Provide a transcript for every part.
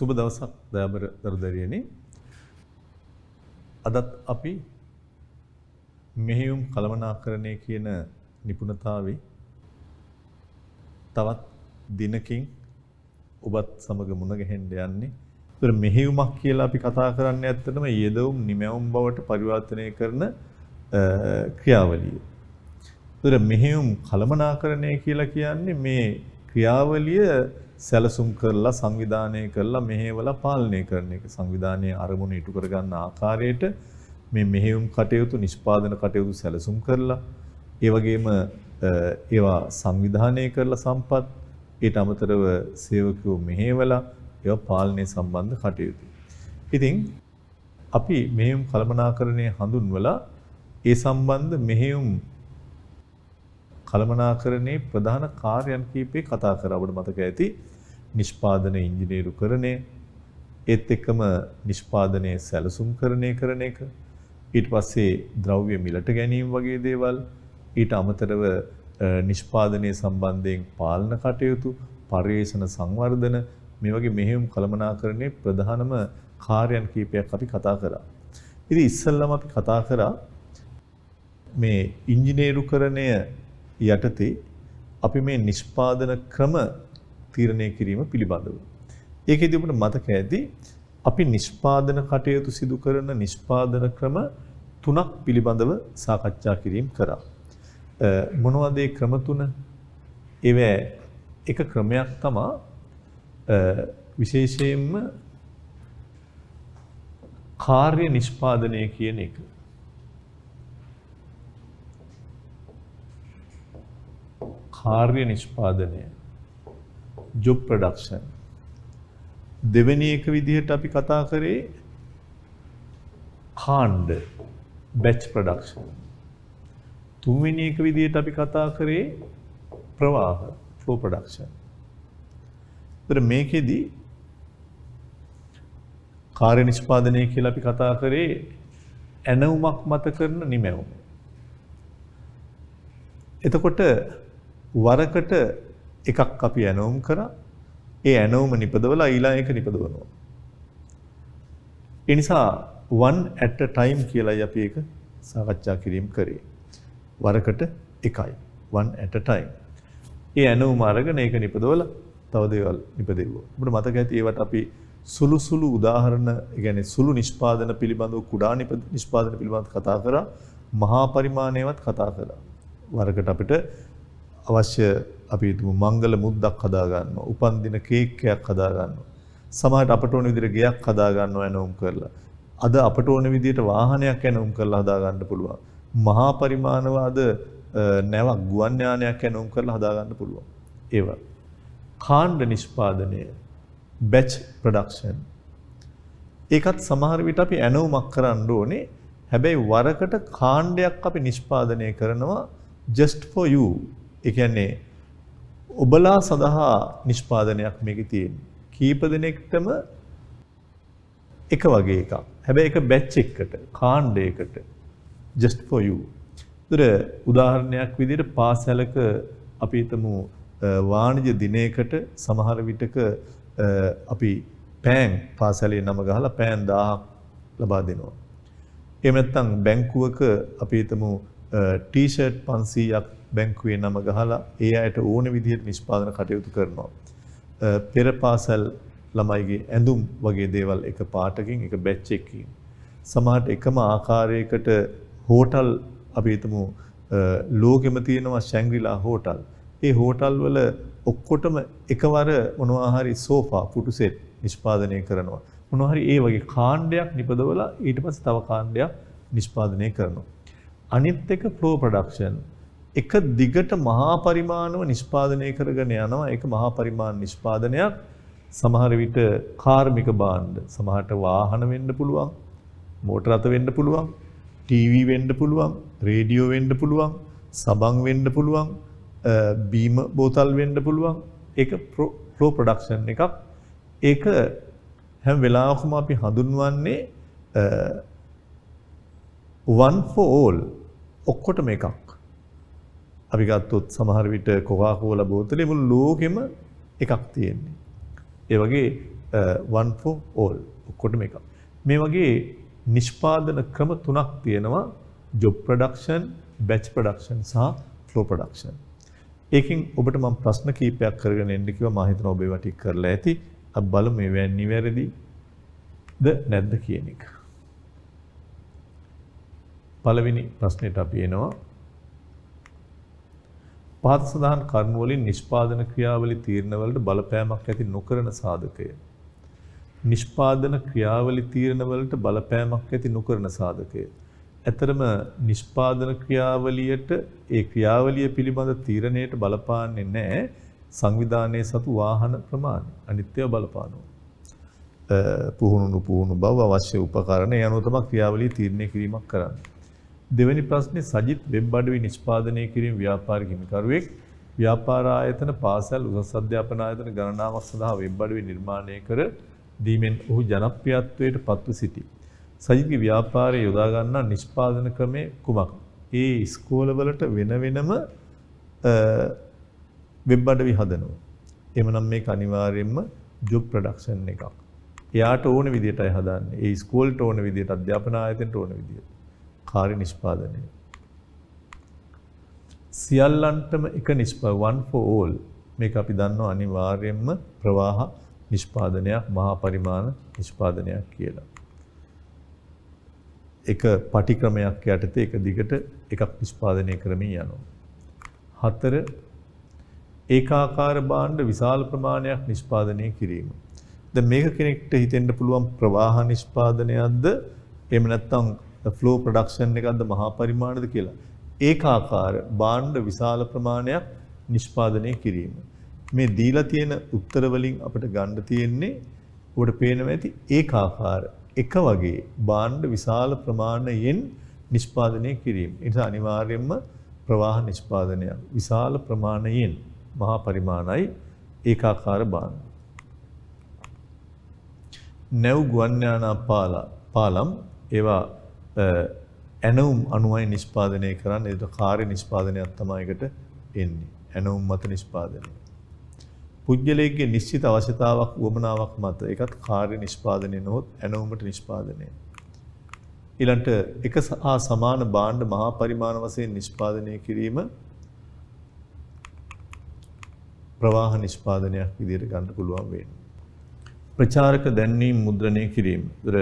සුබ දවසක් දයාබර දරුදරියනි. අදත් අපි මෙහෙයුම් කළමනාකරණය කියන නිපුණතාවේ තවත් දිනකින් ඔබත් සමග මුණ ගැහෙන්න යන්නේ. ඒතර මෙහෙයුමක් කියලා අපි කතා කරන්නේ ඇත්තටම යෙදවුම් නිමැවුම් බවට පරිවර්තනය කරන ක්‍රියාවලිය. ඒතර මෙහෙයුම් කළමනාකරණය කියලා කියන්නේ මේ ක්‍රියාවලිය සැලසුම් කරලා සංවිධානය කරලා මෙහෙवला පාලනය කරන එක. සංවිධානයේ අරමුණු ඉටු කර ගන්න ආකාරයට මේ මෙහෙයුම් කටයුතු නිෂ්පාදන කටයුතු සැලසුම් කරලා ඒ වගේම ඒවා සංවිධානය කරලා සම්පත් ඊට අමතරව සේවකයෝ මෙහෙवला ඒවා පාලනය සම්බන්ධ කටයුතු. ඉතින් අපි මෙහෙයුම් කළමනාකරණය හඳුන්වලා ඒ සම්බන්ධ මෙහෙයුම් කළමනාකරණයේ ප්‍රධාන කාර්යයන් කීපේ කතා කරා. අපිට මතක ඇති නිෂ්පාදන ඉංජිනේරුකරණය, ඒත් එක්කම නිෂ්පාදනයේ සැලසුම් කරන එක, ඊට පස්සේ ද්‍රව්‍ය මිලට ගැනීම වගේ දේවල්, ඊට අමතරව නිෂ්පාදනයේ සම්බන්ධයෙන් පාලන කටයුතු, පර්යේෂණ සංවර්ධන මේ වගේ මෙහෙයුම් කළමනාකරණයේ ප්‍රධානම කාර්යයන් කීපයක් අපි කතා කරා. ඉතින් ඉස්සෙල්ලාම අපි කතා කරා මේ ඉංජිනේරුකරණය යටතේ අපි මේ නිෂ්පාදන ක්‍රම තීරණය කිරීම පිළිබඳව. ඒකෙදි ඔබට මතක ඇති අපි නිෂ්පාදන කටයුතු සිදු කරන නිෂ්පාදන ක්‍රම 3ක් පිළිබඳව සාකච්ඡා කිරීම කරා. මොනවද ඒ ක්‍රම 3? ඒවැ එක ක්‍රමයක් තමයි විශේෂයෙන්ම කාර්ය නිෂ්පාදනය කියන එක. කාර්ය නිෂ්පාදනය, job production. දෙවෙනි එක විදිහට අපි කතා කරේ කාණ්ඩ, batch production. තුන්වෙනි එක විදිහට අපි කතා කරේ ප්‍රවාහ, flow production. ඒතර මේකෙදි කාර්ය නිෂ්පාදනය කියලා අපි කතා කරේ ඇනවුමක් මත කරන නිමැවුම. එතකොට වරකට එකක් අපි ඇනවුම් කරා. ඒ ඇනවුම නිපදවලා ඊළඟ එක නිපදවනවා. ඒ නිසා one at a time කියලායි අපි ඒක සාකච්ඡා කිරීම කරේ. වරකට එකයි. one at a time. ඒ ඇනවුම අරගෙන ඒක නිපදවලා තව දේවල් නිපදෙවුවා. අපිට මතක ඇති ඒවට අපි සුළු උදාහරණ, ඒ කියන්නේ සුළු නිෂ්පාදන පිළිබඳව, කුඩා නිෂ්පාදන පිළිබඳව කතා කරා. මහා පරිමාණයවත් කතා කරා. වරකට අපිට අවශ්‍ය අපි හිතමු මංගල මුද්දක් හදා ගන්නවා, උපන්දින කේක් එකක් හදා ගන්නවා. සමහරට අපට ඕන විදිහට ගෙයක් හදා ගන්නවා ඇනවුම් කරලා. අද අපට ඕන විදිහට වාහනයක් ඇනවුම් කරලා හදා ගන්න පුළුවන්. මහා පරිමාණව අද නැවක් ගුවන් යානයක් ඇනවුම් කරලා හදා ගන්න පුළුවන්. ඒවා. කාණ්ඩ නිෂ්පාදනය, batch production. ඒකත් සමහර විට අපි ඇනවුමක් කරන්න ඕනේ. හැබැයි වරකට කාණ්ඩයක් අපි නිෂ්පාදනය කරනවා just for you. ඒ කියන්නේ ඔබලා සඳහා නිෂ්පාදනයක් මේකේ තියෙන්නේ. කීප දෙනෙක්ටම එක වගේ එකක්. හැබැයි ඒක බැච් එකකට, කාණ්ඩයකට just for you. ඒතර උදාහරණයක් විදිහට පාසලක අපි හිතමු වාණිජ දිනයකට සමහර විටක අපි පෑන් පාසලේ නම ගහලා පෑන් 1000ක් ලබා දෙනවා. එහෙම නැත්නම් බැංකුවක අපි හිතමු ටී-ෂර්ට් 500ක් බැංකුවේ නම ගහලා ඒ අයට ඕන විදිහට නිෂ්පාදන කටයුතු කරනවා. පෙර පාසල් ළමයිගේ ඇඳුම් වගේ දේවල් එක පාටකින් එක බැච් එකකින්. සමහරට එකම ආකාරයකට හෝටල් අපි හිතමු ලෝකෙම තියෙනවා ශැංග්‍රීලා හෝටල්. ඒ හෝටල් වල ඔක්කොටම එකවර මොනවා හරි සෝෆා, පුටු සෙට් නිෂ්පාදනය කරනවා. මොනවා හරි ඒ වගේ කාණ්ඩයක් නිපදවලා ඊට පස්සේ තව කාණ්ඩයක් නිෂ්පාදනය කරනවා. අනිත් එක flow production. එක දිගට මහා පරිමාණව නිෂ්පාදනය කරගෙන යනවා. ඒක මහා පරිමාණ නිෂ්පාදනයක්. සමහර විට කාර්මික භාණ්ඩ, සමහරට වාහන වෙන්න පුළුවන්, මෝටර රථ වෙන්න පුළුවන්, ටීවී වෙන්න පුළුවන්, රේඩියෝ වෙන්න පුළුවන්, සබන් වෙන්න පුළුවන්, බීම බෝතල් වෙන්න පුළුවන්. ඒක flow production එකක්. ඒක හැම වෙලාවකම අපි හඳුන්වන්නේ one for all, ඔක්කොටම එකක්. අපි ගත්තොත් සමහර විට කොකා කෝලා බෝතලේ මුළු ලෝකෙම එකක් තියෙන්නේ. ඒ වගේ one for all ඔක්කොටම එකක්. මේ වගේ නිෂ්පාදන ක්‍රම තුනක් තියෙනවා job production, batch production සහ flow production. ඒකෙන් ඔබට මම ප්‍රශ්න කීපයක් කරගෙන එන්න කිව්වා මම හිතනවා ඔබ ඒවා ටික කරලා ඇති. අපි බලමු මේ නිවැරදිද නැද්ද කියන එක. පළවෙනි ප්‍රශ්නෙට අපි එනවා. පහත සඳහන් කරුණු වලින් නිෂ්පාදන ක්‍රියාවලි තීරණවලට බලපෑමක් ඇති නොකරන සාධකය. නිෂ්පාදන ක්‍රියාවලි තීරණවලට බලපෑමක් ඇති නොකරන සාධකය. ඇතරම නිෂ්පාදන ක්‍රියාවලියට ඒ ක්‍රියාවලිය පිළිබඳ තීරණයට බලපාන්නේ නැහැ සංවිධානයේ සතු වාහන ප්‍රමාණය. අනිත්‍යව බලපානවා. පුහුණු බව අවශ්‍ය උපකරණ ඒ අනුව තමයි ක්‍රියාවලිය තීරණය කිරීමක් කරන්නේ. දෙවැනි ප්‍රශ්නේ සජිත් වෙබ් අඩවි නිෂ්පාදනය කිරීම ව්‍යාපාරික හිමිකරුවෙක් ව්‍යාපාර ආයතන පාසල් උසස් අධ්‍යාපන ආයතන ගණනාවක් සඳහා වෙබ් අඩවි නිර්මාණය කර දීමෙන් ඔහු ජනප්‍රියත්වයට පත්ව සිටී. සජිත්ගේ ව්‍යාපාරයේ යොදා ගන්නා නිෂ්පාදන ක්‍රමය කුමක්ද? ඒ ඉස්කෝලවලට වෙනම වෙබ් අඩවි හදනවා. එhmenan මේක අනිවාර්යයෙන්ම ජොබ් ප්‍රොඩක්ෂන් එකක්. එයාට ඕන විදිහටයි හදන්නේ. ඒ ඉස්කෝලේට ඕන විදිහට අධ්‍යාපන ආයතනට ඕන විදිහට. කාර්ය නිෂ්පාදනය. සියල්ලන්ටම එක one for all මේක අපි දන්නවා අනිවාර්යයෙන්ම ප්‍රවාහ නිෂ්පාදනයක් මහා පරිමාණ නිෂ්පාදනයක් කියලා. එක පටික්‍රමයක් යටතේ එක දිගට එකක් නිෂ්පාදනය කරමින් යනවා. 4 ඒකාකාර භාණ්ඩ විශාල ප්‍රමාණයක් නිෂ්පාදනය කිරීම. දැන් මේක කෙනෙක්ට හිතෙන්න පුළුවන් ප්‍රවාහ නිෂ්පාදනයක්ද එහෙම නැත්නම් flow production එකක්ද මහා පරිමාණද කියලා. ඒකාකාර භාණ්ඩ විශාල ප්‍රමාණයක් නිෂ්පාදනය කිරීම. මේ දීලා තියෙන උත්තර වලින් අපිට ගන්න තියෙන්නේ ඔබට පේනවා ඇති ඒකාකාර එක වගේ භාණ්ඩ විශාල ප්‍රමාණයෙන් නිෂ්පාදනය කිරීම. ඒ නිසා අනිවාර්යයෙන්ම ප්‍රවාහ නිෂ්පාදනයක් විශාල ප්‍රමාණයෙන් මහා පරිමාණයි ඒකාකාර භාණ්ඩ. නැව් ගුවන් යානා පාලම් ඒවා ඇනවුම් අනුවයි නිෂ්පාදනය කරන්නේ. ඒක කාර්ය නිෂ්පාදනයක් තමයි එකට එන්නේ. ඇනවුම් මත නිෂ්පාදනය. පුජ්‍යලයේ නිශ්චිත අවශ්‍යතාවක් වමනාවක් මත ඒකත් කාර්ය නිෂ්පාදනය නොහොත් ඇනවුමට නිෂ්පාදනය. ඊළඟට එක හා සමාන භාණ්ඩ මහා පරිමාණ වශයෙන් නිෂ්පාදනය කිරීම ප්‍රවාහ නිෂ්පාදනයක් විදිහට ගන්න පුළුවන් වෙන්නේ. ප්‍රචාරක දැන්වීම් මුද්‍රණය කිරීම. ඒතර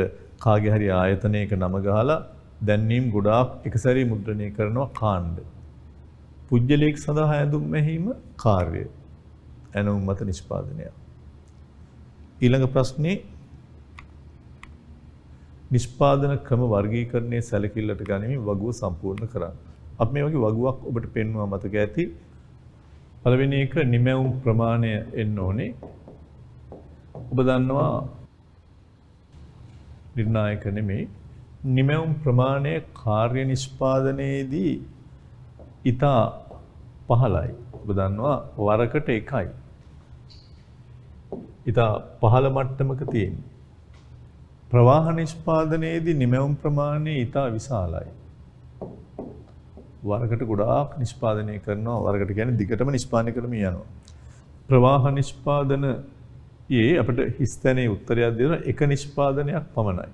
කාගේ හරි ආයතනයක නම ගහලා දැන්වීම් ගොඩාක් එකසැරේ මුද්‍රණය කරනවා කාණ්ඩ. පුජ්‍යලේඛ සඳහා ඇඳුම් මෙහිම කාර්යය. ඇනවුම් මත නිෂ්පාදනය. ඊළඟ ප්‍රශ්නේ නිෂ්පාදන ක්‍රම වර්ගීකරණයේ සැලකිල්ලට ගනිමින් වගුව සම්පූර්ණ කරන්න. අපි මේ වගේ වගුවක් ඔබට පෙන්වුවා මතක ඇති. පළවෙනි එක නිමැවුම් ප්‍රමාණය එන්න ඕනේ. ඔබ දන්නවා නිර්ණායක නෙමෙයි නිමැවුම් ප්‍රමාණය කාර්ය නිෂ්පාදනයේදී ඉතා පහළයි. ඔබ දන්නවා වරකට එකයි. ඉතා පහළ මට්ටමක තියෙන්නේ. ප්‍රවාහ නිෂ්පාදනයේදී නිමැවුම් ප්‍රමාණය ඉතා විශාලයි. වරකට ගොඩාක් නිෂ්පාදනය කරනවා. වරකට කියන්නේ දිගටම නිෂ්පාදනය කරමින් යනවා. ප්‍රවාහ නිෂ්පාදනයේ අපිට හිස්තැනේ උත්තරයක් දෙන එක නිෂ්පාදනයක් පමණයි.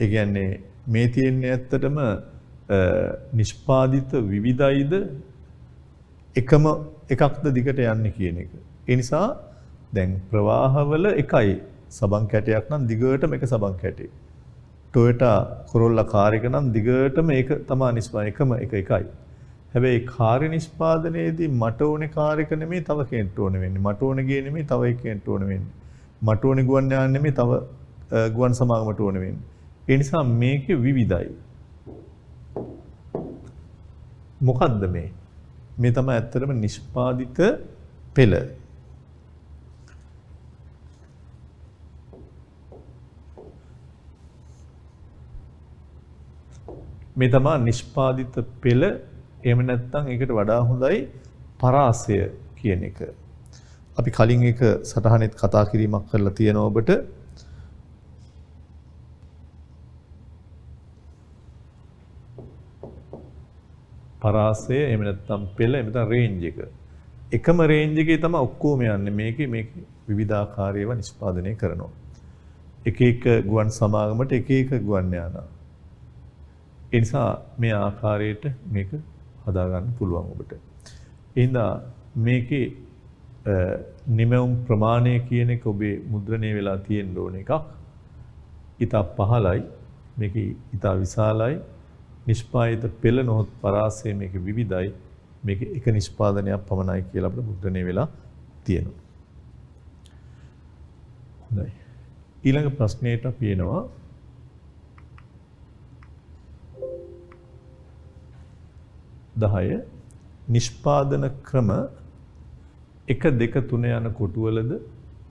ඒ කියන්නේ මේ තියෙන්නේ ඇත්තටම නිෂ්පාදිත විවිධයිද එකම එකක්ද දිගට යන්නේ කියන එක. ඒ නිසා දැන් ප්‍රවාහවල එකයි සබන් කැටයක් නම් දිගටම එක සබන් කැටේ. Toyota Corolla කාර් එක නම් දිගටම ඒක තමයි නිෂ්පාදනය එකම එකයි. හැබැයි කාර්ය නිෂ්පාදනයේදී මට ඕනේ කාර් එක නෙමෙයි තව කෙනෙක්ට ඕනේ වෙන්නේ. මට ඕනේ ගේ නෙමෙයි තව කෙනෙක්ට ඕනේ වෙන්නේ. මට ඕනේ ගුවන් යාන නෙමෙයි තව ගුවන් සමාගමට ඕනේ වෙන්නේ. ඒ නිසා මේකේ විවිධයි. මොකද්ද මේ? මේ තමයි ඇත්තටම නිෂ්පාදිත පෙළ. මේ තමයි නිෂ්පාදිත පෙළ. එහෙම නැත්නම් ඒකට වඩා හොඳයි පරාසය කියන එක. අපි කලින් එක සටහනෙත් කතා කිරීමක් කරලා තියෙනවා ඔබට. පරාසය එහෙම නැත්නම් පෙළ එහෙම නැත්නම් රේන්ජ් එක. එකම රේන්ජ් එකේ තමයි ඔක්කොම යන්නේ. මේකේ විවිධාකාරයව නිෂ්පාදනය කරනවා. එක එක ගුවන් සමාගමට එක එක ගුවන් යානා. ඒ නිසා මේ ආකාරයට මේක හදා ගන්න පුළුවන් ඔබට. එහෙනම් මේකේ නිමවුම් ප්‍රමාණය කියන එක ඔබේ මුද්‍රණය වෙලා තියෙන්න ඕන එකක්. ඊට පහළයි මේක ඊට විශාලයි. නිෂ්පාදිත පෙළ නොහොත් පරාසය මේක විවිධයි. මේක එක නිෂ්පාදනයක් පමණයි කියලා අපිට මුද්‍රණය වෙලා තියෙනවා. හොඳයි. ඊළඟ ප්‍රශ්නයට අපි එනවා. නිෂ්පාදන ක්‍රම 1 2 3 යන කොටුවලද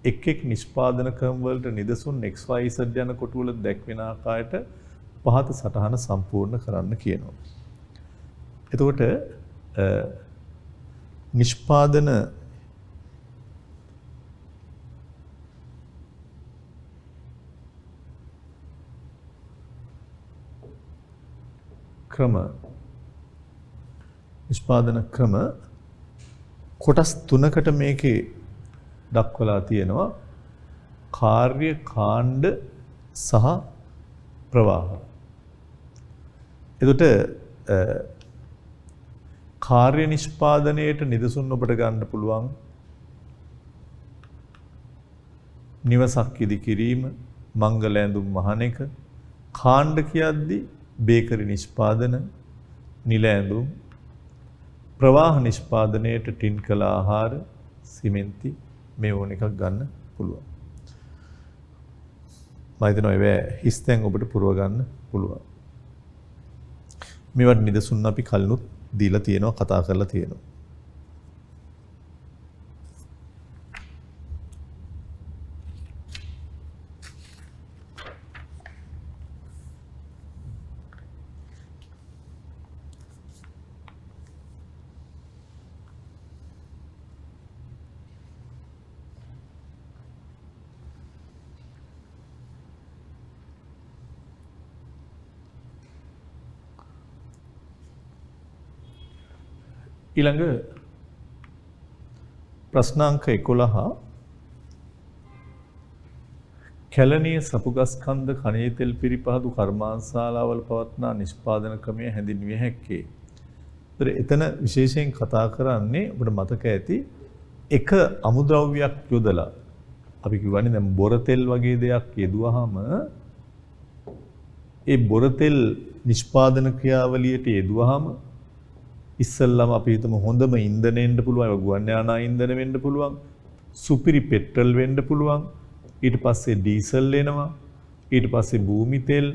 එක් එක් නිෂ්පාදන ක්‍රම වලට නිදසුන් XYZ යන කොටුවල දැක්වෙන ආකාරයට පහත සටහන සම්පූර්ණ කරන්න කියනවා. එතකොට නිෂ්පාදන ක්‍රම කොටස් තුනකට මේකේ දක්වලා තියෙනවා. කාර්ය, කාණ්ඩ සහ ප්‍රවාහ. එතකොට කාර්ය නිෂ්පාදනයේට නිදසුන් ඔබට ගන්න පුළුවන් නිවසක් ඉදි කිරීම, මංගල ඇඳුම් මහන එක. කාණ්ඩ කියද්දී බේකරි නිෂ්පාදන, නිල ඇඳුම්, ප්‍රවාහ නිෂ්පාදනයේට ටින් කළ ආහාර, සිමෙන්ති මේ ඕන එකක් ගන්න පුළුවන්. මම හිතනවා ඒ හිස්තෙන් ඔබට පුරව ගන්න පුළුවන්. මේවට නිදසුන් අපි කලිනුත් දීලා තියෙනවා, කතා කරලා තියෙනවා. ඊළඟ ප්‍රශ්නාංක 11 කැලණිය සපුගස්කන්ධ khනිජ තෙල් පිරිපහදු කර්මාන්තශාලාවල පවත්නා නිෂ්පාදන ක්‍රමය හැඳින්විය හැක්කේ. එතන විශේෂයෙන් කතා කරන්නේ ඔබට මතක ඇති එක අමුද්‍රව්‍යයක් යොදලා අපි කියවනේ දැන් බොර තෙල් වගේ දෙයක් යෙදුවාම ඒ බොර තෙල් නිෂ්පාදන ක්‍රියාවලියට යෙදුවාම ඉස්සල්ලාම අපි හිතමු හොඳම ඉන්ධන වෙන්න පුළුවන්, ඒක ගුවන් යානා ඉන්ධන වෙන්න පුළුවන්, සුපිරි පෙට්‍රල් වෙන්න පුළුවන්, ඊට පස්සේ ඩීසල් එනවා, ඊට පස්සේ භූමි තෙල්,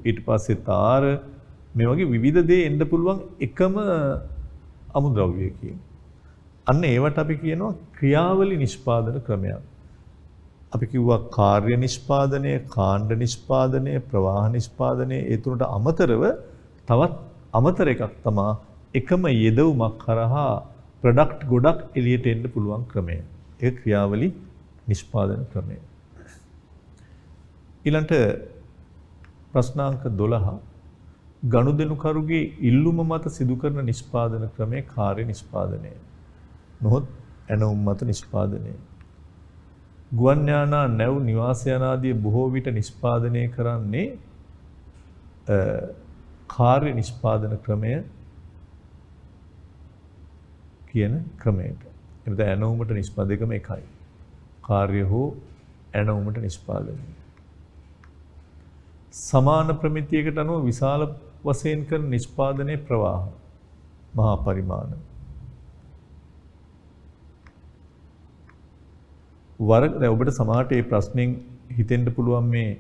ඊට පස්සේ තාර, මේ වගේ විවිධ දේ එන්න පුළුවන් එකම අමුද්‍රව්‍යයකින්. අන්න ඒවට අපි කියනවා ක්‍රියාවලි නිෂ්පාදන ක්‍රමයක්. අපි කිව්වා කාර්ය නිෂ්පාදනය, කාණ්ඩ නිෂ්පාදනය, ප්‍රවාහ නිෂ්පාදනය, ඒ තුනට අමතරව තවත් අමතර එකක් තමයි එකම යෙදවුමක් කරහා ප්‍රොඩක්ට් ගොඩක් එළියට එන්න පුළුවන් ක්‍රමය. ඒක ක්‍රියාවලි නිෂ්පාදන ක්‍රමය. ඊළඟට ප්‍රශ්නාංක 12 ගනුදෙනුකරුගේ ඉල්ලුම මත සිදු කරන නිෂ්පාදන ක්‍රමය කාර්ය නිෂ්පාදනය. නොහොත් ඇනවුම් මත නිෂ්පාදනය. ගුවන් යානා, නැව්, නිවාස යානාදී බොහෝ විට නිෂ්පාදනය කරන්නේ කාර්ය නිෂ්පාදන ක්‍රමය කියන ක්‍රමයට. එතන ඇනවුමට නිෂ්පාදකම එකයි. කාර්ය හෝ ඇනවුමට නිෂ්පාදනය. සමාන ප්‍රමිතියකට අනුව විශාල වශයෙන් කරන නිෂ්පාදනයේ ප්‍රවාහ මහා පරිමාණ. දැන් ඔබට සමහරට මේ ප්‍රශ්نين හිතෙන්න පුළුවන් මේ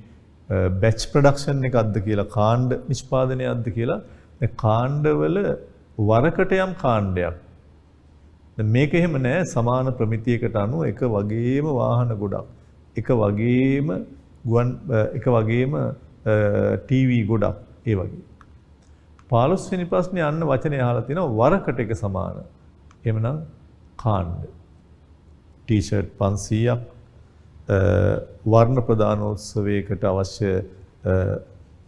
බැච් ප්‍රොඩක්ෂන් එකක්ද කියලා, කාණ්ඩ නිෂ්පාදනයක්ද කියලා. දැන් කාණ්ඩවල වරකට යම් කාණ්ඩයක්. දැන් මේක එහෙම නෑ. සමාන ප්‍රමිතියකට අනුව එක වගේම වාහන ගොඩක්, එක වගේම ටීවී ගොඩක්, ඒ වගේ. 15 වෙනි ප්‍රශ්නේ අන්න වචනේ අහලා තිනවා වරකට එක සමාන. එහෙමනම් කාණ්ඩ. ටී-ෂර්ට් 500ක්, වර්ණ ප්‍රදානෝත්සවයකට අවශ්‍ය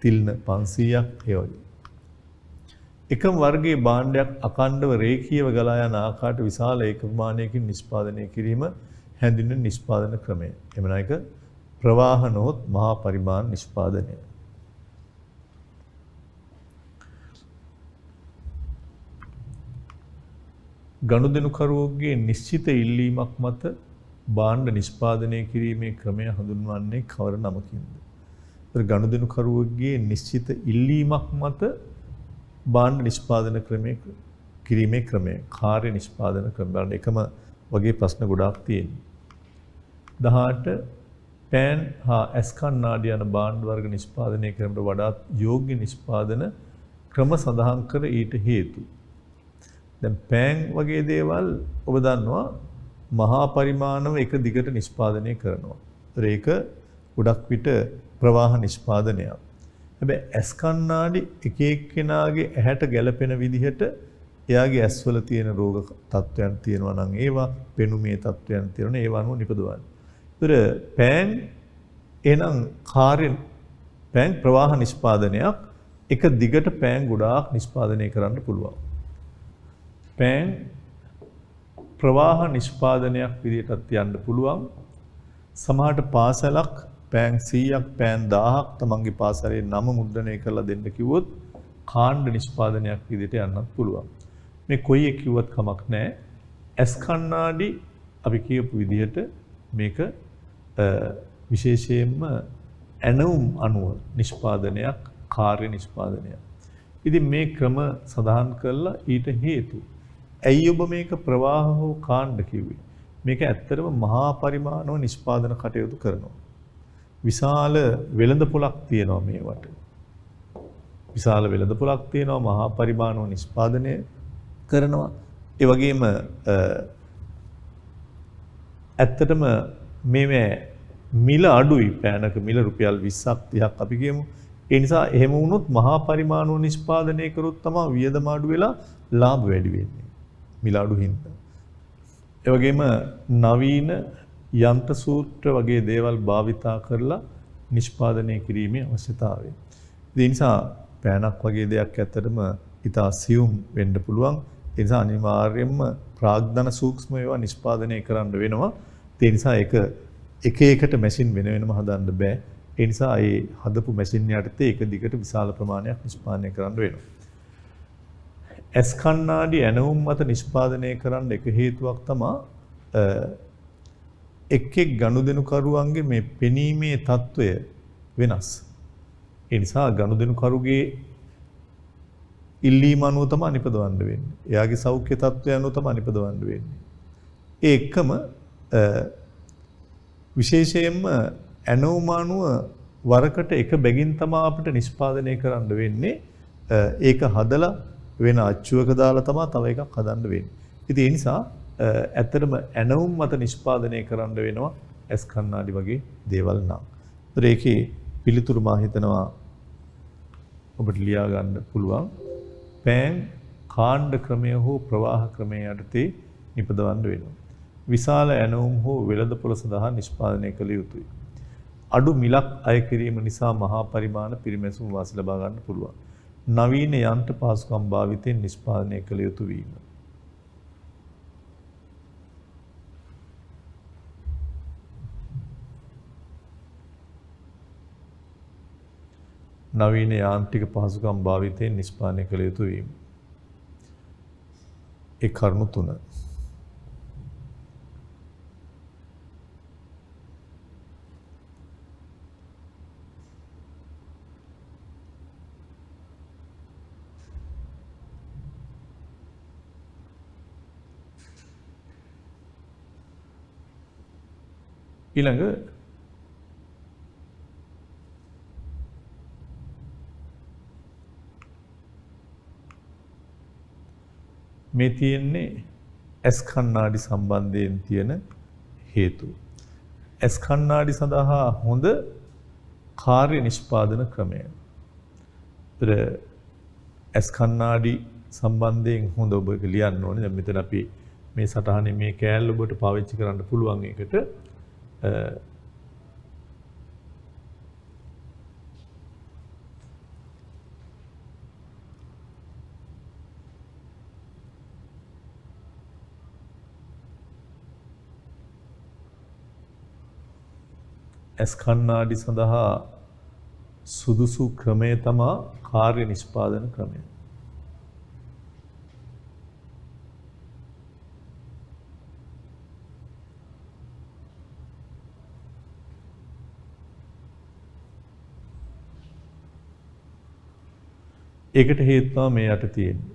තිල්න 500ක්, ඒ වගේ. එකම වර්ගයේ භාණ්ඩයක් අඛණ්ඩව රේඛීයව ගලා යන ආකාරයට විශාල ඒක ප්‍රමාණයකින් නිෂ්පාදනය කිරීම හැඳින්වෙන නිෂ්පාදන ක්‍රමය. එමන එක ප්‍රවාහනොත් මහා පරිමාණ නිෂ්පාදනය. ගනුදෙනුකරුවෝගේ නිශ්චිත ඉල්ලීමක් මත භාණ්ඩ නිෂ්පාදනය කිරීමේ ක්‍රමය හඳුන්වන්නේ කවර නමකින්ද? ගනුදෙනුකරුවෝගේ නිශ්චිත ඉල්ලීමක් මත භාණ්ඩ නිෂ්පාදන කිරීමේ ක්‍රමය, කාර්ය නිෂ්පාදන ක්‍රම. බලන්න එකම වගේ ප්‍රශ්න ගොඩාක් තියෙනවා. 18 පෑන් හා ඇස් කණ්ණාඩි යන භාණ්ඩ වර්ග නිෂ්පාදනය කිරීමට වඩාත් යෝග්‍ය නිෂ්පාදන ක්‍රම සඳහන් කර ඊට හේතු. දැන් පෑන් වගේ දේවල් ඔබ දන්නවා මහා පරිමාණව එක දිගට නිෂ්පාදනය කරනවා. ඒක ගොඩක් විට ප්‍රවාහ නිෂ්පාදනයක්. හැබැයි ඇස් කණ්ණාඩි එක එක්කෙනාගේ ඇහැට ගැළපෙන විදිහට එයාගේ ඇස්වල තියෙන රෝග තත්ත්වයන් තියෙනවා නම් ඒවා පෙනුමේ තත්ත්වයන් තියෙනවා ඒවා අනුව නිපදවන්නේ. ඒතර පෑන් එනම් පෑන් ප්‍රවාහ නිෂ්පාදනයක් එක දිගට පෑන් ගොඩාක් නිෂ්පාදනය කරන්න පුළුවන්. පෑන් ප්‍රවාහ නිෂ්පාදනයක් විදිහටත් යන්න පුළුවන්. සමහරට පාසලක් පෑන් 100ක් පෑන් 1000ක් තමන්ගේ පාසලේ නම මුද්‍රණය කරලා දෙන්න කිව්වොත් කාණ්ඩ නිෂ්පාදනයක් විදිහට යන්නත් පුළුවන්. මේ කොයි එක කිව්වත් කමක් නැහැ. ඇස් කණ්ණාඩි අපි කියපු විදිහට මේක විශේෂයෙන්ම ඇනවුම් අණුව නිෂ්පාදනයක්, කාර්ය නිෂ්පාදනයක්. ඉතින් මේ ක්‍රම සඳහන් කරලා ඊට හේතු. ඇයි ඔබ මේක ප්‍රවාහ හෝ කාණ්ඩ කිව්වේ? මේක ඇත්තටම මහා පරිමාණව නිෂ්පාදන කටයුතු කරනවා. විශාල වෙළඳපොළක් තියෙනවා මේවට. විශාල වෙළඳපොළක් තියෙනවා මහා පරිමාණව නිෂ්පාදනය කරනවා. ඒ වගේම ඇත්තටම මේ මිල අඩුයි. පෑනක මිල රුපියල් 20ක් 30ක් අපි කියමු. ඒ නිසා එහෙම වුණොත් මහා පරිමාණව නිෂ්පාදනය කරොත් තමයි වියදම අඩු වෙලා ලාභ වැඩි වෙන්නේ. මිල අඩු හින්දා. ඒ වගේම නවීන යන්ත්‍ර සූත්‍ර වගේ දේවල් භාවිතා කරලා නිෂ්පාදනය කිරීමේ අවශ්‍යතාවය. ඒ නිසා පෑනක් වගේ දෙයක් ඇත්තටම ඉතා සියුම් වෙන්න පුළුවන්. ඒ නිසා අනිවාර්යයෙන්ම ප්‍රාග්ධන සූක්ෂම ඒවා නිෂ්පාදනය කරන්න වෙනවා. ඒ නිසා එක එකට මැෂින් වෙනම හදන්න බෑ. ඒ නිසා ඒ හදපු මැෂින් යටතේ එක දිගට විශාල ප්‍රමාණයක් නිෂ්පාදනය කරන්න වෙනවා. ඇස් කණ්ණාඩි ඇනවුම් මත නිෂ්පාදනය කරන්න එක හේතුවක් තමයි එක් ගනුදෙනුකරුවන්ගේ මේ පෙනීමේ తত্ত্বය වෙනස්. ඒ නිසා ගනුදෙනුකරුගේ ඉල්ලීම අනුව තමයි නිපදවන්න වෙන්නේ. එයාගේ සෞඛ්‍ය తত্ত্বය අනුව තමයි නිපදවන්න වෙන්නේ. ඒ එක්කම විශේෂයෙන්ම ඇනවුම අනුව වරකට එක බැගින් තමයි අපිට නිෂ්පාදනය කරන්න වෙන්නේ. ඒක හදලා වෙන අච්චුවක දාලා තමයි තව එකක් හදන්න වෙන්නේ. ඉතින් ඒ නිසා ඇත්තටම ඇනවුම් මත නිෂ්පාදනය කරන්න වෙනවා ඇස් කණ්ණාඩි වගේ දේවල් නම්. ඒතර ඒකේ පිළිතුරු මා හිතනවා ඔබට ලියා ගන්න පුළුවන්. පෑන් කාණ්ඩ ක්‍රමය හෝ ප්‍රවාහ ක්‍රමය යටතේ නිපදවන්න වෙනවා. විශාල ඇනවුම් හෝ වෙළඳපොළ සඳහා නිෂ්පාදනය කළ යුතුයි. අඩු මිලක් අය කිරීම නිසා මහා පරිමාණ පිරිමැසුම් වාසි ලබා ගන්න පුළුවන්. නවීන යන්ත්‍ර පහසුකම් භාවිතයෙන් නිෂ්පාදනය කළ යුතු වීම. නවීන යාන්ත්‍රික පහසුකම් භාවිතයෙන් නිෂ්පාදනය කළ යුතු වීම. ඒ කරුණු 3. ඊළඟ මේ තියෙන්නේ ඇස් කණ්ණාඩි සම්බන්ධයෙන් තියෙන හේතු. ඇස් කණ්ණාඩි සඳහා හොඳ කාර්ය නිෂ්පාදන ක්‍රමය. ඒතර ඇස් කණ්ණාඩි සම්බන්ධයෙන් හොඳ ඔබ ලියන්න ඕනේ. දැන් මෙතන අපි මේ සටහනේ මේ කෑල්ල ඔබට පාවිච්චි කරන්න පුළුවන් එකට ඇස් කණ්ණාඩි සඳහා සුදුසු ක්‍රමය තමා කාර්ය නිෂ්පාදන ක්‍රමය. ඒකට හේතුව මේ යට තියෙන්නේ.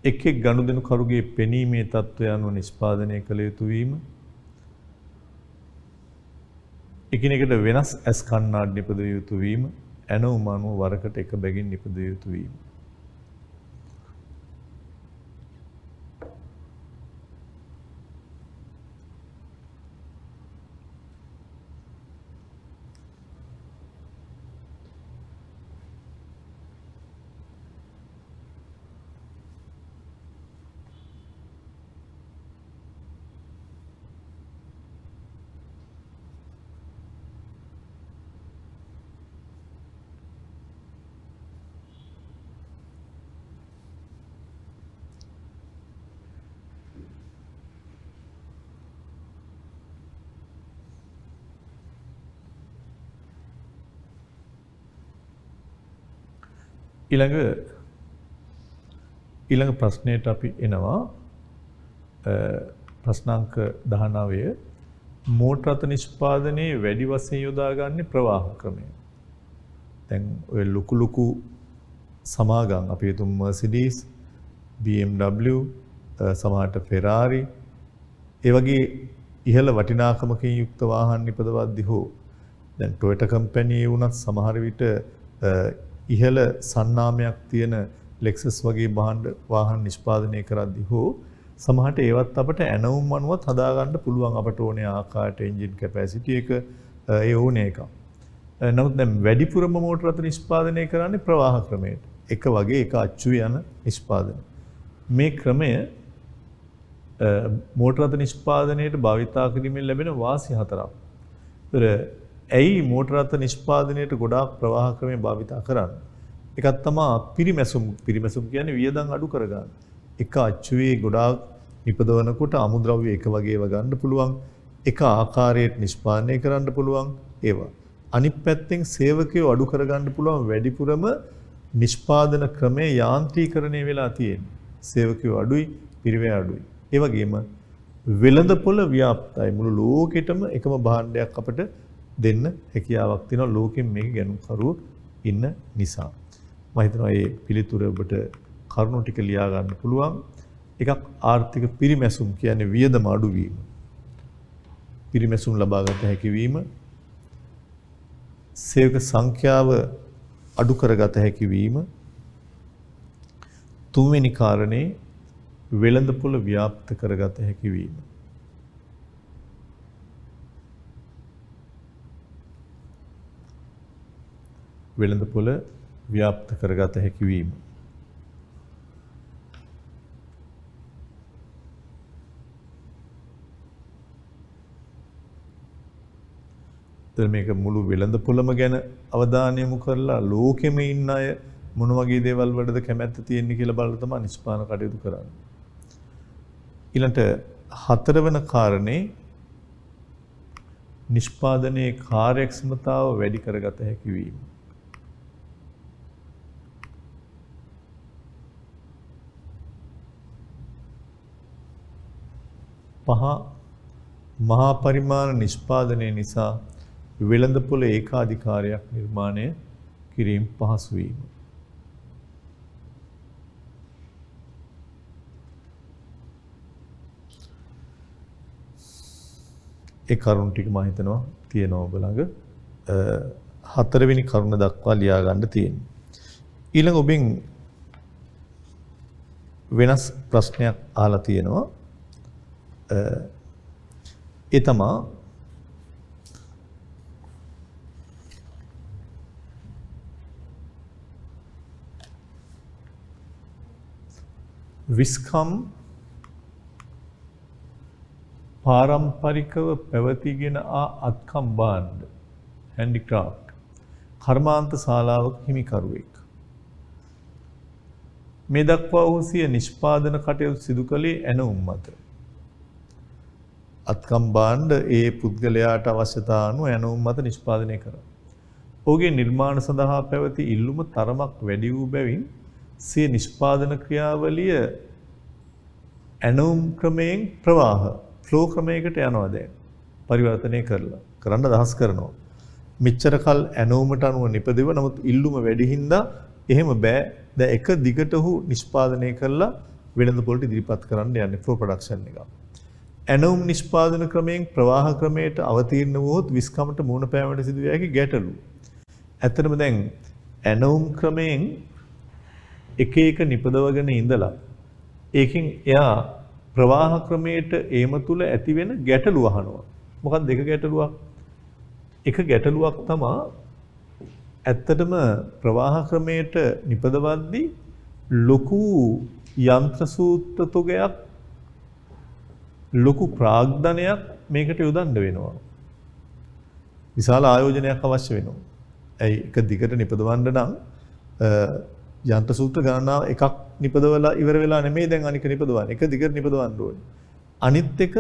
එක් එක් ගනුදෙනු කරුගේ පෙනීමේ තත්ත්වය අනුව නිෂ්පාදනය කළ යුතු වීම, එකිනෙකට වෙනස් ඇස් කණ්ණාඩි නිපදවිය යුතු වීම, ඇනවුම අනුව වරකට එක බැගින් නිපදවිය යුතු වීම. ඊළඟ ප්‍රශ්නයට අපි එනවා. ප්‍රශ්නාංක 19 මෝටර රථ නිෂ්පාදනයේ වැඩි වශයෙන් යොදාගන්නේ ප්‍රවාහ ක්‍රමය. දැන් ඔය ලොකු සමාගම් අපි හිතමු Mercedes, BMW, සමහරට Ferrari ඒ වගේ ඉහළ වටිනාකමකින් යුක්ත වාහන නිපදවද්දී හෝ දැන් Toyota කම්පැනි වුණත් සමහර විට ඉහළ සන්නාමයක් තියෙන Lexus වගේ වාහන නිෂ්පාදනය කරද්දී හෝ සමහරට ඒවත් අපට ඇනවුම් අනුවත් හදාගන්න පුළුවන් අපට ඕනේ ආකාරයට එන්ජින් කැපැසිටි එක ඒ ඕනේ එක. නමුත් දැන් වැඩිපුරම මෝටර රථ නිෂ්පාදනය කරන්නේ ප්‍රවාහ ක්‍රමයට. එක වගේ එක අච්චුවේ යන නිෂ්පාදනය. මේ ක්‍රමය මෝටර රථ නිෂ්පාදනයට භාවිතා කිරීමෙන් ලැබෙන වාසි හතරක්. ඇයි මෝටර රථ නිෂ්පාදනයට ගොඩාක් ප්‍රවාහ ක්‍රමය භාවිතා කරන්නේ? එකක් තමයි පිරිමැසුම් කියන්නේ වියදම් අඩු කරගන්න. එක අච්චුවේ ගොඩාක් නිපදවනකොට අමුද්‍රව්‍ය එක වගේව ගන්න පුළුවන්. එක ආකාරයට නිෂ්පාදනය කරන්න පුළුවන් ඒවා. අනිත් පැත්තෙන් සේවකයෝ අඩු කරගන්න පුළුවන් වැඩිපුරම නිෂ්පාදන ක්‍රමේ යාන්ත්‍රීකරණය වෙලා තියෙන්නේ. සේවකයෝ අඩුයි, පිරිවැය අඩුයි. ඒ වගේම වෙළඳපොළ ව්‍යාප්තයි. මුළු ලෝකෙටම එකම භාණ්ඩයක් අපිට දෙන්න හැකියාවක් තියෙනවා ලෝකෙන් මේක ගැනුම්කරුවෝ ඉන්න නිසා. මම හිතනවා මේ පිළිතුර ඔබට කරුණු ටික ලියා ගන්න පුළුවන්. එකක් ආර්ථික පිරිමැසුම් කියන්නේ වියදම අඩු වීම. පිරිමැසුම් ලබා ගත හැකි වීම. සේවක සංඛ්‍යාව අඩු කරගත හැකි වීම. තුන්වෙනි කාරණේ වෙළඳපොළ ව්‍යාප්ත කරගත හැකි වීම. වෙළඳපොළ ව්‍යාප්ත කරගත හැකි වීම. මේක මුළු වෙළඳපොළම ගැන අවධානය යොමු කරලා ලෝකෙම ඉන්න අය මොන වගේ දේවල් වලද කැමැත්ත තියෙන්නේ කියලා බලලා තමයි නිෂ්පාදන කටයුතු කරන්නේ. ඊළඟට හතරවන කාරණේ නිෂ්පාදනයේ කාර්යක්ෂමතාව වැඩි කරගත හැකි වීම. පහ මහා පරිමාණ නිෂ්පාදනය නිසා වෙළඳපොළ ඒකාධිකාරයක් නිර්මාණය කිරීම පහසු වීම. ඒ කරුණු ටික මම හිතනවා තියෙනවා ඔබ ළඟ. හතරවෙනි කරුණ දක්වා ලියා ගන්න තියෙනවා. ඊළඟ ඔබෙන් වෙනස් ප්‍රශ්නයක් අහලා තියෙනවා. ඒ තමයි විස්කම් පාරම්පරිකව පැවතීගෙන අත්කම් භාණ්ඩ හැන්ඩික්‍රාෆ්ට් කර්මාන්ත ශාලාවක හිමිකරුවෙක්. මේ දක්වා ඔහු සිය නිෂ්පාදන කටයුතු සිදු කළේ ඇනවුම් මත. අත්කම් භාණ්ඩ ඒ පුද්ගලයාට අවශ්‍යතා අනුව ඇනවුම් මත නිෂ්පාදනය කරනවා. ඔහුගේ නිර්මාණ සඳහා පැවති ඉල්ලුම තරමක් වැඩි වූ බැවින් සිය නිෂ්පාදන ක්‍රියාවලිය ඇනවුම් ක්‍රමයෙන් ප්‍රවාහ ෆ්ලෝ ක්‍රමයකට යනවා දැන්. පරිවර්තනය කරන්න අදහස් කරනවා. මෙච්චර කල් ඇනවුමට අනුව නිපදෙව නමුත් ඉල්ලුම වැඩි හින්දා එහෙම බෑ. දැන් එක දිගට ඔහු නිෂ්පාදනය කරලා වෙළඳ පොළට ඉදිරිපත් කරන්න යන්නේ ෆ්ලෝ ප්‍රොඩක්ෂන් එක. ඇනවුම් නිෂ්පාදන ක්‍රමයෙන් ප්‍රවාහ ක්‍රමයට අවතීර්ණ වුවහොත් විස්කමට මුහුණ පෑමට සිදුවිය හැකි ගැටලු. ඇත්තටම දැන් ඇනවුම් ක්‍රමයෙන් එක එක නිපදවගෙන ඉඳලා ඒකෙන් එයා ප්‍රවාහ ක්‍රමයට ඒම තුල ඇති වෙන ගැටලු අහනවා. මොකක්ද දෙක ගැටලුවක්? එක ගැටලුවක් තමයි ඇත්තටම ප්‍රවාහ ක්‍රමයට නිපදවද්දී ලොකු යන්ත්‍ර සූත්‍ර තොගයක් ලොකු ප්‍රාග්ධනයක් මේකට යොදන්න වෙනවා. විශාල ආයෝජනයක් අවශ්‍ය වෙනවා. ඒ එක දිගට නිපදවන්න නම් යන්ත්‍ර සූත්‍ර ගණනාව එකක් නිපදවලා ඉවර වෙලා නෙමෙයි දැන් අනික නිපදවන්නේ. එක දිගට නිපදවන්න ඕනේ. අනිත් එක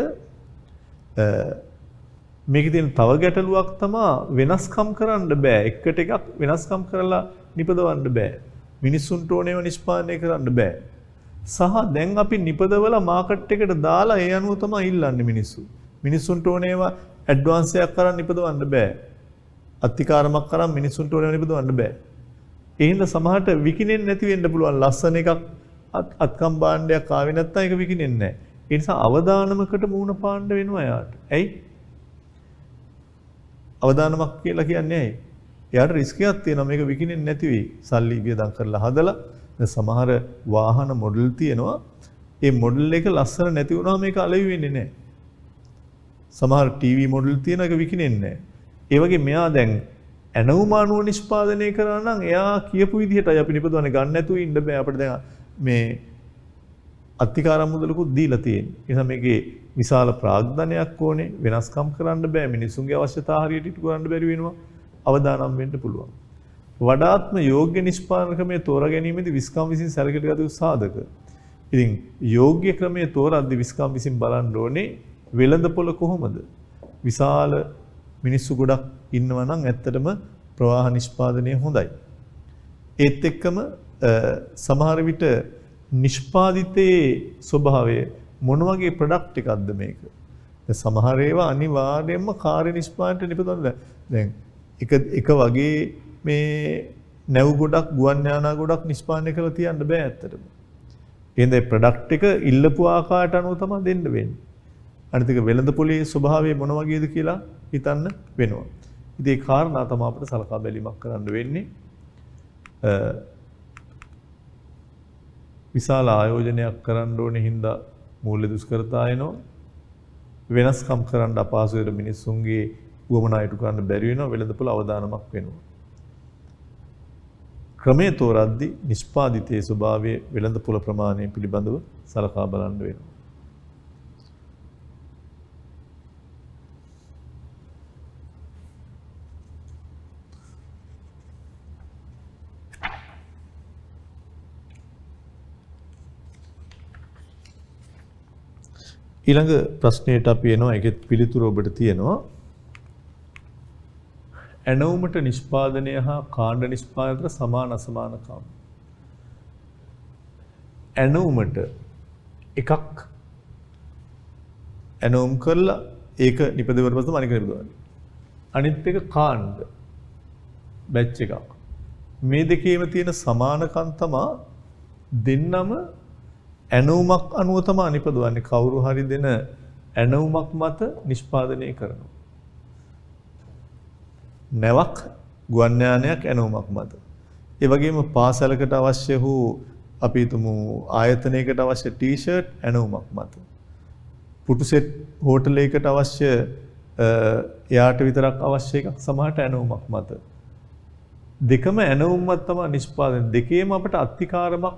මේකේ තියෙන තව ගැටලුවක් තමයි වෙනස්කම් කරන්න බෑ. එකට එකක් වෙනස්කම් කරලා නිපදවන්න බෑ. මිනිස්සුන්ට ඕනේව නිෂ්පාදනය කරන්න බෑ. සහ දැන් අපි නිපදවලා මාකට් එකට දාලා ඒ අනුව තමයි ඉල්ලන්නේ මිනිස්සු. මිනිස්සුන්ට ඕනේවා ඇඩ්වාන්ස් එකක් කරන් නිපදවන්න බෑ. අත්තිකාරමක් කරන් මිනිස්සුන්ට ඕනේව නිපදවන්න බෑ. ඒ හින්දා සමහරට විකිනෙන්නේ නැති වෙන්න පුළුවන්. ලස්සන එකක් අත්කම් භාණ්ඩයක් ආවේ නැත්නම් ඒක විකිනෙන්නේ නැහැ. ඒ නිසා අවදානමකට මූණ පාන්න වෙනවා යාට. ඇයි? අවදානමක් කියලා කියන්නේ ඇයි? එයාට රිස්ක් එකක් තියෙනවා මේක විකිනෙන්නේ නැති වෙයි. සල්ලි වියදම් කරලා හදලා සමහර වාහන මොඩල් තියෙනවා. ඒ මොඩල් එක ලස්සන නැති වුණාම මේක අලෙවි වෙන්නේ නැහැ. සමහර ටීවී මොඩල් තියෙන එක විකිනෙන්නේ නැහැ. ඒ වගේ මෙයා දැන් ඇනවුම අනුව නිෂ්පාදනය කරා නම් එයා කියපු විදිහටයි අපි නිපදවන්නේ ගන්න නැතුව ඉන්න බෑ. අපිට දැන් මේ අත්තිකාරම් මුදලකුත් දීලා තියෙන්නේ. ඒ නිසා මේකේ විශාල ප්‍රාග්ධනයක් ඕනේ. වෙනස්කම් කරන්න බෑ. මිනිසුන්ගේ අවශ්‍යතා හරියට ඉටු කරන්න බැරි වෙනවා. අවදානම් වෙන්න පුළුවන්. වඩාත්ම යෝග්‍ය නිෂ්පාදන ක්‍රමයේ තෝරා ගැනීමේදී විස්කම් විසින් සැලකීමට ගත යුතු සාධක. ඉතින් යෝග්‍ය ක්‍රමයේ තෝරද්දී විස්කම් විසින් බලන්න ඕනේ වෙළඳපොළ කොහොමද? විශාල මිනිස්සු ගොඩක් ඉන්නවා නම් ඇත්තටම ප්‍රවාහ නිෂ්පාදනය හොඳයි. ඒත් එක්කම සමහර විට නිෂ්පාදිතයේ ස්වභාවය මොන වගේ ප්‍රොඩක්ට් එකක්ද මේක? දැන් සමහර ඒවා අනිවාර්යයෙන්ම කාර්ය නිෂ්පාදනයට නිපදවන්න. දැන් එක වගේ මේ නැව් ගොඩක් ගුවන් යානා ගොඩක් නිෂ්පාදනය කරලා තියන්න බෑ ඇත්තටම. එහෙනම් ඒ ප්‍රොඩක්ට් එක ඉල්ලපු ආකාරයට අනුව තමයි දෙන්න වෙන්නේ. අනිත් එක වෙළඳ පොලේ ස්වභාවය මොන වගේද කියලා හිතන්න වෙනවා. ඉතින් ඒ කාරණා තමයි අපිට සලකා බැලීමක් කරන්න වෙන්නේ. විශාල ආයෝජනයක් කරන්න ඕනේ හින්දා මූල්‍ය දුෂ්කරතා එනවා. වෙනස්කම් කරන්න අපහසු වෙන මිනිස්සුන්ගේ උවමනා ඉටු කරන්න බැරි වෙනවා. වෙළඳපොළ අවදානමක් වෙනවා. ක්‍රමයේ තෝරද්දී නිෂ්පාදිතයේ ස්වභාවය වෙළඳපොළ ප්‍රමාණය පිළිබඳව සලකා බලන්න වෙනවා. ඊළඟ ප්‍රශ්නයට අපි එනවා. ඒකෙත් පිළිතුර ඔබට තියෙනවා. ඇනවුමට නිෂ්පාදනය හා කාණ්ඩ නිෂ්පාදනය අතර සමාන අසමානකම්. ඇනවුමට එකක් ඇනවුම් කරලා ඒක නිපදවන පස්සේ අනික නිපදවන්නේ. අනිත් එක කාණ්ඩ බැච් එකක්. මේ දෙකේම තියෙන සමානකම් තමයි දෙන්නම ඇනවුමක් අනුව තමයි නිපදවන්නේ. කවුරු හරි දෙන ඇනවුමක් මත නිෂ්පාදනය කරනවා. නැවක් ගුවන් යානයක් ඇනවුමක් මත. ඒ වගේම පාසලකට අවශ්‍ය වූ අපි තුමු ආයතනයකට අවශ්‍ය ටී-ෂර්ට් ඇනවුමක් මත. පුටු සෙට් හෝටලයකට අවශ්‍ය එයාට විතරක් අවශ්‍ය එකක් සමහරට ඇනවුමක් මත. දෙකම ඇනවුමක් තමයි නිෂ්පාදනය. දෙකේම අපිට අත්තිකාරමක්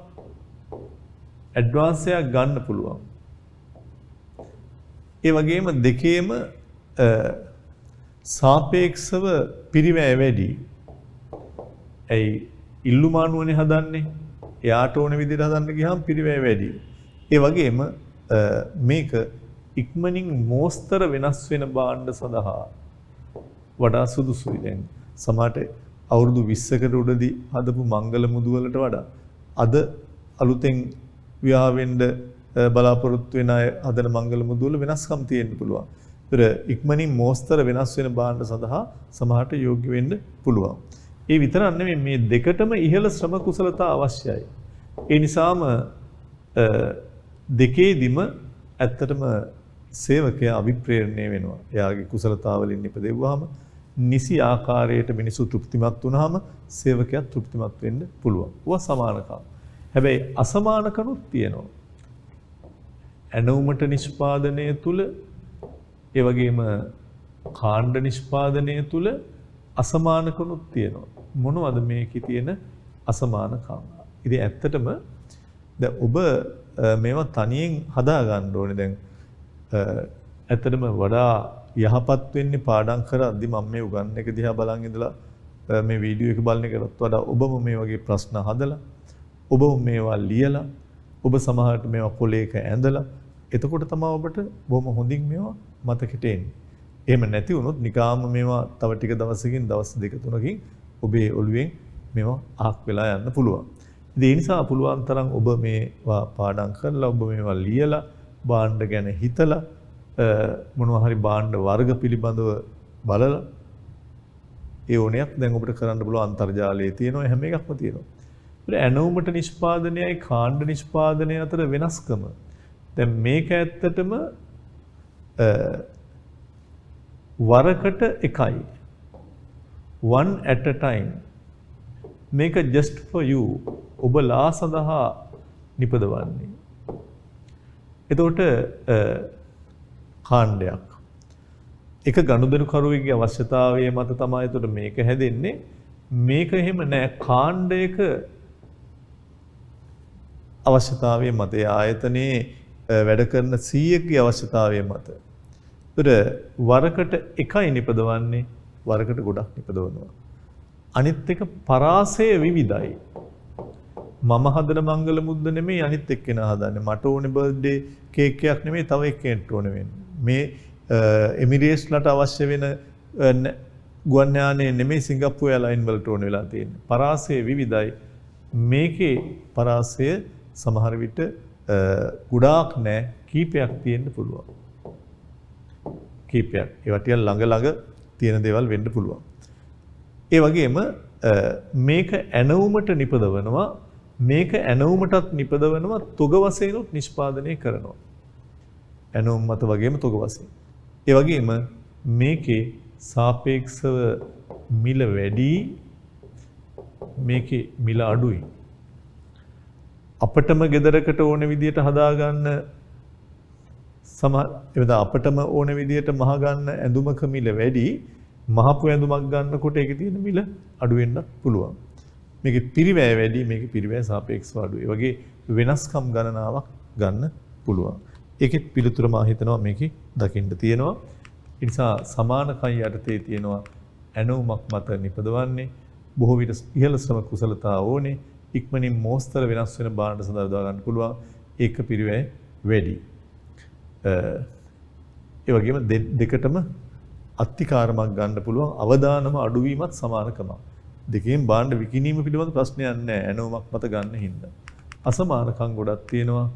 ඇඩ්වාන්ස් එකක් ගන්න පුළුවන්. ඒ වගේම දෙකේම සාපේක්ෂව පිරිවැය වැඩි. ඇයි ඉල්ලුම අනුවනේ හදන්නේ. එයාට ඕන විදිහට හදන්න ගියාම පිරිවැය වැඩි. ඒ වගේම මේක ඉක්මනින් මෝස්තර වෙනස් වෙන භාණ්ඩ සඳහා වඩා සුදුසුයි. දැන් සමහරට අවුරුදු 20කට උඩදී හදපු මංගල මුදු වලට වඩා අද අලුතෙන් විවාහ වෙන්න බලාපොරොත්තු වෙන අය හදන මංගල මුදු වල වෙනස්කම් තියෙන්න පුළුවන්. ඒතර ඉක්මනින් මෝස්තර වෙනස් වෙන භාණ්ඩ සඳහා සමහරට යෝග්‍ය වෙන්න පුළුවන්. ඒ විතරක් නෙමෙයි මේ දෙකටම ඉහළ ශ්‍රම කුසලතා අවශ්‍යයි. ඒ නිසාම දෙකේදිම ඇත්තටම සේවකයා අභිප්‍රේරණය වෙනවා. එයාගේ කුසලතාවලින් ඉපදෙව්වහම නිසි ආකාරයට මිනිසු තෘප්තිමත් වුණාම සේවකයා තෘප්තිමත් වෙන්න පුළුවන්. ඒවා සමානකම්. හැබැයි අසමානකනුත් තියෙනවා. ඇනෝමට නිෂ්පාදනය තුල ඒ වගේම කාණ්ඩ නිෂ්පාදනය තුල අසමානකනුත් තියෙනවා. මොනවද මේකේ තියෙන අසමානකම්? ඉතින් ඇත්තටම දැන් ඔබ මේවා තනියෙන් හදා ගන්න ඕනේ. දැන් ඇත්තටම වඩා යහපත් වෙන්නේ පාඩම් කරද්දි මම මේ උගන්න එක දිහා බලන් ඉඳලා මේ වීඩියෝ එක බලන එකටත් වඩා ඔබම මේ වගේ ප්‍රශ්න හදලා ඔබම මේවා ලියලා ඔබ සමහරට මේවා පොලේක ඇඳලා එතකොට තමයි ඔබට බොහොම හොඳින් මේවා මතකෙට එන්නේ. එහෙම නැති වුණොත් නිකාම මේවා තව ටික දවසකින් දවස් දෙක තුනකින් ඔබේ ඔළුවෙන් මේවා අහක් වෙලා යන්න පුළුවන්. ඒ නිසා පුළුවන් තරම් ඔබ මේවා පාඩම් කරලා ඔබ මේවා ලියලා භාණ්ඩ ගැන හිතලා මොනවා හරි භාණ්ඩ වර්ග පිළිබඳව බලලා ඒ ඕනයක් දැන් ඔබට කරන්න පුළුවන් අන්තර්ජාලයේ තියෙනවා හැම එකක්ම තියෙනවා. ඒත් ඇනෝමට නිෂ්පාදනයයි කාණ්ඩ නිෂ්පාදනය අතර වෙනස්කම. දැන් මේක ඇත්තටම වරකට එකයි. one at a time. මේක just for you. ඔබලා සඳහා නිපදවන්නේ. එතකොට කාණ්ඩයක්. එක ගනුදෙනු කරුවෙකුගේ අවශ්‍යතාවය මත තමයි එතකොට මේක හැදෙන්නේ. මේක එහෙම නෑ කාණ්ඩයක අවශ්‍යතාවය මත ආයතනයේ වැඩ කරන 100කගේ අවශ්‍යතාවය මත. එතකොට වරකට එකයි නිපදවන්නේ වරකට ගොඩක් නිපදවනවා. අනිත් එක පරාසය විවිධයි. මම හදන මංගල මුද්ද නෙමෙයි අනිත් එක්කෙනා හදන්නේ. මට ඕනේ බර්ත්ඩේ කේක් එකක් නෙමෙයි තව එක්කෙනෙක්ට ඕනේ වෙන්නේ. මේ එමිරේට්ස්ලට අවශ්‍ය වෙන ගුවන් යානයේ නෙමෙයි සිංගප්පූර් එයාලයින් වලට ඕනේ වෙලා තියෙන්නේ. පරාසය විවිධයි. මේකේ පරාසය සමහර විට ගොඩාක් නෑ කීපයක් තියෙන්න පුළුවන්. කීපයක්. ඒවා ටික ළඟ ළඟ තියෙන දේවල් වෙන්න පුළුවන්. ඒ වගේම මේක ඇනවුමට නිපදවනවා මේක ඇනවුමටත් නිපදවනවා තොග වශයෙන්ුත් නිෂ්පාදනය කරනවා. ඇනවුම් මත වගේම තොග වශයෙන්. ඒ වගේම මේකේ සාපේක්ෂව මිල වැඩි මේකේ මිල අඩුයි. අපටම ගෙදරකට ඕන විදියට හදාගන්න අපටම ඕන විදියට මහ ගන්න ඇඳුමක මිල වැඩි මහපු ඇඳුමක් ගන්නකොට ඒකේ තියෙන මිල අඩු වෙන්නත් පුළුවන්. මේකේ පිරිවැය වැඩි මේකේ පිරිවැය සාපේක්ෂව අඩුයි. ඒ වගේ වෙනස්කම් ගණනාවක් ගන්න පුළුවන්. ඒකෙත් පිළිතුර මා හිතනවා මේකේ දකින්න තියෙනවා. ඒ නිසා සමානකම් යටතේ තියෙනවා ඇනෝමක් මත නිපදවන්නේ බොහෝ විට ඉහළ ශ්‍රම කුසලතා ඕනේ ඉක්මනින් මෝස්තර වෙනස් වෙන භාණ්ඩ සඳහා යොදා ගන්න පුළුවන්. ඒක පිරිවැය වැඩි. ඒ වගේම දෙකටම අත්තිකාරමක් ගන්න පුළුවන් අවදානම අඩුවීමත් සමානකමක්. දෙකෙන් භාණ්ඩ විකිණීම පිළිබඳ ප්‍රශ්නයක් නැහැ. ඇනෝමක් මත ගන්න හින්දා. අසමානකම් ගොඩක් තියෙනවා.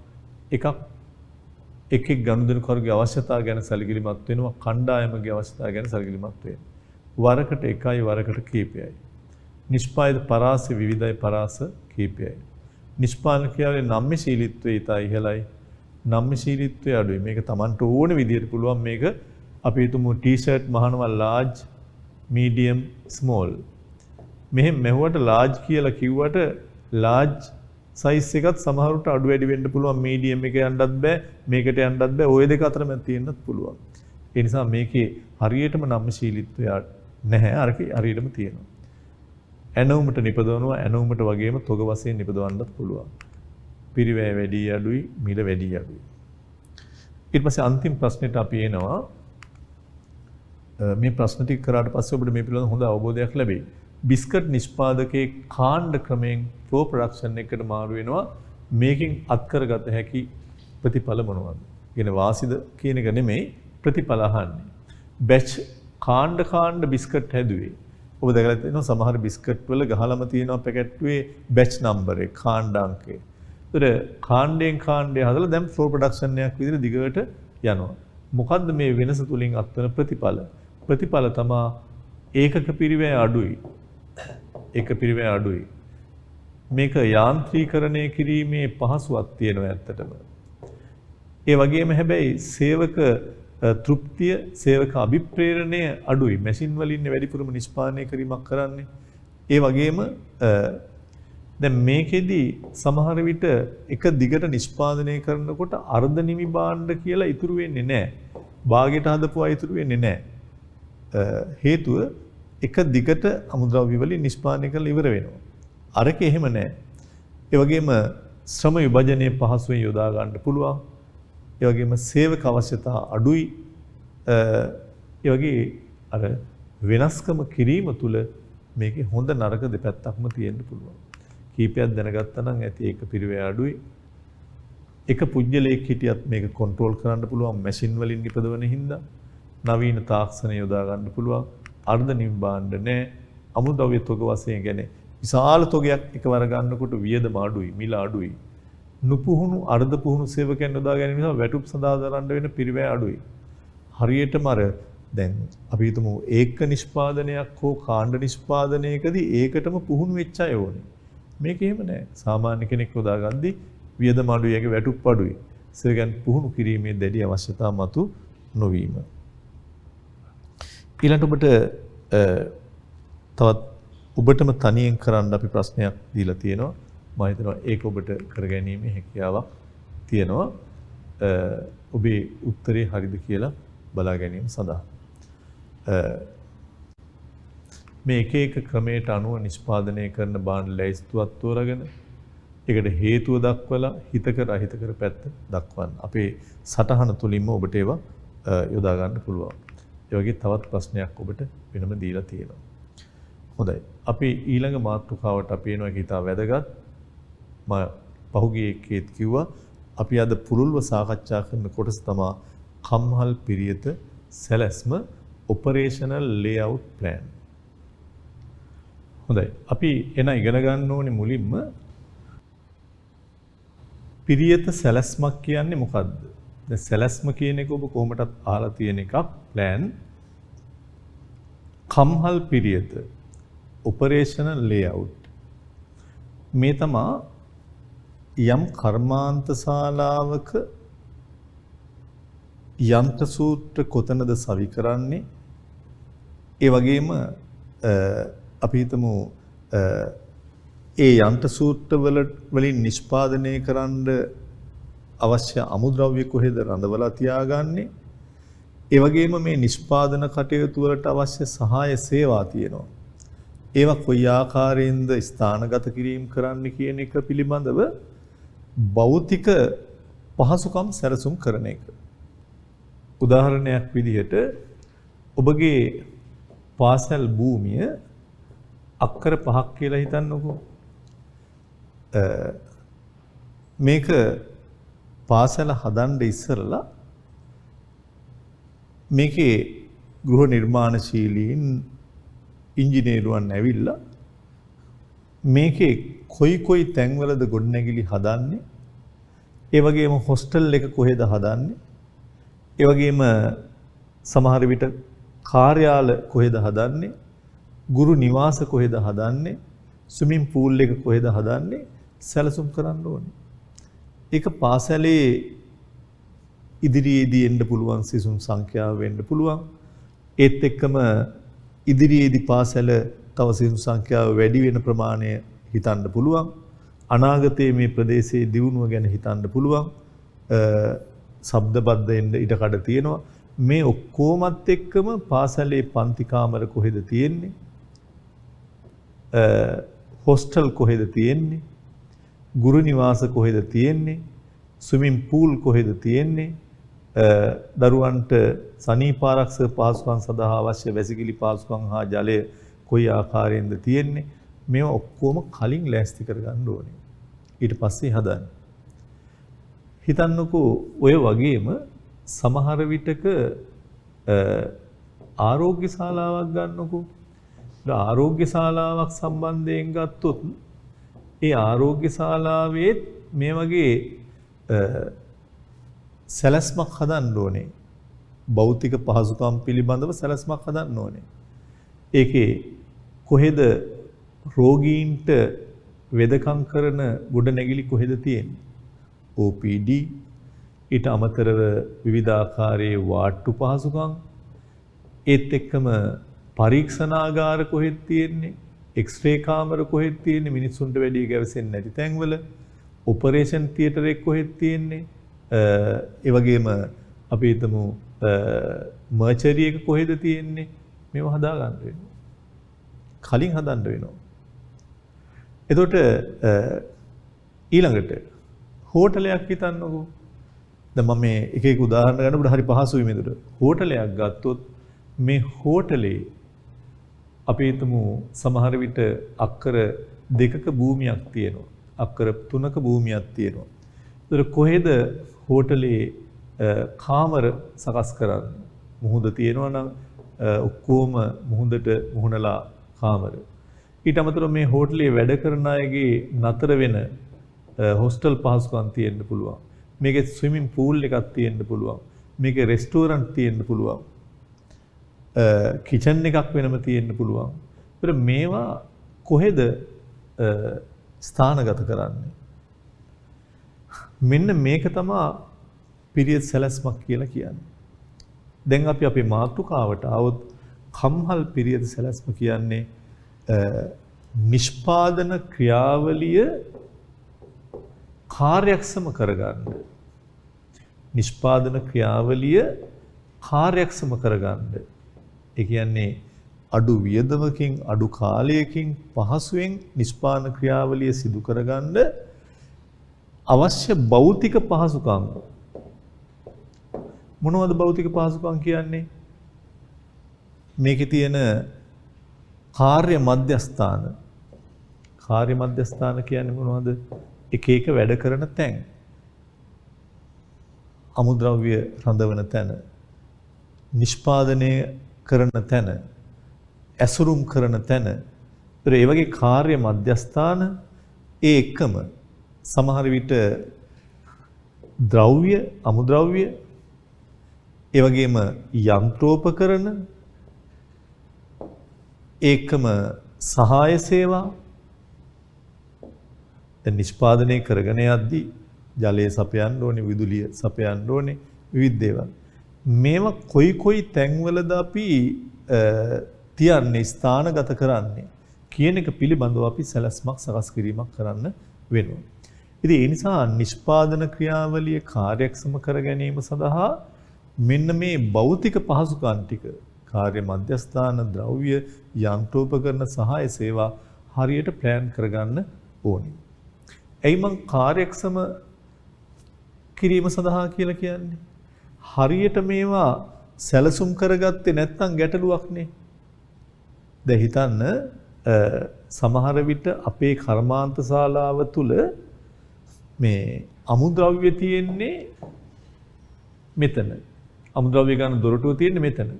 එකක් ගනුදෙනු කරුගේ අවශ්‍යතාව ගැන සැලකිලිමත් වෙනවා. කණ්ඩායමගේ අවශ්‍යතාව ගැන සැලකිලිමත් වෙනවා. වරකට එකයි වරකට කීපයයි. නිෂ්පාදිත පරාස විවිධයි පරාස කීපයයි. නිෂ්පාදනකයාගේ නම්‍යශීලීත්වය ඉතා ඉහළයි. නම්‍යශීලීත්වය අඩුයි. මේක Tamanට ඕන විදිහට පුළුවන් මේක අපි හිතමු ටී-ෂර්ට් මහනවා large, medium, small. මෙහෙම මෙහුවට large කියලා කිව්වට large size එකත් සමහරවිට අඩු වැඩි වෙන්න පුළුවන්. medium එක යන්නත් බෑ, මේකට යන්නත් බෑ. ওই දෙක අතර මැද තියෙන්නත් පුළුවන්. ඒ නිසා මේකේ හරියටම නම්‍යශීලීත්වය නැහැ. අරකේ හරියටම තියෙනවා. ඇනවුමට නිපදවනවා ඇනවුමට වගේම තොග වශයෙන් නිපදවන්නත් පුළුවන්. පිරිවැය වැඩි අඩුයි, මිල වැඩි අඩුයි. ඊට පස්සේ අන්තිම ප්‍රශ්නෙට අපි එනවා. මේ ප්‍රශ්න ටික කරාට පස්සේ ඔබට මේ පිළිබඳව හොඳ අවබෝධයක් ලැබෙයි. බිස්කට් නිෂ්පාදකයේ කාණ්ඩ ක්‍රමයෙන් ෆ්ලෝ ප්‍රොඩක්ෂන් එකට මාරු වෙනවා. මේකෙන් අත්කරගත හැකි ප්‍රතිඵල මොනවද? කියන වාසිද කියන එක නෙමෙයි ප්‍රතිඵල අහන්නේ. බැච් කාණ්ඩ බිස්කට් හැදුවේ. ඔබ දැකලා තියෙනවා සමහර බිස්කට් වල ගහලම තියෙනවා පැකට්ුවේ බැච් නම්බර් එක කාණ්ඩ අංකය. ඒතර කාණ්ඩයෙන් කාණ්ඩය හදලා දැන් ෆ්ලෝ ප්‍රොඩක්ෂන් එකක් විදිහට දිගට යනවා. මොකද්ද මේ වෙනස තුලින් අත්වන ප්‍රතිඵල? ප්‍රතිඵල තමයි ඒකක පිරිවැය අඩුයි. ඒක පිරිවැය අඩුයි. මේක යාන්ත්‍රීකරණය කිරීමේ පහසුවක් තියෙනවා ඇත්තටම. ඒ වගේම හැබැයි සේවක තෘප්තිය, සේවක අභිප්‍රේරණය අඩුයි. මැෂින් වලින් වැඩිපුරම නිෂ්පාදනය කිරීමක් කරන්නේ. ඒ වගේම දැන් මේකෙදි සමහර විට එක දිගට නිෂ්පාදනය කරනකොට අර්ධ නිමි භාණ්ඩ කියලා ඉතුරු වෙන්නේ නැහැ. භාගයට හදපුවා ඉතුරු වෙන්නේ නැහැ. හේතුව එක දිගට අමුද්‍රව්‍ය වලින් නිෂ්පාදනය කරලා ඉවර වෙනවා. අරක එහෙම නැහැ. ඒ වගේම ශ්‍රම විභජනයේ පහසුවෙන් යොදා ගන්න පුළුවන්. ඒ වගේම සේවක අවශ්‍යතා අඩුයි. ඒ වගේ අර වෙනස්කම කිරීම තුළ මේකේ හොඳ නරක දෙපැත්තක්ම තියෙන්න පුළුවන්. කීපයක් දැනගත්තා නම් ඇති ඒක පිරිවැය අඩුයි. එක පුජ්‍යලයක් හිටියත් මේක කන්ට්‍රෝල් කරන්න පුළුවන් මැෂින් වලින් නිපදවන හින්දා. නවීන තාක්ෂණය යොදා ගන්න පුළුවන්. අර්ධ නිමි භාණ්ඩ නැහැ. අමුද්‍රව්‍ය තොග වශයෙන් කියන්නේ විශාල තොගයක් එකවර ගන්නකොට වියදම අඩුයි, මිල අඩුයි. නුපුහුණු අර්ධ පුහුණු සේවකයන් යොදා ගැනීම නිසා වැටුප් සඳහා දරන්න වෙන පිරිවැය අඩුයි. හරියටම අර දැන් අපි හිතමු ඒක නිෂ්පාදනයක් හෝ කාණ්ඩ නිෂ්පාදනයකදී ඒකටම පුහුණු වෙච්ච අය ඕනේ. මේක එහෙම නැහැ. සාමාන්‍ය කෙනෙක් යොදා ගද්දී වියදම අඩුයි, ඒකේ වැටුප් අඩුයි. සේවකයන් පුහුණු කිරීමේ දැඩි අවශ්‍යතාව මතු නොවීම. ඊළඟට ඔබට තවත් ඔබටම තනියෙන් කරන්න අපි ප්‍රශ්නයක් දීලා තියෙනවා. මම හිතනවා ඒක ඔබට කරගැනීමේ හැකියාවක් තියෙනවා. ඔබේ උත්තරේ හරිද කියලා බලා ගැනීම සඳහා. මේ එක එක ක්‍රමයට අනුව නිෂ්පාදනය කරන භාණ්ඩ ලැයිස්තුවක් තෝරාගෙන ඒකට හේතුව දක්වලා හිතකර අහිතකර පැත්ත දක්වන්න. අපේ සටහන තුලින්ම ඔබට ඒවා යොදා ගන්න පුළුවන්. ඒ වගේ තවත් ප්‍රශ්නයක් ඔබට වෙනම දීලා තියෙනවා. හොඳයි. අපි ඊළඟ මාතෘකාවට අපි එනවා. ඒක ඉතා වැදගත්. මම පහුගිය එකේත් කිව්වා අපි අද පුළුල්ව සාකච්ඡා කරන කොටස තමයි කම්හල් පිරියත සැලැස්ම ඔපරේෂනල් ලේඅවුට් ප්ලෑන්. හොඳයි. අපි එන ඉගෙන ගන්න ඕනේ මුලින්ම පිරියත සැලැස්මක් කියන්නේ මොකද්ද? දැන් සැලැස්ම කියන එක ඔබ කොහොමදත් අහලා තියෙන එකක් ප්ලෑන්. කම්හල් පිරියත ඔපරේෂනල් ලේඅවුට් මේ තමයි යම් කර්මාන්ත ශාලාවක යන්ත්‍ර සූත්‍ර කොතනද සවි කරන්නේ, ඒ වගේම අපි හිතමු ඒ යන්ත්‍ර සූත්‍ර වලින් නිෂ්පාදනය කරන්න අවශ්‍ය අමුද්‍රව්‍ය කොහෙද රඳවලා තියාගන්නේ, ඒ වගේම මේ නිෂ්පාදන කටයුතු වලට අවශ්‍ය සහාය සේවා තියෙනවා. ඒවා කොයි ආකාරයෙන්ද ස්ථානගත කිරීම කරන්න කියන එක පිළිබඳව භෞතික පහසුකම් සැලසුම් කරන එක. උදාහරණයක් විදිහට ඔබගේ පාසල් භූමිය අක්කර 5ක් කියලා හිතන්නකෝ. මේක පාසල හදන්න ඉස්සරලා මේකේ ගෘහ නිර්මාණශීලීන් ඉංජිනේරුවන් ඇවිල්ලා මේකේ කොයි තැන්වලද ගොඩනැගිලි හදන්නේ, ඒ වගේම හොස්ටල් එක කොහෙද හදන්නේ, ඒ වගේම සමහර විට කාර්යාල කොහෙද හදන්නේ, ගුරු නිවාස කොහෙද හදන්නේ, ස්විමින් පූල් එක කොහෙද හදන්නේ සැලසුම් කරන්න ඕනේ. ඒක පාසලේ ඉදිරියේදී එන්න පුළුවන් සිසුන් සංඛ්‍යාව වෙන්න පුළුවන්. ඒත් එක්කම ඉදිරියේදී පාසල තව සිසුන් සංඛ්‍යාව වැඩි වෙන ප්‍රමාණය හිතන්න පුළුවන්. අනාගතයේ මේ ප්‍රදේශයේ දියුණුව ගැන හිතන්න පුළුවන්. ශබ්දබද්ධ එන්න ඉඩකඩ තියෙනවා. මේ ඔක්කොමත් එක්කම පාසලේ පන්ති කාමර කොහෙද තියෙන්නේ? හොස්ටල් කොහෙද තියෙන්නේ? ගුරු නිවාස කොහෙද තියෙන්නේ? ස්විමින් පූල් කොහෙද තියෙන්නේ? දරුවන්ට සනීපාරක්ෂක පහසුකම් සඳහා අවශ්‍ය වැසිකිලි පහසුකම් හා ජලය කොයි ආකාරයෙන්ද තියෙන්නේ? මේවා ඔක්කොම කලින් ලෑස්ති කරගන්න ඕනේ. ඊට පස්සේ හදන්න. හිතන්නකෝ ඔය වගේම සමහර විටක ආරෝග්‍ය ශාලාවක් ගන්නකෝ. ආරෝග්‍ය ශාලාවක් සම්බන්ධයෙන් ගත්තොත් ඒ ආරෝග්‍ය ශාලාවේ මේ වගේ සැලැස්මක් හදන්න ඕනේ. භෞතික පහසුකම් පිළිබඳව සැලැස්මක් හදන්න ඕනේ. ඒකේ කොහෙද රෝගීන්ට වෙදකම් කරන ගොඩනැගිලි කොහෙද තියෙන්නේ? OPD ඊට අමතරව විවිධාකාරයේ වාට්ටු පහසුකම් ඒත් එක්කම පරීක්ෂණාගාර කොහෙද තියෙන්නේ? එක්ස්රේ කාමර කොහෙද තියෙන්නේ? මිනිස්සුන්ට වැඩි ගැවසෙන්නේ නැති තැන්වල ඔපරේෂන් තියටර් එක කොහෙද තියෙන්නේ? ඒ වගේම අපි හිතමු මර්චරි එක කොහෙද තියෙන්නේ? මේව හදා ගන්න වෙනවා. කලින් හදන්න වෙනවා. එතකොට ඊළඟට හෝටලයක් හිතන්නකෝ. දැන් මම මේ එක එක උදාහරණ ගන්නකොට හරි පහසුයි මේකට. හෝටලයක් ගත්තොත් මේ හෝටලේ අපි හිතමු සමහර විට අක්කර 2ක භූමියක් තියෙනවා. අක්කර 3ක භූමියක් තියෙනවා. ඒතර කොහෙද හෝටලේ කාමර සකස් කරන්නේ? මුහුද තියෙනවා නම් ඔක්කොම මුහුදට මුහුණලා කාමර. ඊට අමතරව මේ හෝටලේ වැඩ කරන අයගේ නතර වෙන හොස්ටල් පහසුකම් තියෙන්න පුළුවන්. මේකේ ස්විමින් pool එකක් තියෙන්න පුළුවන්. මේකේ රෙස්ටෝරන්ට් තියෙන්න පුළුවන්. කිචන් එකක් වෙනම තියෙන්න පුළුවන්. ඒතර මේවා කොහෙද ස්ථානගත කරන්නේ? මෙන්න මේක තමයි පිරියඩ් සැලැස්මක් කියලා කියන්නේ. දැන් අපි අපේ මාතෘකාවට આવොත් කම්හල් පිරියඩ් සැලැස්ම කියන්නේ නිෂ්පාදන ක්‍රියාවලිය කාර්යක්ෂම කරගන්න. නිෂ්පාදන ක්‍රියාවලිය කාර්යක්ෂම කරගන්න. ඒ කියන්නේ අඩු වියදමකින් අඩු කාලයකින් පහසුවෙන් නිෂ්පාදන ක්‍රියාවලිය සිදු කරගන්න අවශ්‍ය භෞතික පහසුකම්. මොනවද භෞතික පහසුකම් කියන්නේ? මේකේ තියෙන කාර්ය මධ්‍යස්ථාන. කාර්ය මධ්‍යස්ථාන කියන්නේ මොනවද? එක එක වැඩ කරන තැන්. අමුද්‍රව්‍ය රඳවන තැන, නිෂ්පාදනය කරන තැන, ඇසුරුම් කරන තැන. ඒ වගේ කාර්ය මධ්‍යස්ථාන ඒ එකම සමහර විට ද්‍රව්‍ය, අමුද්‍රව්‍ය, ඒ වගේම යන්ත්‍රෝපකරණ, ඒකම සහාය සේවා. දැන් නිෂ්පාදනය කරගෙන යද්දී ජලය සපයන්න ඕනේ, විදුලිය සපයන්න ඕනේ, විවිධ දේවල්. මේවා කොයි තැන්වලද අපි තියන්නේ, ස්ථානගත කරන්නේ කියන එක පිළිබඳව අපි සැලැස්මක් සකස් කිරීමක් කරන්න වෙනවා. ඉතින් ඒ නිසා නිෂ්පාදන ක්‍රියාවලිය කාර්යක්ෂම කර ගැනීම සඳහා මෙන්න මේ භෞතික පහසුකම් ටික, කාර්ය මධ්‍යස්ථාන, ද්‍රව්‍ය, යන්ත්‍රෝපකරණ, සහාය සේවා හරියට ප්ලෑන් කරගන්න ඕනේ. එයි මං කාර්යක්ෂම කිරීම සඳහා කියලා කියන්නේ? හරියට මේවා සැලසුම් කරගත්තේ නැත්නම් ගැටලුවක්නේ. දැන් හිතන්න සමහර විට අපේ කර්මාන්ත ශාලාව තුල මේ අමුද්‍රව්‍ය තියෙන්නේ මෙතන. අමුද්‍රව්‍ය ගන්න දොරටුව තියෙන්නේ මෙතන.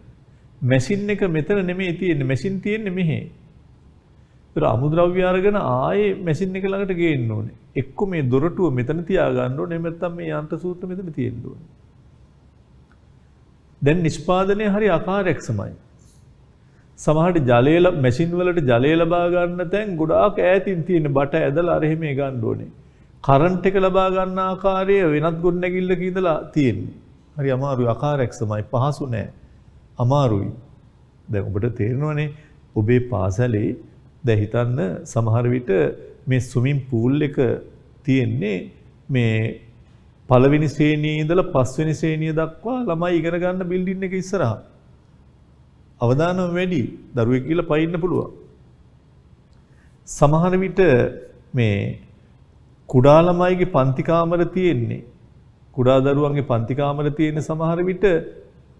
මැෂින් එක මෙතන නෙමෙයි තියෙන්නේ. මැෂින් තියෙන්නේ මෙහි. ඒතර අමුද්‍රව්‍ය අරගෙන ආයේ මැෂින් එක ළඟට ගේන්න ඕනේ. එක්ක මේ දොරටුව මෙතන තියාගන්න ඕනේ. නැත්නම් මේ යන්ත්‍ර සූත්‍ර මෙතන තියෙන්න ඕනේ. දැන් නිෂ්පාදනය හරි අකාර්යක්ෂමයි. සමහරට ජලය මැෂින් වලට ජලය ලබා ගන්න තැන් ගොඩාක් ඈතින් තියෙන බට ඇදලා අර එහෙම ගන්න ඕනේ. කරන්ට් එක ලබා ගන්න ආකාරය වෙනත් ගොඩනැගිල්ලක ඉඳලා තියෙන්නේ. හරි අමාරුයි, අකාර්යක්ෂමයි, පහසු නෑ, අමාරුයි. දැන් ඔබට තේරෙනවනේ ඔබේ පාසලේ දැන් හිතන්න සමහර විට මේ ස්විමින් pool එක තියෙන්නේ මේ පළවෙනි ශ්‍රේණියේ ඉඳලා පස්වෙනි ශ්‍රේණිය දක්වා ළමයි ඉගෙන ගන්න බිල්ඩින් එක ඉස්සරහා. අවදානම වැඩි, දරුවෙක් කියලා පයින්න පුළුවන්. සමහර විට මේ කුඩා ළමයිගේ පන්ති කාමර තියෙන්නේ, කුඩා දරුවන්ගේ පන්ති කාමර තියෙන සමහර විට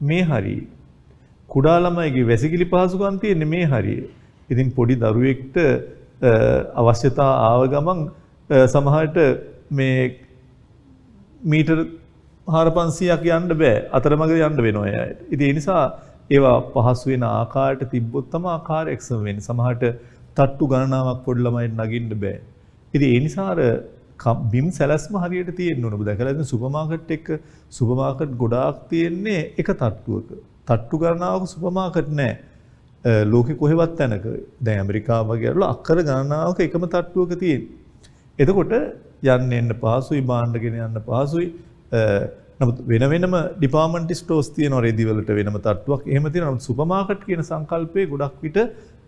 මේ හරියේ. කුඩා ළමයිගේ වැසිකිලි පහසුකම් තියෙන්නේ මේ හරියේ. ඉතින් පොඩි දරුවෙක්ට අවශ්‍යතා ආව ගමන් සමහරට මේ මීටර් 4500ක් යන්න බෑ. අතරමඟ යන්න වෙනවා එයාට. ඉතින් ඒ නිසා ඒවා පහසු වෙන ආකාරයට තිබ්බොත් තමයි ආකාරයක්ෂම වෙන්නේ. සමහරට තට්ටු ගණනාවක් පොඩි ළමයිට නගින්න බෑ. ඉතින් ඒ නිසා අර බිම් සැලැස්ම හරියට තියෙන්න ඕන. ඔබ දැකලා ඉතින් සුපර් මාකට් එක සුපර් මාකට් ගොඩාක් තියෙන්නේ එක තට්ටුවක. තට්ටු ගණනාවක සුපර් මාකට් නැහැ. ලෝකෙ කොහෙවත් තැනක. දැන් ඇමරිකාව වගේ වල අක්කර ගණනාවක එකම තට්ටුවක තියෙන්නේ. එතකොට යන්න එන්න පහසුයි, බාණ්ඩ ගෙන යන්න පහසුයි. නමුත් වෙන වෙනම ඩිපාර්ට්මන්ට් ස්ටෝර්ස් තියෙනවා රෙදි වලට වෙනම තට්ටුවක්. එහෙම තියෙනවා. නමුත් සුපර් මාකට් කියන සංකල්පය ගොඩක් විට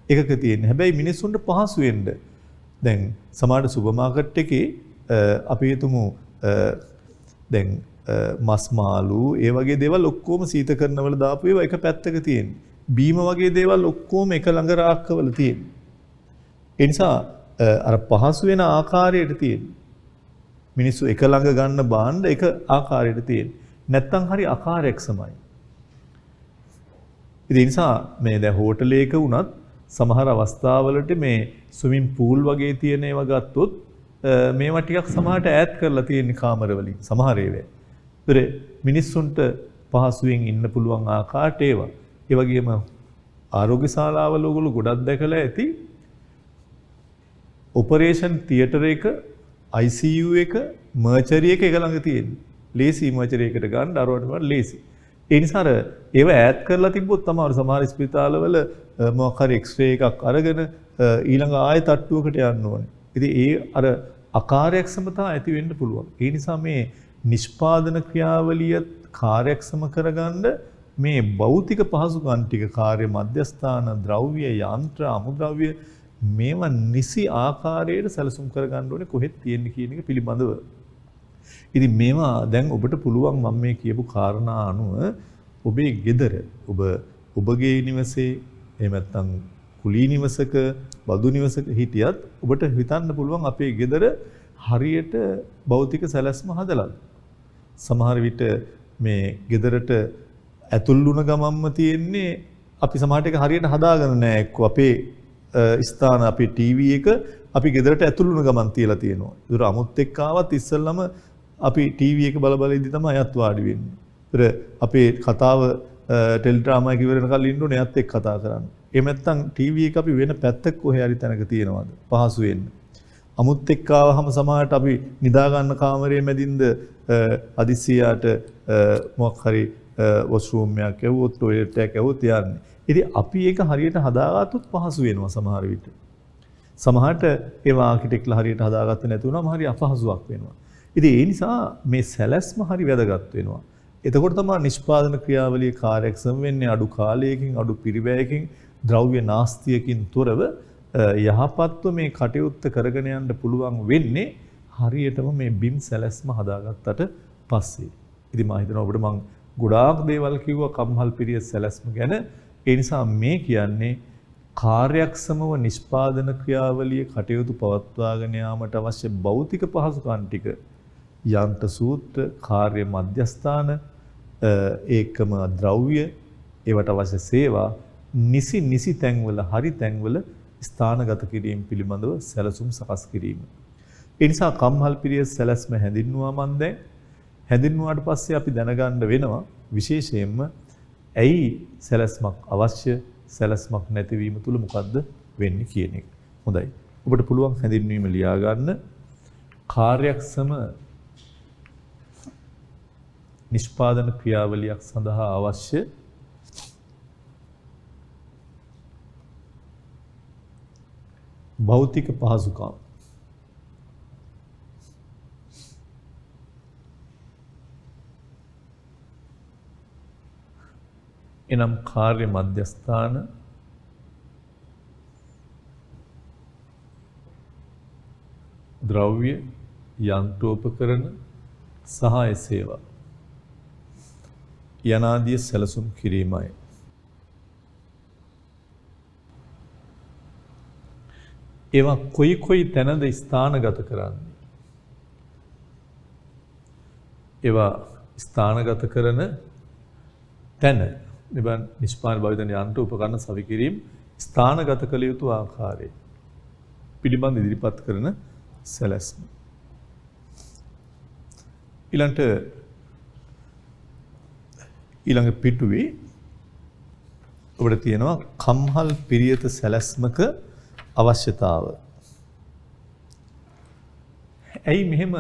එකක තියෙන්නේ. හැබැයි මිනිස්සුන්ට පහසු වෙන්න දැන් සමහර සුපර් මාකට් එකේ අපි හිතමු දැන් මස් මාළු ඒ වගේ දේවල් ඔක්කොම සීතකරණවල දාපු ඒවා එක පැත්තක තියෙන්නේ. බීම වගේ දේවල් ඔක්කොම එක ළඟ රාක්කවල තියෙන්නේ. ඒ නිසා අර පහසු වෙන ආකාරයට තියෙන්නේ. මිනිස්සු එක ළඟ ගන්න බාණ්ඩ එක ආකාරයට තියෙන්නේ. නැත්තම් හරි ආකාරයක්ෂමයි. ඒ නිසා මේ දැන් හෝටලයක වුණත් සමහර අවස්ථාවලට මේ ස්විමින් pool වගේ තියෙන ඒවා ගත්තොත් මේවා ටිකක් සමහරට ඈත් කරලා තියෙන කාමර වලින් සමහර ඒවා. ඒතර මිනිස්සුන්ට පහසුවෙන් ඉන්න පුළුවන් ආකාරයට ඒවා. ඒ වගේම ආරෝග්‍ය ශාලාවල ඔයගොල්ලෝ ගොඩක් දැකලා ඇති ඔපරේෂන් තියටර් එක ICU එක මර්චරි එක ළඟ තියෙන්නේ. ලේසි මර්චරි එකට ගන්න අරවට වල ලේසි. ඒ නිසා අර ඒව ඈඩ් කරලා තිබ්බොත් තමයි සමහර ස්පිතාලවල මොකක් හරි එක්ස්රේ එකක් අරගෙන ඊළඟ ආයෙ තට්ටුවකට යන්න ඕනේ. ඉතින් ඒ අර අකාර්යක්ෂමතාව ඇති වෙන්න පුළුවන්. ඒ නිසා මේ නිෂ්පාදන ක්‍රියාවලිය කාර්යක්ෂම කරගන්න මේ භෞතික පහසුකම් ටික කාර්ය මධ්‍යස්ථාන ද්‍රව්‍ය යන්ත්‍ර අමුද්‍රව්‍ය මේවා නිසි ආකාරයට සැලසුම් කරගන්න ඕනේ කොහෙද තියෙන්නේ කියන එක පිළිබඳව. ඉතින් මේවා දැන් ඔබට පුළුවන් මම මේ කියපු කාරණා අනුව ඔබේ ගෙදර ඔබගේ නිවසේ එහෙම නැත්නම් කුලී නිවසක බදු නිවසක හිටියත් ඔබට හිතන්න පුළුවන් අපේ ගෙදර හරියට භෞතික සැලැස්ම හදලා. සමහර විට මේ ගෙදරට ඇතුල් වුණ ගමන්ම තියෙන්නේ අපි සමහරට ඒක හරියට හදාගන්න නැහැ එක්ක අපේ ස්ථාන අපේ ටීවී එක අපි ගෙදරට ඇතුල් වුණ ගමන් තියලා තියෙනවා. ඒතර අමුත් එක්ක ආවත් ඉස්සෙල්ලම අපි ටීවී එක බල ඉඳි තමයි අයත් වාඩි වෙන්නේ. ඒතර අපේ කතාව ටෙලි ඩ්‍රාමා එක ඉවර වෙනකල් ඉන්න ඕනේ එයත් එක්ක කතා කරන්න. එහෙම නැත්නම් ටීවී එක අපි වෙන පැත්තක කොහේ හරි තැනක තියනවාද පහසු වෙන්න. අමුත් එක්ක ආවහම සමහරට අපි නිදා ගන්න කාමරයේ මැදින්ද අදිසියාට මොකක් හරි වොෂ්රූම් එකක් ඇව්වොත් টয়ලට් එකක් ඇව්වොත් යන්නේ. ඉතින් අපි ඒක හරියට හදාගත්තොත් පහසු වෙනවා සමහර විට. සමහරට ඒවා ආකිටෙක්ලා හරියට හදාගත්තේ නැති වුණාම හරි අපහසුයක් වෙනවා. ඉතින් ඒ නිසා මේ සැලැස්ම හරි වැදගත් වෙනවා. එතකොට තමයි නිෂ්පාදන ක්‍රියාවලිය කාර්යක්ෂම වෙන්නේ අඩු කාලයකින් අඩු පිරිවැයකින් ද්‍රව්‍ය නාස්තියකින් තොරව යහපත්ව මේ කටයුත්ත කරගෙන යන්න පුළුවන් වෙන්නේ හරියටම මේ බිම් සැලැස්ම හදාගත්තට පස්සේ. ඉතින් මම හිතනවා ඔබට මම ගොඩාක් දේවල් කිව්වා කම්හල් පිරිය සැලැස්ම ගැන. ඒ නිසා මේ කියන්නේ කාර්යක්ෂමව නිෂ්පාදන ක්‍රියාවලිය කටයුතු පවත්වාගෙන යාමට අවශ්‍ය භෞතික පහසුකම් ටික යන්ත්‍ර සූත්‍ර කාර්ය මධ්‍යස්ථාන ඒකම ද්‍රව්‍ය ඒවට අවශ්‍ය සේවා නිසි තැන්වල හරි තැන්වල ස්ථානගත කිරීම පිළිබඳව සැලසුම් සකස් කිරීම. ඒ නිසා කම්හල් පිරිය සැලැස්ම හැඳින්වුවා මන් දැන් හැඳින්වුවාට පස්සේ අපි දැනගන්න වෙනවා විශේෂයෙන්ම ඇයි සැලැස්මක් අවශ්‍ය සැලැස්මක් නැතිවීම තුල මොකද්ද වෙන්නේ කියන එක. හොඳයි. ඔබට පුළුවන් හැඳින්වීම ලියා ගන්න. කාර්යක්ෂම නිෂ්පාදන ක්‍රියාවලියක් සඳහා අවශ්‍ය භෞතික පහසුකම්. එනම් කාර්ය මධ්‍යස්ථාන ද්‍රව්‍ය යන්ත්‍රෝපකරණ සහාය සේවා යනාදී සැලසුම් කිරීමයි. ඒවා කොයි තැනද ස්ථානගත කරන්නේ? ඒවා ස්ථානගත කරන තැන නිබන් නිෂ්පාදන භාවිතන යන්ත්‍ර උපකරණ සවිකිරීම ස්ථානගත කළ යුතු ආකාරය පිළිබඳ ඉදිරිපත් කරන සැලැස්ම. ඊළඟ පිටුවේ ඔබට තියෙනවා කම්හල් පිරියත සැලැස්මක අවශ්‍යතාව. ඇයි මෙහෙම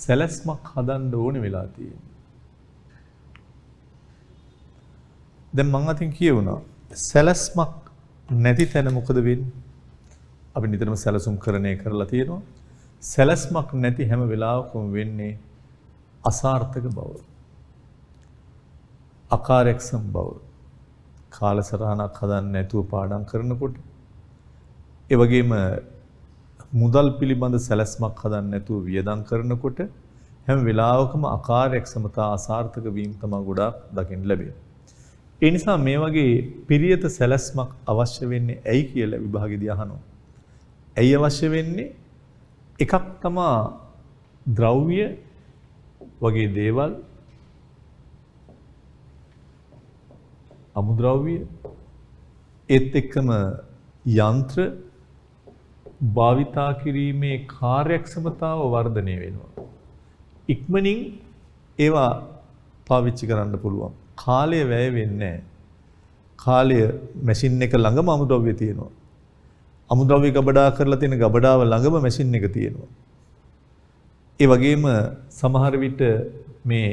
සැලැස්මක් හදන්න ඕනේ වෙලා තියෙන්නේ? දැන් මම අතින් කියවුණා සැලැස්මක් නැති තැන මොකද වෙන්නේ? අපි නිතරම සැලසුම් කරණය කරලා තියෙනවා. සැලැස්මක් නැති හැම වෙලාවකම වෙන්නේ අසාර්ථක බව. අකාර්යක්ෂම බව. කාලසටහනක් හදන්න නැතුව පාඩම් කරනකොට ඒ වගේම මුදල් පිළිබඳ සැලැස්මක් හදන්න නැතුව වියදම් කරනකොට හැම වෙලාවකම අකාර්යක්ෂමතා අසාර්ථක වීම තමයි ගොඩාක් දකින්න ලැබෙන්නේ. ඒ නිසා මේ වගේ පිරියත සැලැස්මක් අවශ්‍ය වෙන්නේ ඇයි කියලා විභාගෙදී අහනවා. ඇයි අවශ්‍ය වෙන්නේ? එකක් තමයි ද්‍රව්‍ය වගේ දේවල් අමුද්‍රව්‍ය ඒත් එක්කම යන්ත්‍ර භාවිතා කිරීමේ කාර්යක්ෂමතාව වර්ධනය වෙනවා. ඉක්මනින් ඒවා පාවිච්චි කරන්න පුළුවන්. කාලය වැය වෙන්නේ නැහැ. කාලය මැෂින් එක ළඟම අමුද්‍රව්‍ය තියෙනවා. අමුද්‍රව්‍ය ගබඩා කරලා තියෙන ගබඩාව ළඟම මැෂින් එක තියෙනවා. ඒ වගේම සමහර විට මේ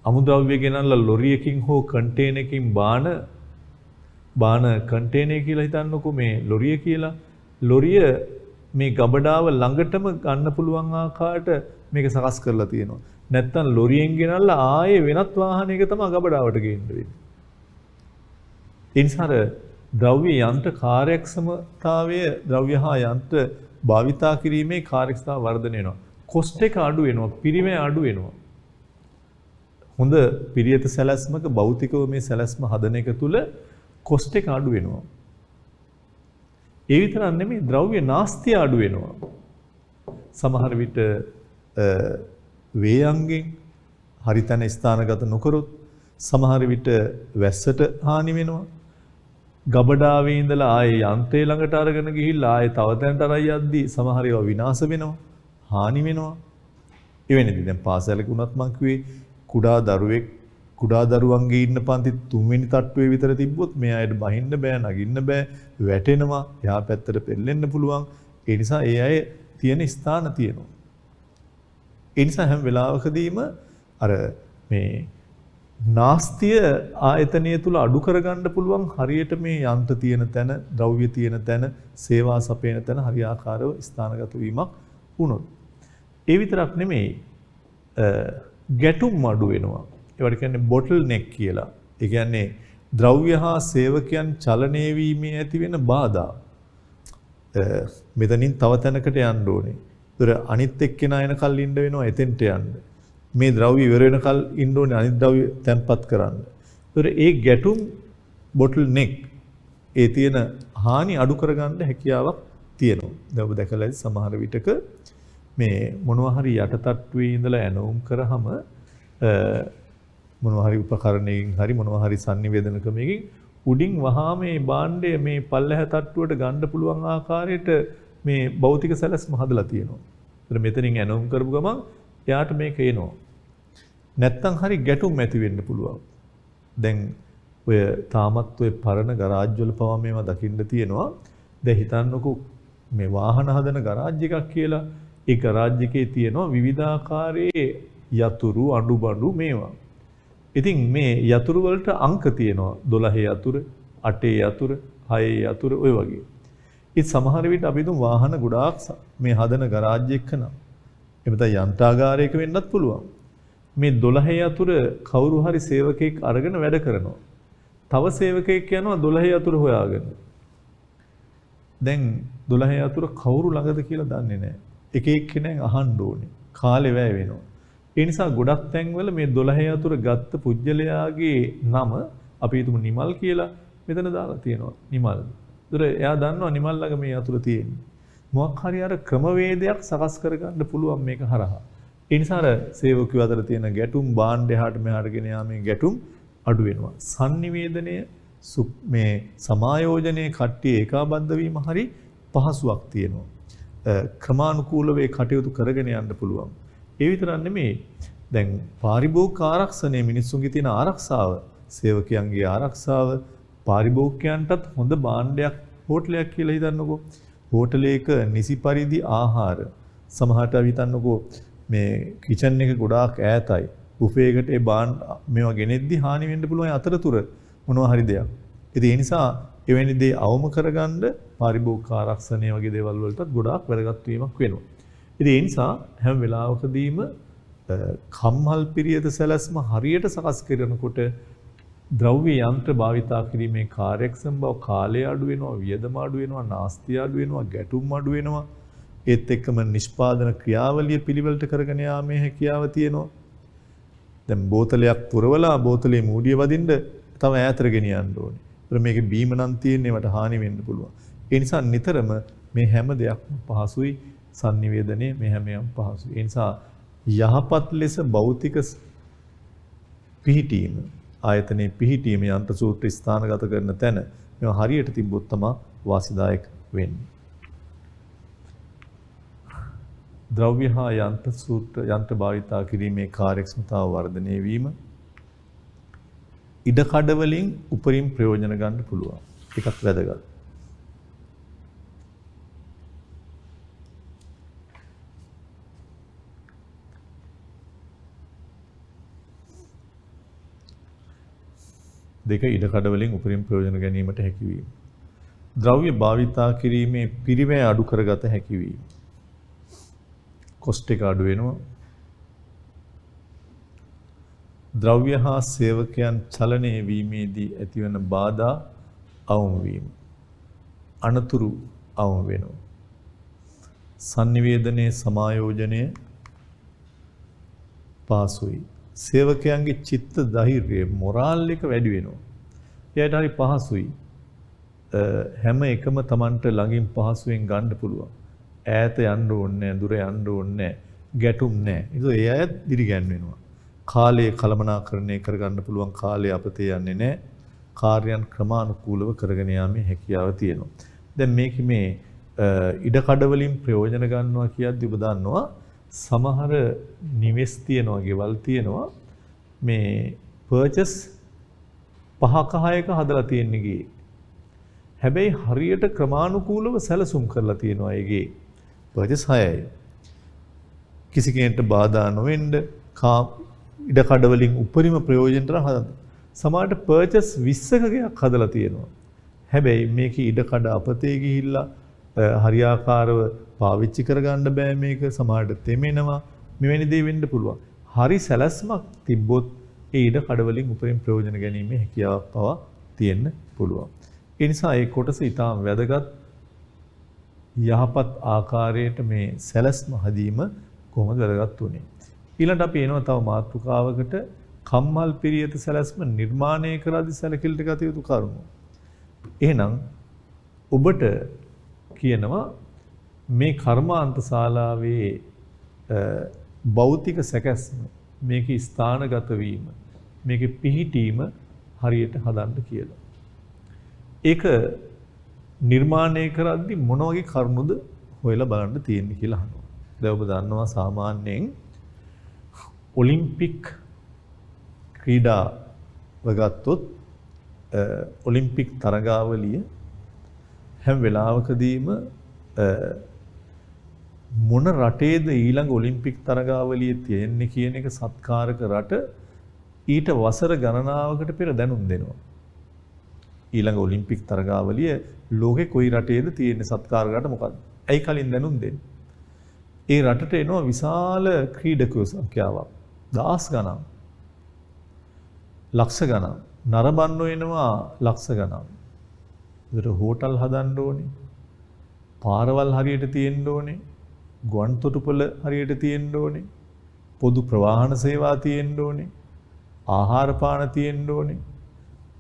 අමුද්‍රව්‍ය ගෙනල්ලා ලොරියකින් හෝ කන්ටේනරකින් බාන කන්ටේනර් කියලා හිතන්නකෝ මේ ලොරිය කියලා. ලොරිය මේ ගබඩාව ළඟටම ගන්න පුළුවන් ආකාරයට මේක සකස් කරලා තියෙනවා. නැත්තම් ලොරියෙන් ගෙනල්ලා ආයේ වෙනත් වාහනයක තමයි ගබඩාවට ගේන්න වෙන්නේ. ඒ නිසා ද්‍රව්‍ය යන්ත්‍ර කාර්යක්ෂමතාවය ද්‍රව්‍ය හා යන්ත්‍ර භාවිතා කිරීමේ කාර්යක්ෂමතාව වර්ධනය වෙනවා. කොස්ට් එක අඩු වෙනවා, පිරිමැය අඩු වෙනවා. හොඳ පිරියත සැලැස්මක භෞතිකව මේ සැලැස්ම හදන එක තුල කොස්ට් එක අඩු වෙනවා. ඒ විතරක් නෙමෙයි ද්‍රව්‍ය නාස්තිය අඩු වෙනවා. සමහර විට වේයන්ගෙන් හරිතන ස්ථානගත නොකරොත් සමහර විට වැස්සට හානි වෙනවා. ගබඩාවේ ඉඳලා ආයේ යන්ත්‍රය ළඟට අරගෙන ගිහිල්ලා ආයේ තව තැනට අරයි යද්දී සමහර ඒවා විනාශ වෙනවා, හානි වෙනවා. එවැනිදී දැන් පාසලක වුණත් මං කිව්වේ කුඩා දරුවන්ගේ ඉන්න පන්ති 3 වෙනි තට්ටුවේ විතර තිබ්බොත් මේ අයට බහින්න බෑ, නගින්න බෑ, වැටෙනවා, එහා පැත්තට පෙරලෙන්න පුළුවන්. ඒ නිසා ඒ අය තියෙන ස්ථාන තියෙනවා. ඒ නිසා හැම වෙලාවකදීම අර මේ නාස්තිය ආයතනය තුල අඩු කරගන්න පුළුවන් හරියට මේ යන්ත්‍ර තියෙන තැන, ද්‍රව්‍ය තියෙන තැන, සේවා සපයන තැන හරියාකාරව ස්ථානගත වීමක් වුණොත්. ඒ විතරක් නෙමෙයි ගැටුම් අඩු වෙනවා. ඒවට කියන්නේ බොටල් නෙක් කියලා. ඒ කියන්නේ ද්‍රව්‍ය හා සේවකයන් චලනය වීමේ ඇති වෙන බාධා. මෙතනින් තව තැනකට යන්න ඕනේ. ඒතර අනිත් එක්කෙනා එනකල් ඉන්න වෙනවා එතෙන්ට යන්න. මේ ද්‍රව්‍ය ඉවර වෙනකල් ඉන්න ඕනේ අනිත් ද්‍රව්‍ය තැන්පත් කරන්න. ඒතර ඒ ගැටුම් බොටල් නෙක් ඒ තියෙන හානි අඩු කරගන්න හැකියාවක් තියෙනවා. දැන් ඔබ දැකලා ඇති සමහර විටක මේ මොනවා හරි යටටට්ටුවේ ඉඳලා ඇනෝම් කරාම මොනවා හරි උපකරණයකින් හරි මොනවා හරි sannivedana ක්‍රමයකින් උඩින් වහා මේ භාණ්ඩය මේ පල්ලෙහ තට්ටුවට ගන්න පුළුවන් ආකාරයට මේ භෞතික සැලැස්ම හදලා තියෙනවා. ඒතර මෙතනින් ඇනෝම් කරපු ගමන් එයාට මේක එනවා. නැත්තම් හරි ගැටුම් ඇති වෙන්න පුළුවන්. දැන් ඔය තාමත් ඔය පරණ ගරාජ් වල පවා මේවා දකින්න තියෙනවා. දැන් හිතන්නකෝ මේ වාහන හදන ගරාජ් එකක් කියලා. ඒ ගරාජ් එකේ තියෙනවා විවිධාකාරයේ යතුරු, අඬු මේවා. ඉතින් මේ යතුරු වලට අංක තියෙනවා 12 යතුරු, 8 යතුරු, 6 යතුරු ඔය වගේ. ඉතින් සමහර විට අපි දුම් වාහන ගොඩාක් මේ හදන ගරාජ් එකක නම් එබත යන්ත්‍රාගාරයක වෙන්නත් පුළුවන්. මේ 12 යතුරු කවුරු හරි සේවකයෙක් අරගෙන වැඩ කරනවා. තව සේවකයෙක් යනවා 12 යතුරු හොයාගෙන. දැන් 12 යතුරු කවුරු ළඟද කියලා දන්නේ නැහැ. එක එක්කෙනෙක් අහන්න ඕනේ. කාලේ වැය වෙනවා. ඒ නිසා ගොඩක් තැන්වල මේ 12 යතුරු ගත්ත පුජ්‍යලයාගේ නම අපි හිතමු නිමල් කියලා මෙතන දාලා තියෙනවා. නිමල්. ඒතර එයා දන්නවා නිමල් ළඟ මේ යතුරු තියෙන්නේ. මොකක් හරි අර ක්‍රමවේදයක් සකස් කරගන්න පුළුවන් මේක හරහා. ඒ නිසා අර සේවකයෝ අතර තියෙන ගැටුම් භාණ්ඩ එහාට මෙහාට ගෙන යාමේ ගැටුම් අඩු වෙනවා. sannivedanaya මේ සමායෝජනයේ කට්ටිය ඒකාබද්ධ වීම හරි පහසුවක් තියෙනවා. ක්‍රමානුකූලව ඒ කටයුතු කරගෙන යන්න පුළුවන්. ඒ විතරක් නෙමෙයි. දැන් පාරිභෝගික ආරක්ෂණය මිනිස්සුන්ගේ තියෙන ආරක්ෂාව, සේවකයන්ගේ ආරක්ෂාව, පාරිභෝගිකයන්ටත් හොඳ භාණ්ඩයක් හෝටලයක් කියලා හිතන්නකෝ. හෝටලයක නිසි පරිදි ආහාර සමහරට හිතන්නකෝ මේ කිචන් එක ගොඩාක් ඈතයි. බුෆේ එකට ඒ මේවා ගෙනෙද්දි හානි වෙන්න පුළුවන් අතරතුර මොනවා හරි දෙයක්. ඉතින් ඒ නිසා එවැනි දේ අවම කරගන්න පාරිභෝගික ආරක්ෂණය වගේ දේවල් වලටත් ගොඩාක් වැදගත් වීමක් වෙනවා. ඉතින් ඒ නිසා හැම වෙලාවකදීම කම්හල් පිරියද සැලැස්ම හරියට සකස් කරනකොට ද්‍රව්‍ය යන්ත්‍ර භාවිතා කිරීමේ කාර්යක්ෂම බව කාලය අඩු වෙනවා, වියදම අඩු වෙනවා, නාස්තිය අඩු වෙනවා, ගැටුම් අඩු වෙනවා. ඒත් එක්කම නිෂ්පාදන ක්‍රියාවලිය පිළිවෙලට කරගෙන යාමේ හැකියාව තියෙනවා. දැන් බෝතලයක් පුරවලා බෝතලේ මූඩිය වදින්න තව ඈතට ගෙනියන්න ඕනේ. ඒතර මේකේ බීම නම් තියෙන්නේ මට හානි වෙන්න පුළුවන්. ඒ නිසා නිතරම මේ හැම දෙයක්ම පහසුයි, sannivedanaya මේ හැමයම පහසුයි. ඒ නිසා යහපත් ලෙස භෞතික පිහිටීම, ආයතනයේ පිහිටීම යන්ත්‍ර සූත්‍ර ස්ථානගත කරන තැන මේවා හරියට තිබ්බොත් තමයි වාසිදායක වෙන්නේ. ද්‍රව්‍ය හා යන්ත්‍ර භාවිතා කිරීමේ කාර්යක්ෂමතාව වර්ධනය වීම, ඉඩකඩ වලින් උපරිම ප්‍රයෝජන ගන්න පුළුවන්. එකක් වැදගත්. දෙක ඉඩකඩ වලින් උපරිම ප්‍රයෝජන ගැනීමට හැකි වීම. ද්‍රව්‍ය භාවිතා කිරීමේ පිරිවැය අඩු කරගත හැකි වීම. කොස්ට් එක අඩු වෙනවා. ද්‍රව්‍ය හා සේවකයන් චලනය වීමේදී ඇතිවන බාධා අවම වීම. අනතුරු අවම වෙනවා. sannivedanaya සමායෝජනය පහසුයි. සේවකයන්ගේ චිත්ත ධෛර්යය මොරාල් එක වැඩි වෙනවා. එයාට හරි පහසුයි. හැම එකම Tamanට ළඟින් පහසුවෙන් ගන්න පුළුවන්. ඈත යන්න ඕනේ නැහැ, දුර යන්න ඕනේ නැහැ, ගැටුම් නැහැ. ඒක ඒ අයත් දිරිගැන් වෙනවා. කාලය කළමනාකරණය කරගන්න පුළුවන්, කාලය අපතේ යන්නේ නැහැ. කාර්යයන් ක්‍රමානුකූලව කරගෙන යාමේ හැකියාව තියෙනවා. දැන් මේකේ මේ ඉඩකඩ වලින් ප්‍රයෝජන ගන්නවා කියද්දි ඔබ දන්නවා සමහර නිවෙස් තියෙනවා, ගෙවල් තියෙනවා මේ පර්චස් 5ක 6ක හදලා තියෙන්නේ ගේ. හැබැයි හරියට ක්‍රමානුකූලව සැලසුම් කරලා තියෙනවා ඒගේ. පර්චස් 6යි. කිසි කෙනෙක්ට බාධා නොවෙන්න ඉඩකඩ වලින් උපරිම ප්‍රයෝජනට හදන්න. සමහරට පර්චස් 20ක ගයක් හදලා තියෙනවා. හැබැයි මේකේ ඉඩකඩ අපතේ ගිහිල්ලා හරියාකාරව පාවිච්චි කරගන්න බෑ මේක. සමහරට තෙමෙනවා. මෙවැනි දේ වෙන්න පුළුවන්. හරි සැලැස්මක් තිබ්බොත් ඒ ඉඩකඩ වලින් උපරිම ප්‍රයෝජන ගැනීමේ හැකියාවක් පවා තියෙන්න පුළුවන්. ඒ නිසා ඒ කොටස ඉතාම වැදගත්. යහපත් ආකාරයට මේ සැලැස්ම හදීම කොහොමද වැදගත් උනේ. ඊළඟට අපි එනවා තව මාතෘකාවකට, කම්මල් පිරියත සැලැස්ම නිර්මාණය කරද්දී සැලකිලිට ගත යුතු කරුණු. එහෙනම් ඔබට කියනවා මේ කර්මාන්ත ශාලාවේ භෞතික සැකැස්ම, මේකේ ස්ථානගත වීම, මේකේ පිහිටීම හරියට හදන්න කියලා. ඒක නිර්මාණය කරද්දී මොන වගේ කරුණුද හොයලා බලන්න තියෙන්නේ කියලා අහනවා. දැන් ඔබ දන්නවා සාමාන්‍යයෙන් ඔලිම්පික් ක්‍රීඩාව ගත්තොත් ඔලිම්පික් තරගාවලිය හැම වෙලාවකදීම මොන රටේද ඊළඟ ඔලිම්පික් තරගාවලියේ තියෙන්නේ කියන එක සත්කාරක රට ඊට වසර ගණනාවකට පෙර දැනුම් දෙනවා. ඊළඟ ඔලිම්පික් තරගාවලිය ලෝකේ කොයි රටේද තියෙන්නේ සත්කාරක රට මොකක්ද? ඇයි කලින් දැනුම් දෙන්නේ? ඒ රටට එනවා විශාල ක්‍රීඩකයෝ සංඛ්‍යාවක්. දහස් ගණන්, ලක්ෂ ගණන්, නරඹන්න වෙනවා ලක්ෂ ගණන්. ඒකට හෝටල් හදන්න ඕනේ. පාරවල් හරියට තියෙන්න ඕනේ. ගුවන් තොටුපළ හරියට තියෙන්න ඕනේ. පොදු ප්‍රවාහන සේවා තියෙන්න ඕනේ. ආහාර පාන තියෙන්න ඕනේ.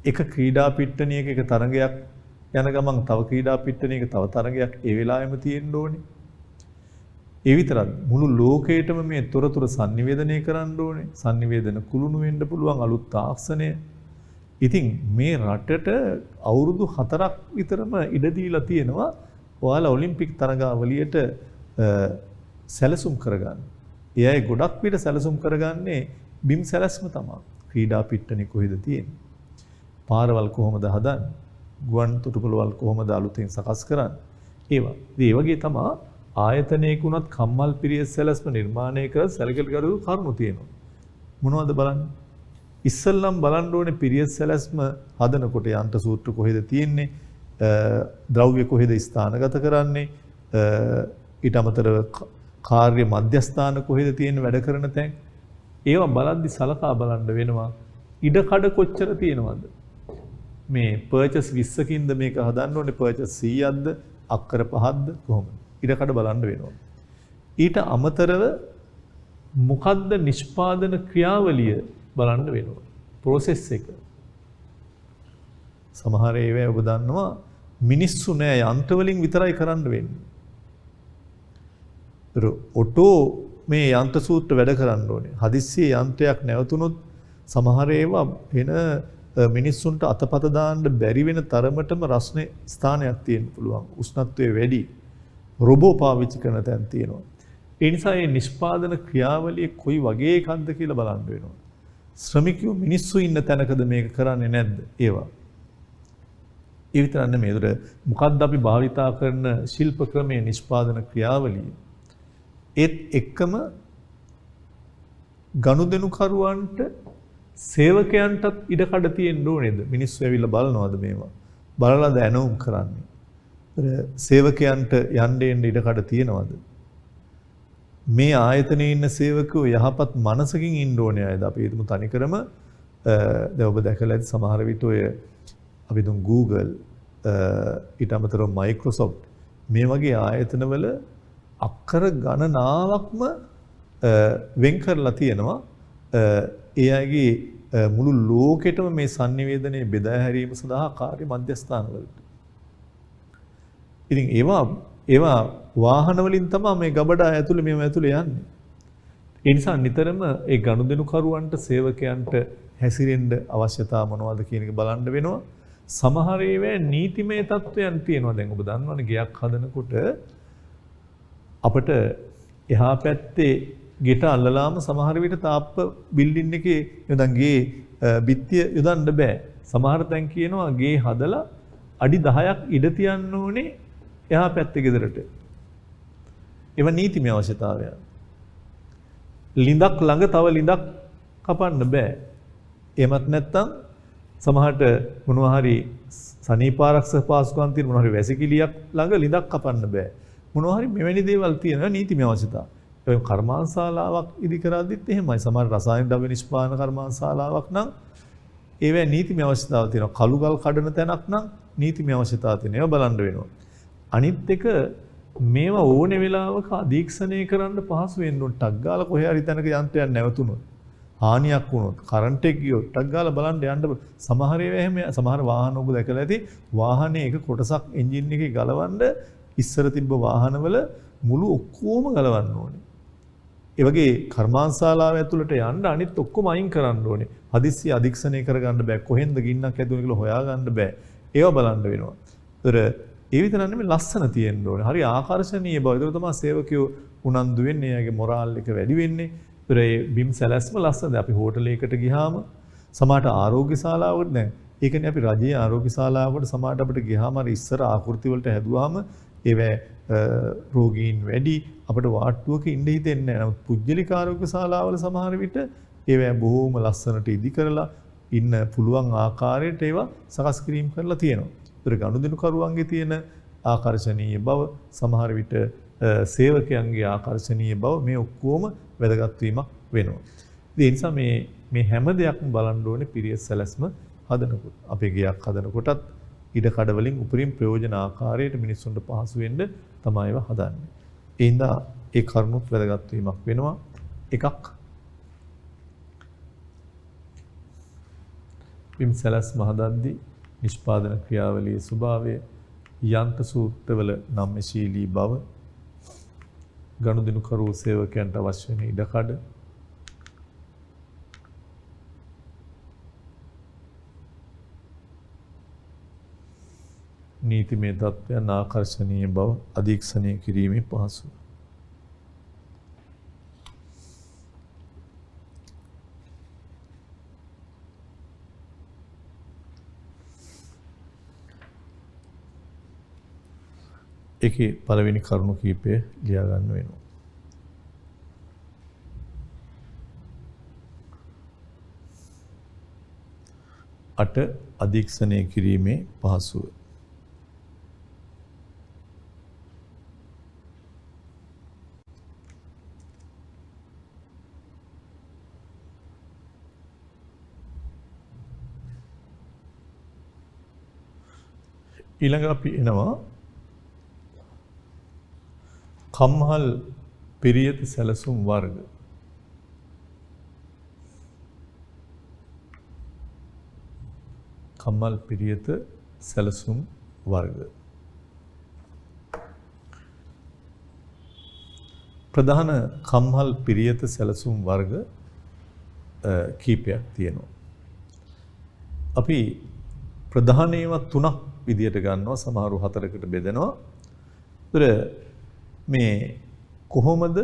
එක ක්‍රීඩා පිට්ටනියක එක තරගයක් යන ගමන් තව ක්‍රීඩා පිට්ටනියක තව තරගයක් ඒ වෙලාවෙම තියෙන්න ඕනේ. ඒ විතරක් මුළු ලෝකයටම මේ තොරතුරු sannivedanaya කරන්න ඕනේ. sannivedana කුළුණු වෙන්න පුළුවන් අලුත් තාක්ෂණය. ඉතින් මේ රටට අවුරුදු 4ක් විතරම ඉඩ දීලා තියෙනවා ඔයාලා ඔලිම්පික් තරගාවලියට සැලසුම් කරගන්න. ඒ අය ගොඩක් විට සැලසුම් කරගන්නේ බිම් සැලැස්ම තමයි. ක්‍රීඩා පිට්ටනේ කොහෙද තියෙන්නේ? පාරවල් කොහොමද හදන්නේ? ගුවන් තොටුපළවල් කොහොමද අලුතෙන් සකස් කරන්නේ? ඒවා. ඉතින් ඒ වගේ තමයි ආයතනයක උනත් කම්මල් පිරියස් සැලැස්ම නිර්මාණය කර සැලකල්කරු කරුණු තියෙනවා. මොනවද බලන්න? ඉස්සල්ලාම් බලන්න ඕනේ පිරියස් සැලැස්ම හදනකොට යන්ත්‍ර සූත්‍ර කොහෙද තියෙන්නේ? ද්‍රව්‍ය කොහෙද ස්ථානගත කරන්නේ? ඊට අමතරව කාර්ය මධ්‍යස්ථාන කොහෙද තියෙන්නේ වැඩ කරන තැන්? ඒවා බලද්දි සලකා බලන්න වෙනවා. ඉඩ කඩ කොච්චර තියෙනවද? මේ පර්චස් 20කින්ද මේක හදන්න ඕනේ පර්චස් 100ක්ද අක්කර 5ක්ද කොහොමද? ඉඩ කඩ බලන්න වෙනවා. ඊට අමතරව මොකද්ද නිෂ්පාදන ක්‍රියාවලිය බලන්න වෙනවා. ප්‍රොසෙස් එක. සමහර ඒවා ඔබ දන්නවා මිනිස්සු නෑ යන්ත්‍ර වලින් විතරයි කරන්න වෙන්නේ. ඔටෝ මේ යන්ත්‍ර සූත්‍ර වැඩ කරන්න ඕනේ. හදිස්සියේ යන්ත්‍රයක් නැවතුනොත් සමහර ඒවා වෙන මිනිස්සුන්ට අතපත දාන්න බැරි වෙන තරමටම රස්නේ ස්ථානයක් තියෙන්න පුළුවන්. උෂ්ණත්වය වැඩි. රොබෝ පාවිච්චි කරන තැන් තියෙනවා. ඒ නිසා මේ නිෂ්පාදන ක්‍රියාවලිය කොයි වගේ එකක්ද කියලා බලන්න වෙනවා. ශ්‍රමිකයෝ මිනිස්සු ඉන්න තැනකද මේක කරන්නේ නැද්ද? ඒවා. ඒ විතර නෙමෙයි. ඒතර මොකද්ද අපි භාවිතා කරන ශිල්ප ක්‍රමයේ නිෂ්පාදන ක්‍රියාවලිය? ඒත් එක්කම ගනුදෙනුකරුවන්ට සේවකයන්ටත් ඉඩකඩ තියෙන්න ඕනේද? මිනිස්සු ඇවිල්ලා බලනවද මේවා? බලලා දැනුම් කරන්නේ. සේවකයන්ට යන්න ඉඩකඩ තියෙනවද? මේ ආයතනයේ ඉන්න සේවකයෝ යහපත් මනසකින් ඉන්න ඕනේ අයද? අපි හිතමු තනිකරම දැන් ඔබ දැකලා ඇති සමහර විට ඔය අපි දුන් Google ඊට අමතරව Microsoft මේ වගේ ආයතනවල අක්කර ගණනාවක්ම වෙන් කරලා තියෙනවා. ඒ අයගේ මුළු ලෝකෙටම මේ sannivedanaya බෙදා හැරීම සඳහා කාර්ය මධ්‍යස්ථානවලට. ඉතින් ඒවා වාහන වලින් තමයි මේ ගබඩා ඇතුලේ මේව ඇතුලේ යන්නේ. ඒ නිසා නිතරම ඒ ගනුදෙනුකරුවන්ට සේවකයන්ට හැසිරෙන්න අවශ්‍යතාව මොනවද කියන එක බලන්න වෙනවා. සමහර ඒවා නීතිමය තත්වයන් තියෙනවා. දැන් ඔබ දන්නවනේ ගයක් හදනකොට අපිට එහා පැත්තේ ගෙට අල්ලලාම සමහර විට තාප්ප බිල්ඩින් එකේ නැත්නම් ගේ බිත්තිය යොදන්න බෑ. සමහර තැන් කියනවා ගේ හදලා අඩි 10ක් ඉඩ තියන්න ඕනේ එහා පැත්තේ ගෙදරට. ඒවා නීතිමය අවශ්‍යතාවය. ලිඳක් ළඟ තව ලිඳක් කපන්න බෑ. එහෙමත් නැත්නම් සමහරට මොනවා හරි සනීපාරක්ෂක පාසුකම් තියෙන මොනවා හරි වැසිකිළියක් ළඟ ලිඳක් කපන්න බෑ. මොනවා හරි මෙවැනි දේවල් තියෙනවා නීතිමය අවශ්‍යතාව. ඒ කර්මාන්තශාලාවක් ඉදි කරද්දිත් එහෙමයි. සමහර රසායන ද්‍රව්‍ය නිෂ්පාදන කර්මාන්තශාලාවක් නම් ඒවැ නීතිමය අවශ්‍යතාව තියෙනවා. කළුගල් කඩන තැනක් නම් නීතිමය අවශ්‍යතාව තියෙනවා. ඒවා බලන්න වෙනවා. අනිත් එක මේවා ඕනේ වෙලාවක අධීක්ෂණය කරන්න පහසු වෙන්න ඕන. ටක් ගාලා කොහේ හරි තැනක යන්ත්‍රයක් නැවතුනොත් හානියක් වුණොත් කරන්ට් එක ගියොත් ටක් ගාලා බලන්න යන්න සමහර ඒවා එහෙම සමහර වාහන ඔබ දැකලා ඇති වාහනේ එක කොටසක් එන්ජින් එකේ ගලවන්න ඉස්සර තිබ්බ වාහනවල මුළු ඔක්කොම ගලවන්න ඕනේ. ඒ වගේ කර්මාන්තශාලාව ඇතුළට යන්න අනිත් ඔක්කොම අයින් කරන්න ඕනේ. හදිස්සි අධීක්ෂණය කරගන්න බෑ. කොහෙන්ද ගින්නක් ඇතුළේ කියලා හොයාගන්න බෑ. ඒවා බලන්න වෙනවා. ඒතර ඒ විතර නෙමෙයි ලස්සන තියෙන්න ඕනේ. හරි ආකර්ශනීය බව. ඒක තමයි සේවකයෝ උනන්දු වෙන්නේ. එයාගේ මොරාල් එක වැඩි වෙන්නේ. ඒතර ඒ බිම් සැලැස්ම ලස්සනද? අපි හෝටලයකට ගියාම සමහරට ආරෝග්‍ය ශාලාවකට දැන් ඒකනේ අපි රජයේ ආරෝග්‍ය ශාලාවකට සමහරට අපිට ගියාම අර ඉස්සර ආකෘති වලට හැදුවාම ඒවැ රෝගීන් වැඩි අපිට වාට්ටුවක ඉන්න හිතෙන්නේ නැහැ. නමුත් පුජ්‍යලික ආරෝග්‍ය ශාලාවල සමහර විට ඒවැ බොහොම ලස්සනට ඉදි කරලා ඉන්න පුළුවන් ආකාරයට ඒවා සකස් කිරීම කරලා තියෙනවා. ඒතර ගනුදෙනුකරුවන්ගේ තියෙන ආකර්ශනීය බව සමහර විට සේවකයන්ගේ ආකර්ශනීය බව මේ ඔක්කොම වැදගත් වීමක් වෙනවා. ඒ නිසා මේ හැම දෙයක්ම බලන්න ඕනේ පිරියස් සැලැස්ම හදනකොට. අපේ ගයක් හදනකොටත් ඉඩ කඩ වලින් උපරිම ප්‍රයෝජන ආකාරයට මිනිස්සුන්ට පහසු වෙන්න තමයි ඒවා හදන්නේ. ඒ හින්දා ඒ කරුණුත් වැදගත් වීමක් වෙනවා. එකක් බිම් සැලැස්ම හදද්දී නිෂ්පාදන ක්‍රියාවලියේ ස්වභාවය, යන්ත්‍ර සූත්‍රවල නම්‍යශීලී බව, ගනුදෙනුකරු සේවකයන්ට අවශ්‍ය වෙන ඉඩකඩ, නීතිමය තත්ත්වයන් ආකර්ශනීය බව අධීක්ෂණය කිරීමේ පහසුව. ඒකේ පළවෙනි කරුණු කීපය ලියා ගන්න වෙනවා. අට අධීක්ෂණය කිරීමේ පහසුව. ඊළඟ අපි එනවා කම්හල් පිරියත සැලසුම් වර්ග. කම්මල් පිරියත සැලසුම් වර්ග. ප්‍රධාන කම්හල් පිරියත සැලසුම් වර්ග කීපයක් තියෙනවා. අපි ප්‍රධාන ඒවා තුනක් විදියට ගන්නවා, සමහරු හතරකට බෙදනවා. ඒතර මේ කොහොමද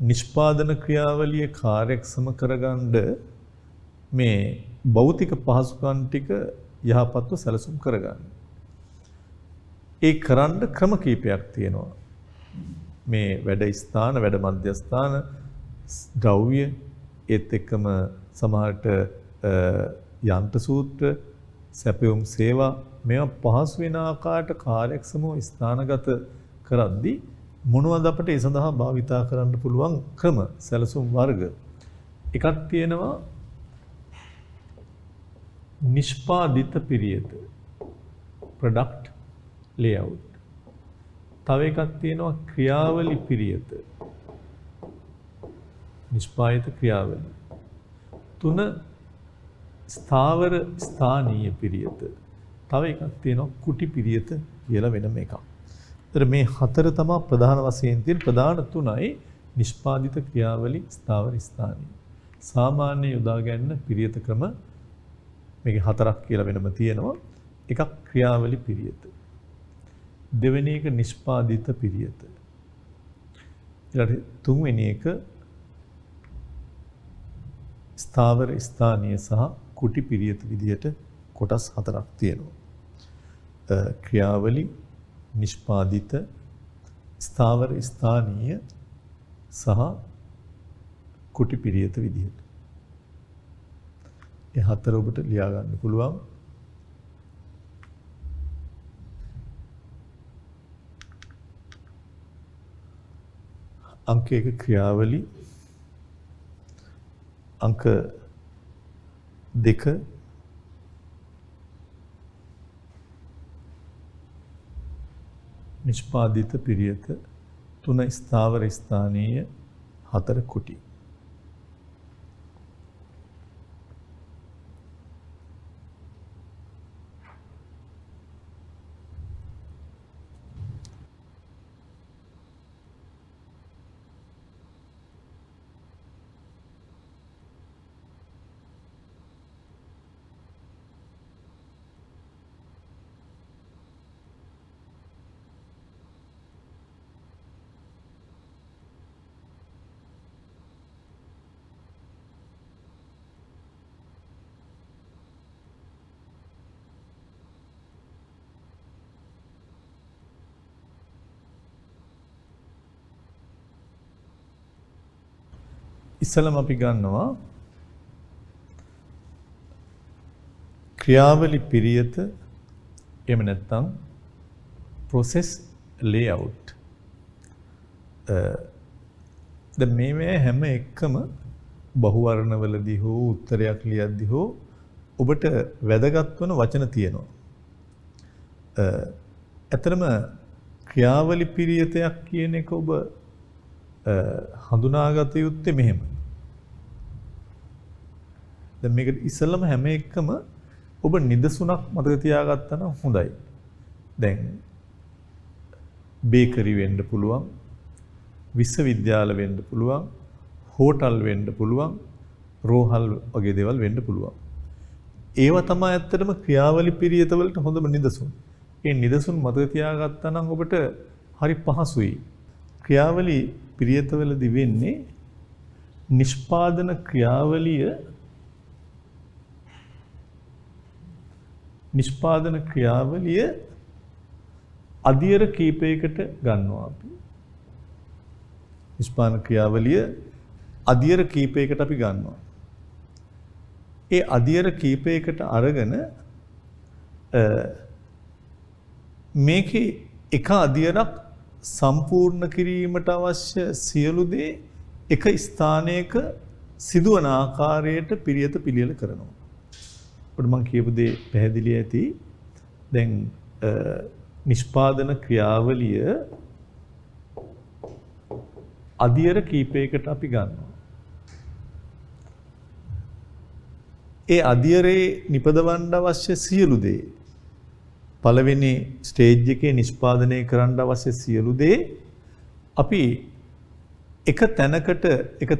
නිෂ්පාදන ක්‍රියාවලිය කාර්යක්ෂම කරගන්න මේ භෞතික පහසුකම් ටික යහපත්ව සැලසුම් කරගන්න. ඒ කරන්න ක්‍රම කීපයක් තියෙනවා. මේ වැඩ ස්ථාන, වැඩ මධ්‍යස්ථාන, ද්‍රව්‍ය, ඒත් එක්කම සමහරට යන්ත්‍ර සූත්‍ර, සැපයුම් සේවා, මේවා පහසු වෙන ආකාරයට කාර්යක්ෂමව ස්ථානගත කරද්දී මොනවද අපිට ඒ සඳහා භාවිතා කරන්න පුළුවන් ක්‍රම, සැලසුම් වර්ග. එකක් තියෙනවා නිෂ්පාදිත පිරියත, product layout. තව එකක් තියෙනවා ක්‍රියාවලි පිරියත, නිෂ්පාදිත ක්‍රියාවලි. තුන ස්ථාවර ස්ථානීය පිරියත. තව එකක් තියෙනවා කුටි පිරියත කියලා වෙනම එකක්. ඒතර මේ හතර තමයි ප්‍රධාන වශයෙන් තියෙන ප්‍රධාන තුනයි නිෂ්පාදිත ක්‍රියාවලි, ස්ථාවර ස්ථානීය. සාමාන්‍ය යොදා ගන්න පිරියත ක්‍රම මේක හතරක් කියලා වෙනම තියෙනවා. එකක් ක්‍රියාවලි පිරියත. දෙවෙනි එක නිෂ්පාදිත පිරියත. ඊළඟ තුන්වෙනි එක ස්ථාවර ස්ථානීය සහ කුටි පිරියත විදිහට කොටස් හතරක් තියෙනවා. ක්‍රියාවලි, නිෂ්පාදිත, ස්ථාවර ස්ථානීය සහ කුටි පිරියත විදිහට. ඒ හතර ඔබට ලියා ගන්න පුළුවන්. අංක 1 ක්‍රියාවලි, අංක 2 නිෂ්පාදිත පිරියත, 3 ස්ථාවර ස්ථානීය, 4 කුටි. ඉස්සලම අපි ගන්නවා ක්‍රියාවලි පිරියත, එහෙම නැත්නම් process layout. දැන් මේ හැම එකම බහුවර්ණවලදී හෝ උත්තරයක් ලියද්දී හෝ ඔබට වැදගත් වන වචන තියෙනවා. ඇත්තටම ක්‍රියාවලි පිරියතයක් කියන එක ඔබ හඳුනාගත යුත්තේ මෙහෙම. දැන් මේක ඉස්සෙල්ලම හැම එකම ඔබ නිදසුනක් මතක තියාගත්තා නම් හොඳයි. දැන් බේකරි වෙන්න පුළුවන්, විශ්වවිද්‍යාල වෙන්න පුළුවන්, හෝටල් වෙන්න පුළුවන්, රෝහල් වගේ දේවල් වෙන්න පුළුවන්. ඒවා තමයි ඇත්තටම ක්‍රියාවලි පිරියත වලට හොඳම නිදසුන්. ඒ නිදසුන් මතක තියාගත්තා නම් ඔබට හරි පහසුයි. ක්‍රියාවලි පිරියතවලදී වෙන්නේ නිෂ්පාදන ක්‍රියාවලිය අධියර කීපයකට ගන්නවා අපි. නිෂ්පාදන ක්‍රියාවලිය අධියර කීපයකට අපි ගන්නවා. ඒ අධියර කීපයකට අරගෙන මේකේ එක අධියරක් සම්පූර්ණ කිරීමට අවශ්‍ය සියලු දේ එක ස්ථානයක සිදුවන ආකාරයට පිළියෙත පිළියෙල කරනවා. අපිට මම කියපු දේ පැහැදිලි ඇති. දැන් නිෂ්පාදන ක්‍රියාවලිය අධියර කීපයකට අපි ගන්නවා. ඒ අධියරේ නිපදවන්න අවශ්‍ය සියලු දේ පළවෙනි ස්ටේජ් එකේ නිෂ්පාදනය කරන්න අවශ්‍ය සියලු දේ අපි එක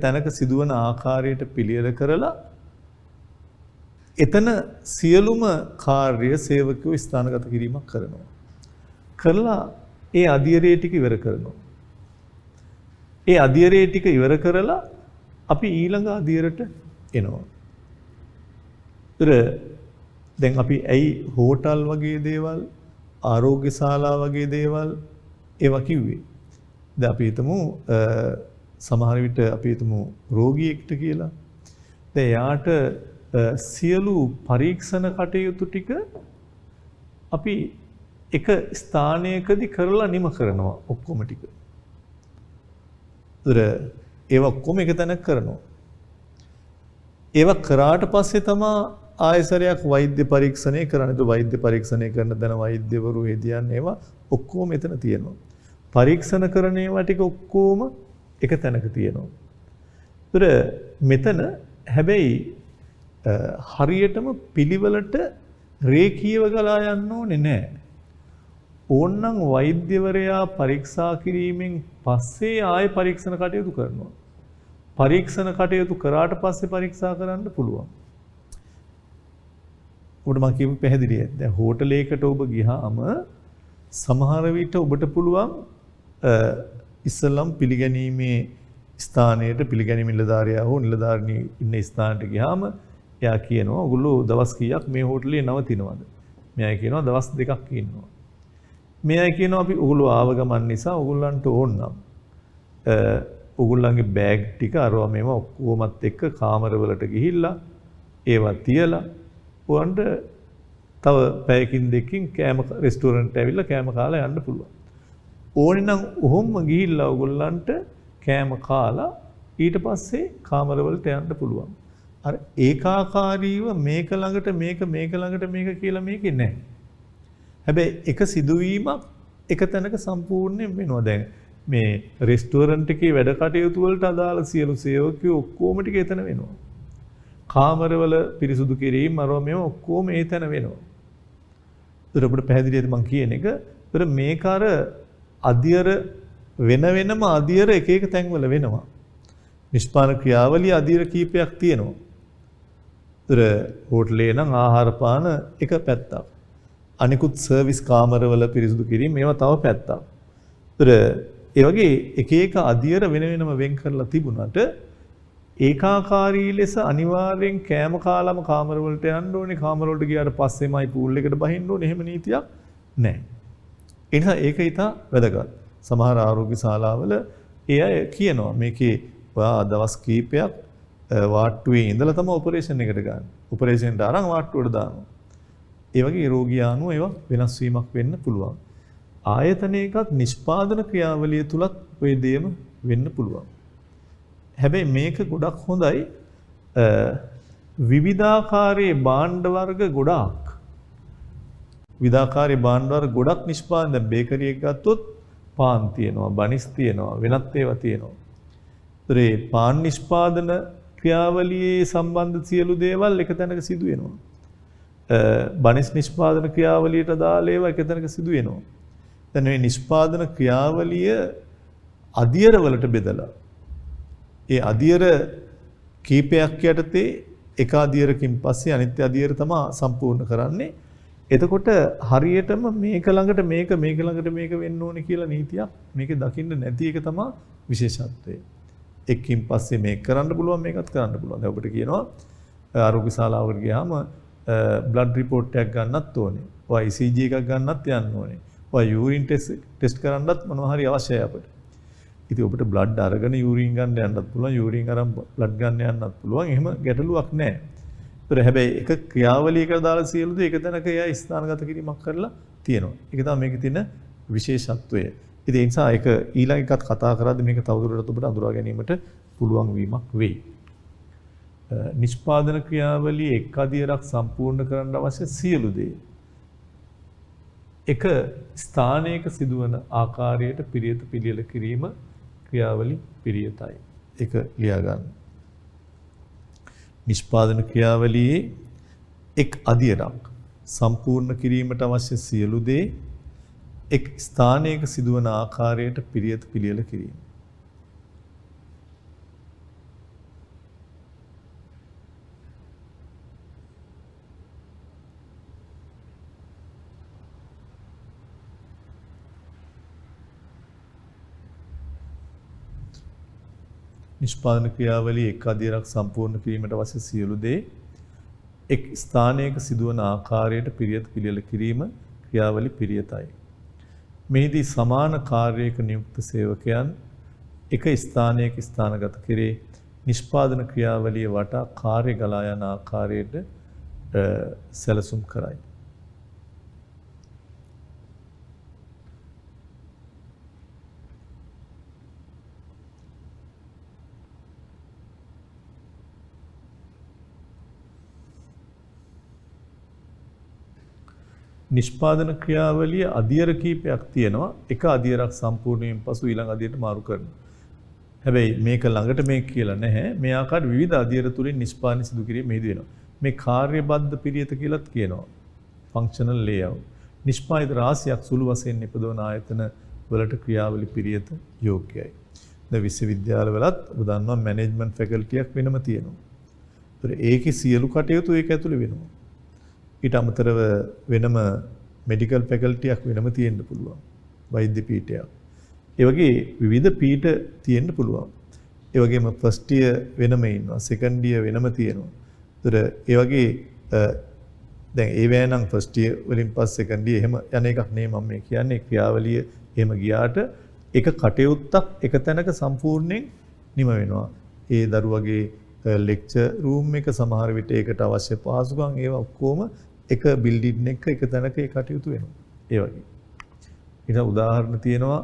තැනක සිදුවන ආකාරයට පිළියෙල කරලා එතන සියලුම කාර්ය සේවකයෝ ස්ථානගත කිරීමක් කරනවා. කරලා ඒ අධියරේ ටික ඉවර කරනවා. ඒ අධියරේ ටික ඉවර කරලා අපි ඊළඟ අධියරට එනවා. දැන් අපි ඇයි හෝටල් වගේ දේවල් ආරෝග්‍ය ශාලා වගේ දේවල් ඒවා කිව්වේ? දැන් අපි හිතමු සමහර විට අපි හිතමු රෝගියෙක්ට කියලා. දැන් යාට සියලු පරීක්ෂණ කටයුතු ටික අපි එක ස්ථානයකදී කරලා නිම කරනවා ඔක්කොම ටික. ඒවා ඔක්කොම එක තැනක කරනවා. ඒවා කරාට පස්සේ තමයි ආයසරයක් වෛද්‍ය පරීක්ෂණය කරන්නේ. වෛද්‍ය පරීක්ෂණය කරන තැන වෛද්‍යවරු හේදියන් ඒවා ඔක්කොම එතන තියෙනවා. පරීක්ෂණ කරන ඒවා ටික ඔක්කොම එක තැනක තියෙනවා. මෙතන හැබැයි හරියටම පිළිවෙලට රේඛීයව ගලා යන්න ඕනේ නැහැ. ඕන්නම් වෛද්‍යවරයා පරීක්ෂා කිරීමෙන් පස්සේ ආයෙ පරීක්ෂණ කටයුතු කරනවා. පරීක්ෂණ කටයුතු කරාට පස්සේ පරීක්ෂා කරන්න පුළුවන්. ඔබට මම කියපු පැහැදිලිද? දැන් හෝටලයකට ඔබ ගියාම සමහර විට ඔබට පුළුවන් ඉස්සල්ලාම් පිළිගැනීමේ ස්ථානයට පිළිගැනීම් නිලධාරියා හෝ නිලධාරිනී ඉන්න ස්ථානට ගියාම එයා කියනවා ඔයගොල්ලෝ දවස් කීයක් මේ හෝටලේ නවතිනවද? මෙයා කියනවා දවස් 2ක් ඉන්නවා. මෙයා කියනවා අපි ඔයගොල්ලෝ ආව ගමන් නිසා ඔයගොල්ලන්ට ඕන නම් ඔයගොල්ලන්ගේ බෑග් ටික අරවා මේවා ඔක්කොමත් එක්ක කාමරවලට ගිහිල්ලා ඒවා තියලා ඔයන්ට තව පැයකින් දෙකකින් කෑම රෙස්ටුරන්ට් ඇවිල්ලා කෑම කාලා යන්න පුළුවන්. ඕනේ නම් ඔහොම ගිහිල්ලා ඔයගොල්ලන්ට කෑම කාලා ඊට පස්සේ කාමරවලට යන්න පුළුවන්. අර ඒකාකාරීව මේක ළඟට මේක ළඟට මේක කියලා මේකේ නැහැ. හැබැයි එක සිදුවීමක් එක තැනක සම්පූර්ණයෙන් වෙනවා. දැන් මේ රෙස්ටුරන්ට් එකේ වැඩ කටයුතු වලට අදාළ සියලු සේවකයෝ ඔක්කොම ටික එතන වෙනවා. කාමරවල පිරිසුදු කිරීම අරව මේව ඔක්කොම ඒ තැන වෙනවා. ඒතර අපිට පැහැදිලිද මම කියන එක? ඒතර මේක අර අධියර වෙනම අධියර එක එක තැන්වල වෙනවා. නිෂ්පාදන ක්‍රියාවලිය අධියර කීපයක් තියෙනවා. ඒතර හෝටලේ නම් ආහාර පාන එක පැත්තක්. අනිකුත් සර්විස් කාමරවල පිරිසුදු කිරීම මේවා තව පැත්තක්. ඒතර ඒ වගේ එක එක අධියර වෙනම වෙන් කරලා තිබුණාට ඒකාකාරී ලෙස අනිවාර්යෙන් කෑම කාලම කාමර වලට යන්න ඕනේ. කාමර වලට ගියාට පස්සේමයි පූල් එකට බහින්න ඕනේ. එහෙම නීතියක් නැහැ. ඒ නිසා ඒක ඉතා වැදගත්. සමහර ආරෝග්‍ය ශාලාවල ඒ අය කියනවා මේකේ ඔයා දවස් කීපයක් වාට්ටුවේ ඉඳලා තමයි ඔපරේෂන් එකට ගන්න. ඔපරේෂන්ට අරන් වාට්ටුවට දානවා. ඒ වගේ රෝගියා අනුව ඒවා වෙනස් වීමක් වෙන්න පුළුවන්. ආයතනයකත් නිෂ්පාදන ක්‍රියාවලිය තුලත් ඔය දේම වෙන්න පුළුවන්. හැබැයි මේක ගොඩක් හොඳයි විවිධාකාරයේ භාණ්ඩ වර්ග ගොඩාක්. විවිධාකාරයේ භාණ්ඩ වර්ග ගොඩක් නිෂ්පාදන දැන් බේකරි එක ගත්තොත් පාන් තියෙනවා, බනිස් තියෙනවා, වෙනත් ඒවා තියෙනවා. ඒතර ඒ පාන් නිෂ්පාදන ක්‍රියාවලියේ සම්බන්ධ සියලු දේවල් එක තැනක සිදු වෙනවා. බනිස් නිෂ්පාදන ක්‍රියාවලියට දාලා ඒවා එක තැනක සිදු වෙනවා. දැන් මේ නිෂ්පාදන ක්‍රියාවලිය අධියර වලට බෙදලා ඒ අධියර කීපයක් යටතේ එක අධියරකින් පස්සේ අනිත් අධියර තමයි සම්පූර්ණ කරන්නේ. එතකොට හරියටම මේක ළඟට මේක ළඟට මේක වෙන්න ඕනේ කියලා නීතියක් මේකේ දකින්න නැති එක තමයි විශේෂත්වය. එකකින් පස්සේ මේක කරන්න පුළුවන් මේකත් කරන්න පුළුවන්. දැන් ඔබට කියනවා ආරෝග්‍ය ශාලාවකට ගියාම බ්ලඩ් රිපෝට් එකක් ගන්නත් ඕනේ. ඔය ECG එකක් ගන්නත් යන්න ඕනේ. ඔය යූරින් ටෙස්ට් කරන්නත් මොනවා හරි අවශ්‍යයි අපිට. ඉතින් ඔබට බ්ලඩ් අරගෙන යූරින් ගන්න යන්නත් පුළුවන්, යූරින් අරන් බ්ලඩ් ගන්න යන්නත් පුළුවන්. එහෙම ගැටලුවක් නැහැ. ඒතර හැබැයි එක ක්‍රියාවලියකට දාලා සියලු දේ එක තැනක එයා ස්ථානගත කිරීමක් කරලා තියෙනවා. ඒක තමයි මේකේ තියෙන විශේෂත්වය. ඉතින් ඒ නිසා ඒක ඊළඟ එකත් කතා කරද්දී මේක තවදුරටත් ඔබට අඳුරා ගැනීමට පුළුවන් වීමක් වෙයි. නිෂ්පාදන ක්‍රියාවලිය එක් අදියරක් සම්පූර්ණ කරන්න අවශ්‍ය සියලු දේ එක ස්ථානයක සිදුවන ආකාරයට පිරියත පිළියෙල කිරීම ක්‍රියාවලි පිරියතයි. ඒක ලියා ගන්න. නිෂ්පාදන ක්‍රියාවලියේ එක් අදියරක් සම්පූර්ණ කිරීමට අවශ්‍ය සියලු දේ එක් ස්ථානයක සිදුවන ආකාරයට පිරියත පිළියෙල කිරීම. නිෂ්පාදන ක්‍රියාවලිය එක් අදියරක් සම්පූර්ණ කිරීමට අවශ්‍ය සියලු දේ එක් ස්ථානයක සිදුවන ආකාරයට පිරියත පිළියෙල කිරීම ක්‍රියාවලි පිරියතයි. මෙහිදී සමාන කාර්යයක නියුක්ත සේවකයන් එක ස්ථානයක ස්ථානගත කෙරේ නිෂ්පාදන ක්‍රියාවලිය වටා කාර්ය ගලා යන ආකාරයට සැලසුම් කරයි. නිෂ්පාදන ක්‍රියාවලිය අදියර කීපයක් තියෙනවා. එක අදියරක් සම්පූර්ණ වීම පසු ඊළඟ අදියරට මාරු කරනවා. හැබැයි මේක ළඟට මේක කියලා නැහැ. මේ ආකාරයට විවිධ අදියර තුලින් නිෂ්පාදනය සිදු කිරීම මෙහිදී වෙනවා. මේ කාර්යබද්ධ පිරියත කියලාත් කියනවා. Functional layout. නිෂ්පාදිත රාශියක් සුළු වශයෙන් නිපදවන ආයතන වලට ක්‍රියාවලි පිරියත යෝග්‍යයි. දැන් විශ්වවිද්‍යාලවලත් ඔබ දන්නවා මැනේජ්මන්ට් ෆැකල්ටියක් වෙනම තියෙනවා. ඒතර ඒකේ සියලු කටයුතු ඒක ඇතුළේ වෙනවා. ඊට අමතරව වෙනම මෙඩිකල් ෆැකල්ටියක් වෙනම තියෙන්න පුළුවන්. වෛද්‍ය පීඨයක්. ඒ වගේ විවිධ පීඨ තියෙන්න පුළුවන්. ඒ වගේම ෆස්ට් ඉයර් වෙනම ඉන්නවා. සෙකන්ඩ් ඉයර් වෙනම තියෙනවා. ඒතර ඒ වගේ දැන් ඒ වෑනම් ෆස්ට් ඉයර් වලින් පස්සේ සෙකන්ඩ් ඉයර් එහෙම යන එකක් නෙමෙයි මම මේ කියන්නේ. ක්‍රියාවලිය එහෙම ගියාට එක කටයුත්තක් එක තැනක සම්පූර්ණයෙන් නිම වෙනවා. ඒ දරුවගේ ලෙක්චර් රූම් එක සමහර විට ඒකට අවශ්‍ය පහසුකම් ඒවා ඔක්කොම එක බිල්ඩින් එක තැනක ඒ කටයුතු වෙනවා. ඒ වගේ. ඊට උදාහරණ තියෙනවා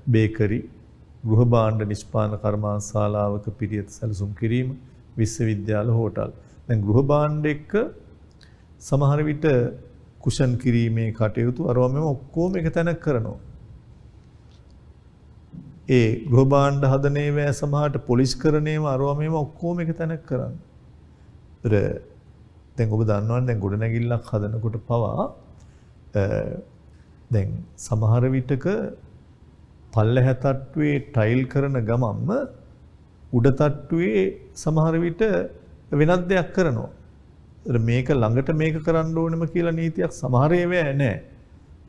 බේකරි, ගෘහ භාණ්ඩ නිෂ්පාදන කර්මාන්තශාලාවක පිරියත සැලසුම් කිරීම, විශ්වවිද්‍යාල හෝටල්. දැන් ගෘහ භාණ්ඩ එක්ක සමහර විට කුෂන් කිරීමේ කටයුතු අරවම ඔක්කොම එක තැනක කරනවා. ඒ ගෘහ භාණ්ඩ හදන ඒවා සමහරට පොලිෂ් කරන ඒවා අරවම ඔක්කොම එක තැනක කරන්නේ. දැන් ඔබ දන්නවනේ දැන් ගොඩනැගිල්ලක් හදනකොට පවා දැන් සමහර විටක පල්ලෙහැ තට්ටුවේ ටයිල් කරන ගමන්ම උඩ තට්ටුවේ සමහර විට වෙනත් දෙයක් කරනවා. මේක ළඟට මේක කරන්න ඕනෙම කියලා නීතියක් සමහර ඒවා නැහැ.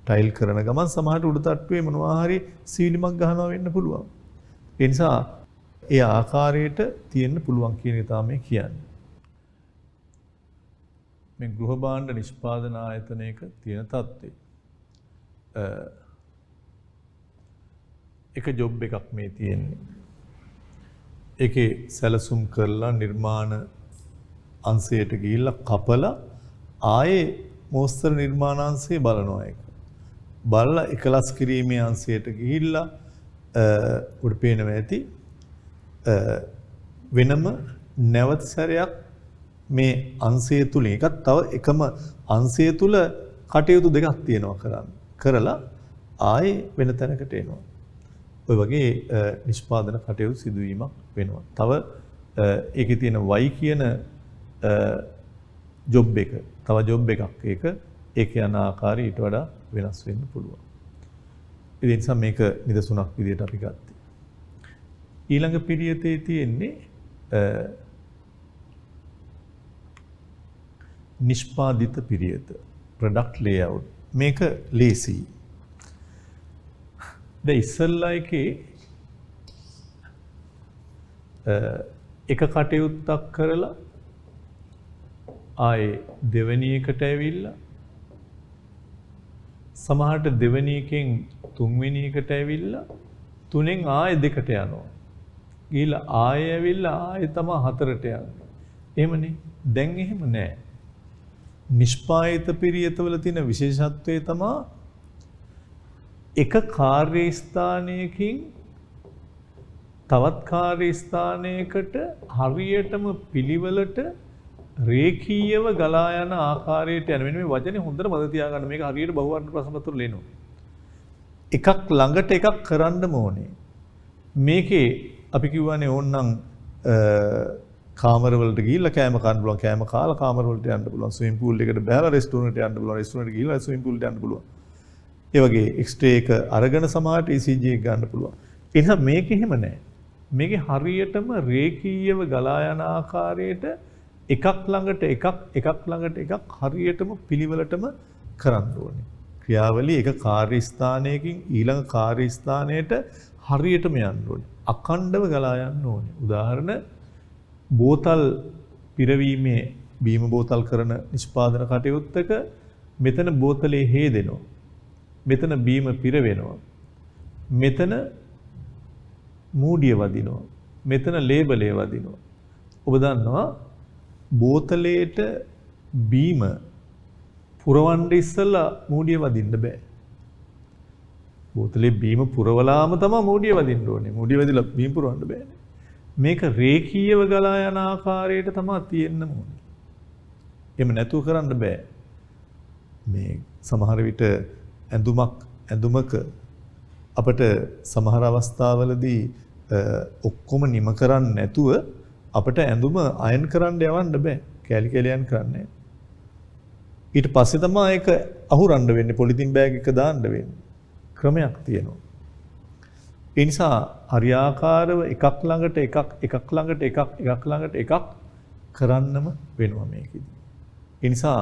ටයිල් කරන ගමන් සමහරට උඩ තට්ටුවේ මොනවා හරි සීලිමක් ගහනවා වෙන්න පුළුවන්. ඒ නිසා ඒ ආකාරයට තියෙන්න පුළුවන් කියන එක තමයි කියන්නේ. මේ ගෘහ භාණ්ඩ නිෂ්පාදන ආයතනයක තියෙන තත්ත්වය. එක ජොබ් එකක් මේ තියෙන්නේ. ඒකේ සැලසුම් කරලා නිර්මාණ අංශයට ගිහිල්ලා කපලා ආයේ මෝස්තර නිර්මාණාංශය බලනවා ඒක. බලලා එකලස් කිරීමේ අංශයට ගිහිල්ලා උඩ පේනවා ඇති වෙනම නැවත සැරයක් මේ අංශය තුල එකක් තව එකම අංශය තුල කටයුතු දෙකක් තියෙනවා කරන්න. කරලා ආයේ වෙන තැනකට එනවා. ඔය වගේ නිෂ්පාදන කටයුතු සිදුවීමක් වෙනවා. තව ඒකේ තියෙන Y කියන ජොබ් එක තව ජොබ් එකක් ඒක යන ආකාරය ඊට වඩා වෙනස් වෙන්න පුළුවන්. ඒ නිසා මේක නිදසුනක් විදිහට අපි ගත්තා. ඊළඟ පිරියතේ තියෙන්නේ නිෂ්පාදිත පිරියත product layout. මේක ලේසි. දැන් ඉස්සල්ලා එකේ එක කටයුත්තක් කරලා ආයේ දෙවෙනි එකට ඇවිල්ලා සමහරට දෙවෙනි එකෙන් තුන්වෙනි එකට ඇවිල්ලා තුනෙන් ආයෙ දෙකට යනවා. ගිහලා ආයෙ ඇවිල්ලා ආයෙ තමයි හතරට යන්නේ. එහෙමනේ. දැන් එහෙම නෑ. නිෂ්පායිත පිරියතවල තියෙන විශේෂත්වය තමයි එක කාර්ය ස්ථානයකින් තවත් කාර්ය ස්ථානයකට හරියටම පිළිවෙලට රේඛීයව ගලා යන ආකාරයට යන මේ වචනේ හොඳට මතක තියාගන්න. මේක හරියට බහුවර්ණ ප්‍රශ්න පත්‍ර වල එනවා. එකක් ළඟට එකක් කරන්න ඕනේ. මේකේ අපි කියවනේ ඕනනම් කාමර වලට ගිහිල්ලා කෑම කන්න පුළුවන්, කෑම කාලා කාමර වලට යන්න පුළුවන්, ස්විමින් පූල් එකට බහලා රෙස්ටෝරන්ට් යන්න පුළුවන්, රෙස්ටෝරන්ට් ගිහිල්ලා ස්විමින් පූල් එකට යන්න පුළුවන්. ඒ වගේ එක්ස්ට්‍රා එක අරගෙන සමහරට ECG එක ගන්න පුළුවන්. ඒ නිසා මේක එහෙම නැහැ. මේකේ හරියටම රේඛීයව ගලා යන ආකාරයට එකක් ළඟට එකක් ළඟට එකක් හරියටම පිළිවෙලටම කරන්න ඕනේ. ක්‍රියාවලිය එක කාර්ය ස්ථානයකින් ඊළඟ කාර්ය ස්ථානයට හරියටම යන්න ඕනේ. අඛණ්ඩව ගලා යන්න ඕනේ. උදාහරණ බෝතල් පිරවීමේ බීම බෝතල් කරන නිෂ්පාදන කටයුත්තක මෙතන බෝතලේ හේදෙනවා. මෙතන බීම පිරවෙනවා. මෙතන මූඩිය වදිනවා. මෙතන ලේබලේ වදිනවා. ඔබ දන්නවා බෝතලේට බීම පුරවන්න ඉස්සලා මූඩිය වදින්න බෑ. බෝතලේ බීම පුරවලාම තමයි මූඩිය වදින්න ඕනේ. මූඩිය වදිලා බීම පුරවන්න බෑනේ. මේක රේඛීයව ගලා යන ආකාරයට තමයි තියෙන්න ඕනේ. එහෙම නැතුව කරන්න බෑ. මේ සමහර විට ඇඳුමක අපිට සමහර අවස්ථාවලදී ඔක්කොම නිම කරන්නේ නැතුව අපිට ඇඳුම අයන් කරන්න යවන්න බෑ. කැලි කැලි අයන් කරන්නේ. ඊට පස්සේ තමයි ඒක අහුරන්න වෙන්නේ, පොලිතින් බෑග් එක දාන්න වෙන්නේ. ක්‍රමයක් තියෙනවා. ඒ නිසා හරියාකාරව එකක් ළඟට එකක් ළඟට එකක් ළඟට එකක් කරන්නම වෙනවා මේකෙදි. ඒ නිසා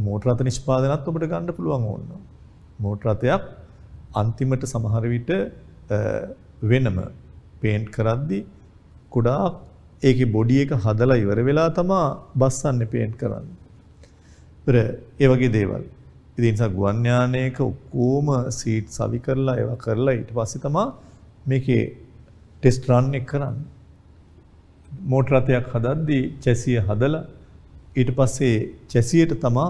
මෝටර රථ නිෂ්පාදනත් ඔබට ගන්න පුළුවන් ඕන. මෝටර රථයක් අන්තිමට සමහර විට වෙනම පේන්ට් කරද්දී ගොඩාක් ඒකේ බොඩි එක හදලා ඉවර වෙලා තමයි බස්සන්නේ පේන්ට් කරන්නේ. ඒ වගේ දේවල්. ඒ නිසා ගුවන් යානයක ඔක්කොම සීට් සවි කරලා ඒවා කරලා ඊට පස්සේ තමයි මේකේ ටෙස්ට් රන් එක කරන්නේ. මෝටර රථයක් හදද්දී චැසිය හදලා ඊට පස්සේ චැසියට තමයි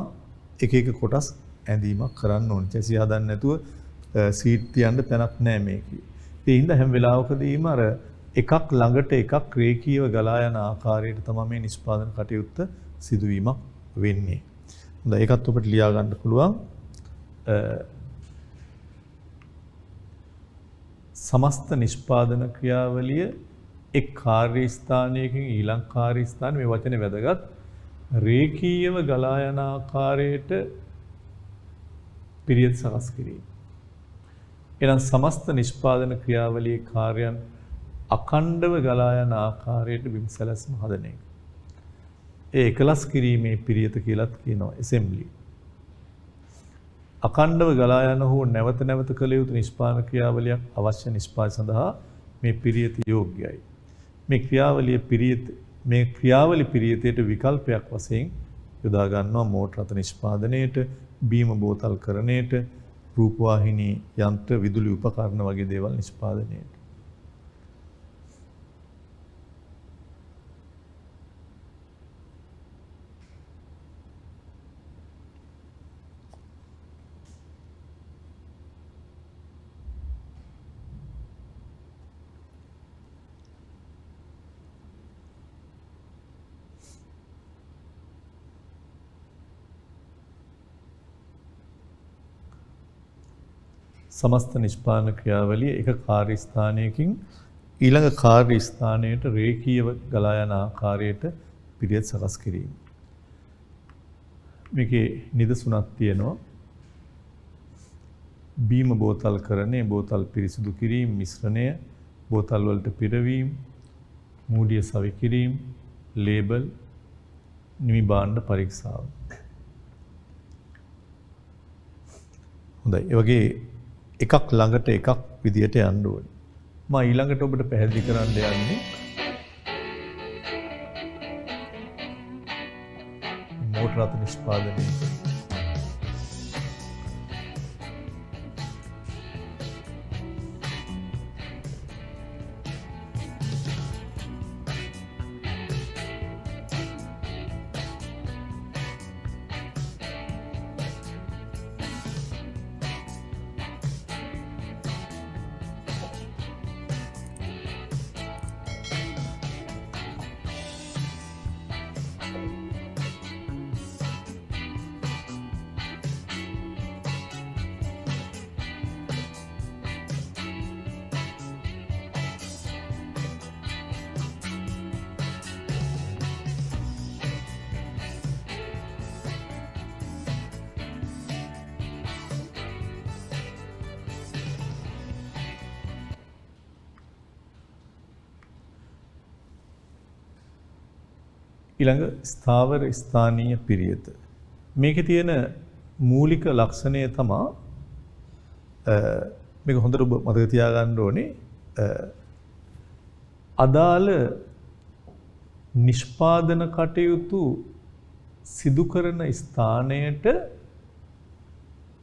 එක එක කොටස් ඇඳීමක් කරන්න ඕනේ. චැසිය හදන්න නැතුව සීට් තියන්න තැනක් නැහැ මේකේ. ඒ හින්දා හැම වෙලාවකදීම අර එකක් ළඟට එකක් රේඛීයව ගලා යන ආකාරයට තමයි මේ නිෂ්පාදන කටයුත්ත සිදුවීමක් වෙන්නේ. හොඳයි ඒකත් ඔබට ලියා ගන්න පුළුවන්. සමස්ත නිෂ්පාදන ක්‍රියාවලිය එක් කාර්ය ස්ථානයකින් ඊළඟ කාර්ය ස්ථාන මේ වචනේ වැදගත්. රේඛීයව ගලා යන ආකාරයට පිරියත් සකස් කිරීම. එනම් සමස්ත නිෂ්පාදන ක්‍රියාවලියේ කාර්යයන් අඛණ්ඩව ගලා යන ආකාරයට බිම් සැලැස්ම හදන එක. ඒ එකලස් කිරීමේ පිරියත කියලාත් කියනවා assembly. අඛණ්ඩව ගලා යන හෝ නැවත නැවත කළ යුතු නිෂ්පාදන ක්‍රියාවලියක් අවශ්‍ය නිෂ්පාදනය සඳහා මේ පිරියත යෝග්‍යයි. මේ ක්‍රියාවලි පිරියතයට විකල්පයක් වශයෙන් යොදා ගන්නවා මෝටර රථ නිෂ්පාදනයේට, බීම බෝතල් කරණයට, රූපවාහිනී යන්ත්‍ර විදුලි උපකරණ වගේ දේවල් නිෂ්පාදනයේට. සමස්ත නිෂ්පාදන ක්‍රියාවලිය එක කාර්ය ස්ථානයකින් ඊළඟ කාර්ය ස්ථානයට රේඛීයව ගලා යන ආකාරයට පිරියත් සකස් කිරීම. මේකේ නිදසුනක් තියෙනවා. බීම බෝතල් කරණය, බෝතල් පිරිසිදු කිරීම, මිශ්‍රණය, බෝතල් වලට පිරවීම, මූඩිය සවි කිරීම, ලේබල්, නිමි භාණ්ඩ පරීක්ෂාව. හොඳයි. ඒ වගේ එකක් ළඟට එකක් විදියට යන්න ඕනේ. මම ඊළඟට ඔබට පැහැදිලි කරන්න යන්නේ මෝටර රථ නිෂ්පාදනය. ඊළඟ ස්ථාවර ස්ථානීය පිරියත. මේකේ තියෙන මූලික ලක්ෂණය තමයි මේක හොඳට ඔබ මතක තියාගන්න ඕනේ අදාළ නිෂ්පාදන කටයුතු සිදු කරන ස්ථානයට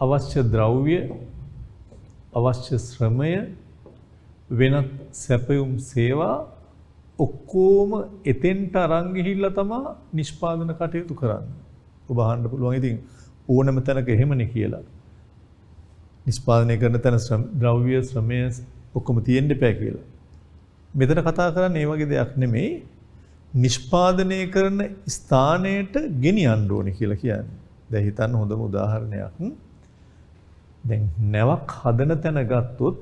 අවශ්‍ය ද්‍රව්‍ය අවශ්‍ය ශ්‍රමය වෙනත් සැපයුම් සේවා ඔක්කොම එතෙන්ට අරන් ගිහිල්ලා තමයි නිෂ්පාදන කටයුතු කරන්නේ. ඔබ අහන්න පුළුවන් ඉතින් ඕනම තැනක එහෙමනේ කියලා. නිෂ්පාදනය කරන තැන ද්‍රව්‍ය ශ්‍රමය ඔක්කොම තියෙන්න එපා කියලා. මෙතන කතා කරන්නේ මේ වගේ දෙයක් නෙමෙයි. නිෂ්පාදනය කරන ස්ථානයට ගෙනියන්න ඕනේ කියලා කියන්නේ. දැන් හිතන්න හොඳම උදාහරණයක්. දැන් නැවක් හදන තැන ගත්තොත්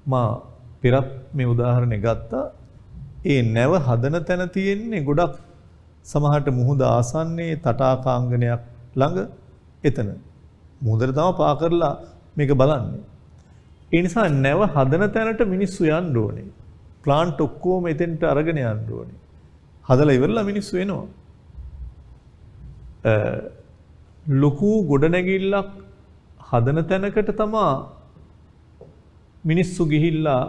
මා පෙරත් මේ උදාහරණය ගත්තා. ඒ නැව හදන තැන තියෙන්නේ ගොඩක් සමහරට මුහුද ආසන්නයේ තටාකාංගනයක් ළඟ එතන. මුහුදට තමයි පා කරලා මේක බලන්නේ. ඒ නිසා නැව හදන තැනට මිනිස්සු යන්න ඕනේ. ප්ලාන්ට් ඔක්කොම එතෙන්ට අරගෙන යන්න ඕනේ. හදලා ඉවරලා මිනිස්සු එනවා. ලොකු ගොඩනැගිල්ලක් හදන තැනකට තමයි මිනිස්සු ගිහිල්ලා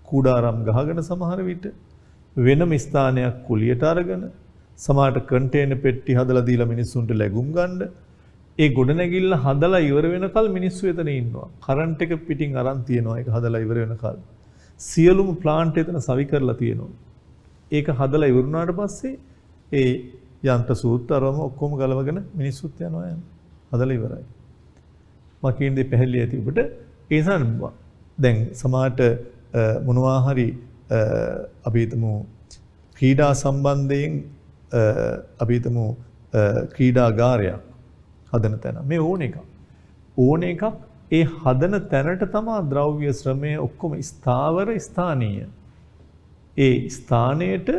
කුඩාරම් ගහගෙන සමහර විට වෙනම ස්ථානයක් කුලියට අරගෙන සමහරට කන්ටේනර් පෙට්ටි හදලා දීලා මිනිස්සුන්ට ලැබුම් ගන්න. ඒ ගොඩනැගිල්ල හදලා ඉවර වෙනකල් මිනිස්සු එතන ඉන්නවා. කරන්ට් එක පිටින් අරන් තියනවා ඒක හදලා ඉවර වෙනකල්. සියලුම ප්ලාන්ට් එතන සවි කරලා තියෙනවා. ඒක හදලා ඉවරුනාට පස්සේ ඒ යන්ත්‍ර සූත්‍රවම ඔක්කොම ගලවගෙන මිනිස්සුත් යනවා යන්නේ. හදලා ඉවරයි. මම කියන්නේ පැහැදිලි ඇති ඔබට. ඒ නිසා දැන් සමහරට මොනවා හරි අපි හිතමු ක්‍රීඩා සම්බන්ධයෙන් අපි හිතමු ක්‍රීඩාගාරයක් හදන තැන. මේ ඕන එකක් ඒ හදන තැනට තමයි ද්‍රව්‍ය ශ්‍රමය ඔක්කොම ස්ථාවර ස්ථානීය. ඒ ස්ථානයට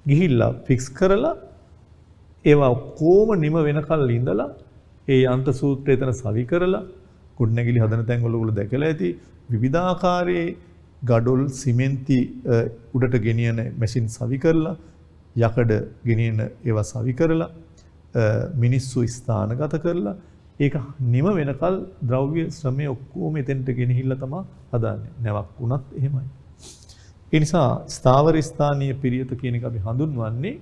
ගිහිල්ලා ෆික්ස් කරලා ඒවා ඔක්කොම නිම වෙනකල් ඉඳලා ඒ යන්ත්‍ර සූත්‍රය එතන සවි කරලා ගොඩනැගිලි හදන තැන් වල ඔයගොල්ලෝ දැකලා ඇති විවිධාකාරයේ ගඩොල් සිමෙන්ති උඩට ගෙනියන මැෂින් සවි කරලා යකඩ ගෙනියන ඒවා සවි කරලා මිනිස්සු ස්ථානගත කරලා ඒක නිම වෙනකල් ද්‍රව්‍ය ශ්‍රමය ඔක්කොම එතෙන්ට ගෙනහිල්ලා තමයි හදාන්නේ. නැවක් වුණත් එහෙමයි. ඒ නිසා ස්ථාවර ස්ථානීය පිරියත කියන එක අපි හඳුන්වන්නේ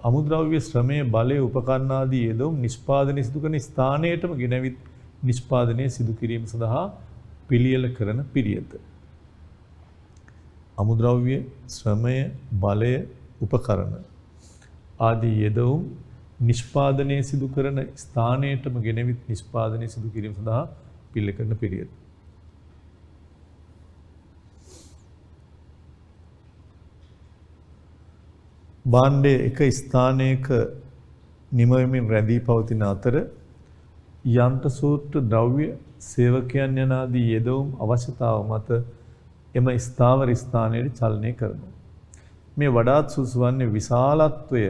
අමුද්‍රව්‍ය ශ්‍රමයේ බලය උපකරණ ආදී යෙදුම් නිෂ්පාදනය සිදු කරන ස්ථානයටම ගෙනවිත් නිෂ්පාදනය සිදු කිරීම සඳහා පිළියෙල කරන පිරියත. අමුද්‍රව්‍ය ශ්‍රමය බලය උපකරණ ආදී යෙදුම් නිෂ්පාදනය සිදු කරන ස්ථානයටම ගෙනවිත් නිෂ්පාදනය සිදු කිරීම සඳහා පිළියෙල කරන පිරියත. භාණ්ඩයේ එක ස්ථානයක නිමවමින් රැඳී පවතින අතර යන්ත්‍ර සූත්‍ර ද්‍රව්‍ය සේවකයන් යන ආදී යෙදවුම් අවශ්‍යතාව මත එම ස්ථාවර ස්ථානයේ චලනය කරනවා. මේ වඩාත් සුසු වන්නේ විශාලත්වය